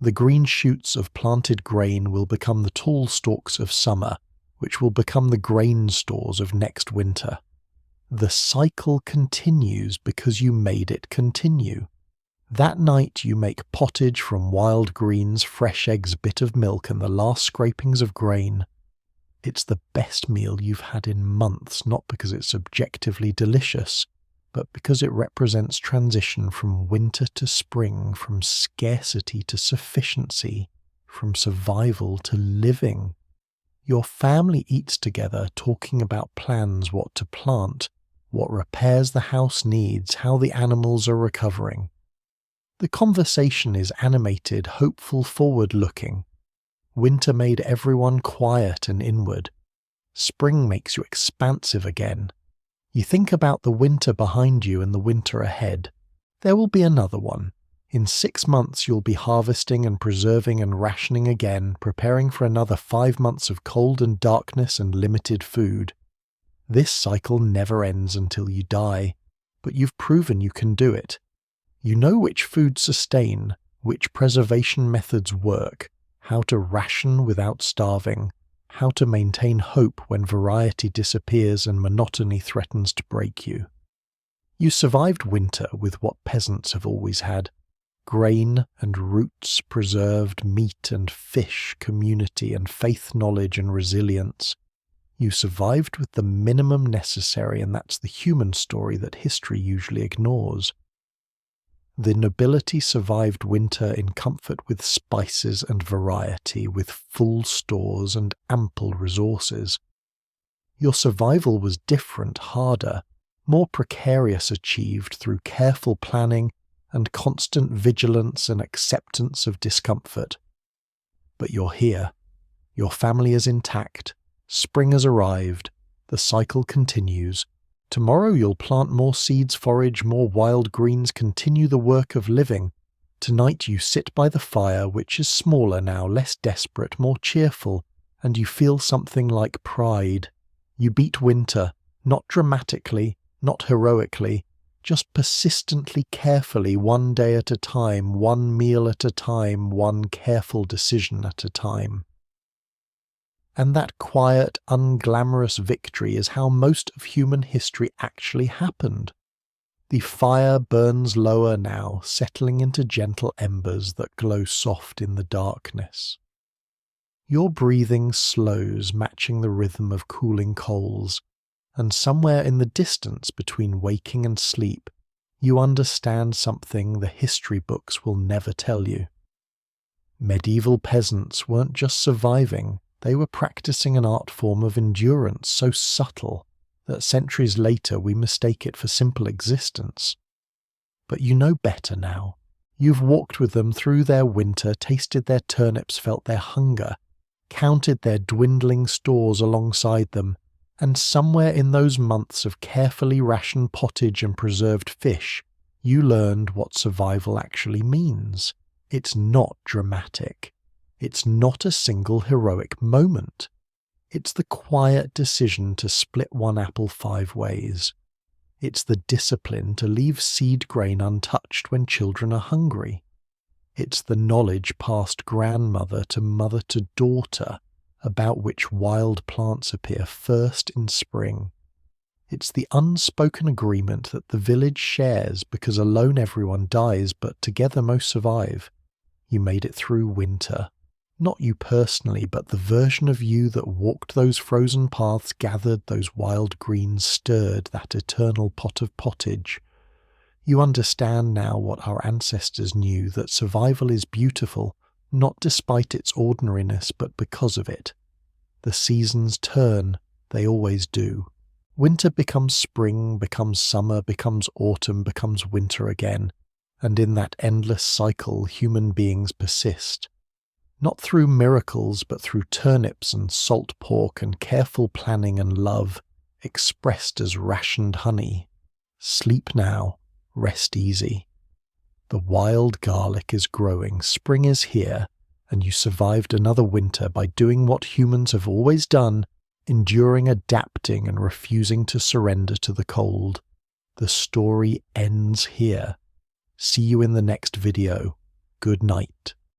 The green shoots of planted grain will become the tall stalks of summer, which will become the grain stores of next winter. The cycle continues because you made it continue. That night you make pottage from wild greens, fresh eggs, bit of milk, and the last scrapings of grain. It's the best meal you've had in months, not because it's objectively delicious, but because it represents transition from winter to spring, from scarcity to sufficiency, from survival to living. Your family eats together, talking about plans, what to plant, what repairs the house needs, how the animals are recovering. The conversation is animated, hopeful, forward-looking. Winter made everyone quiet and inward. Spring makes you expansive again. You think about the winter behind you and the winter ahead. There will be another one. In 6 months you'll be harvesting and preserving and rationing again, preparing for another 5 months of cold and darkness and limited food. This cycle never ends until you die, but you've proven you can do it. You know which foods sustain, which preservation methods work, how to ration without starving, how to maintain hope when variety disappears and monotony threatens to break you. You survived winter with what peasants have always had: grain and roots preserved, meat and fish, community and faith, knowledge and resilience. You survived with the minimum necessary, and that's the human story that history usually ignores. The nobility survived winter in comfort with spices and variety, with full stores and ample resources. Your survival was different, harder, more precarious, achieved through careful planning and constant vigilance and acceptance of discomfort. But you're here. Your family is intact. Spring has arrived. The cycle continues. Tomorrow you'll plant more seeds, forage more wild greens, continue the work of living. Tonight you sit by the fire, which is smaller now, less desperate, more cheerful, and you feel something like pride. You beat winter, not dramatically, not heroically, just persistently carefully, one day at a time, one meal at a time, one careful decision at a time. And that quiet, unglamorous victory is how most of human history actually happened. The fire burns lower now, settling into gentle embers that glow soft in the darkness. Your breathing slows, matching the rhythm of cooling coals, and somewhere in the distance between waking and sleep, you understand something the history books will never tell you. Medieval peasants weren't just surviving, they were practicing an art form of endurance so subtle that centuries later we mistake it for simple existence. But you know better now. You've walked with them through their winter, tasted their turnips, felt their hunger, counted their dwindling stores alongside them, and somewhere in those months of carefully rationed pottage and preserved fish, you learned what survival actually means. It's not dramatic. It's not a single heroic moment. It's the quiet decision to split one apple 5 ways. It's the discipline to leave seed grain untouched when children are hungry. It's the knowledge passed grandmother to mother to daughter about which wild plants appear first in spring. It's the unspoken agreement that the village shares because alone everyone dies but together most survive. You made it through winter. Not you personally, but the version of you that walked those frozen paths, gathered those wild greens, stirred that eternal pot of pottage. You understand now what our ancestors knew, that survival is beautiful, not despite its ordinariness, but because of it. The seasons turn, they always do. Winter becomes spring, becomes summer, becomes autumn, becomes winter again, and in that endless cycle human beings persist. Not through miracles, but through turnips and salt pork and careful planning and love, expressed as rationed honey. Sleep now, rest easy. The wild garlic is growing, spring is here, and you survived another winter by doing what humans have always done, enduring, adapting, and refusing to surrender to the cold. The story ends here. See you in the next video. Good night.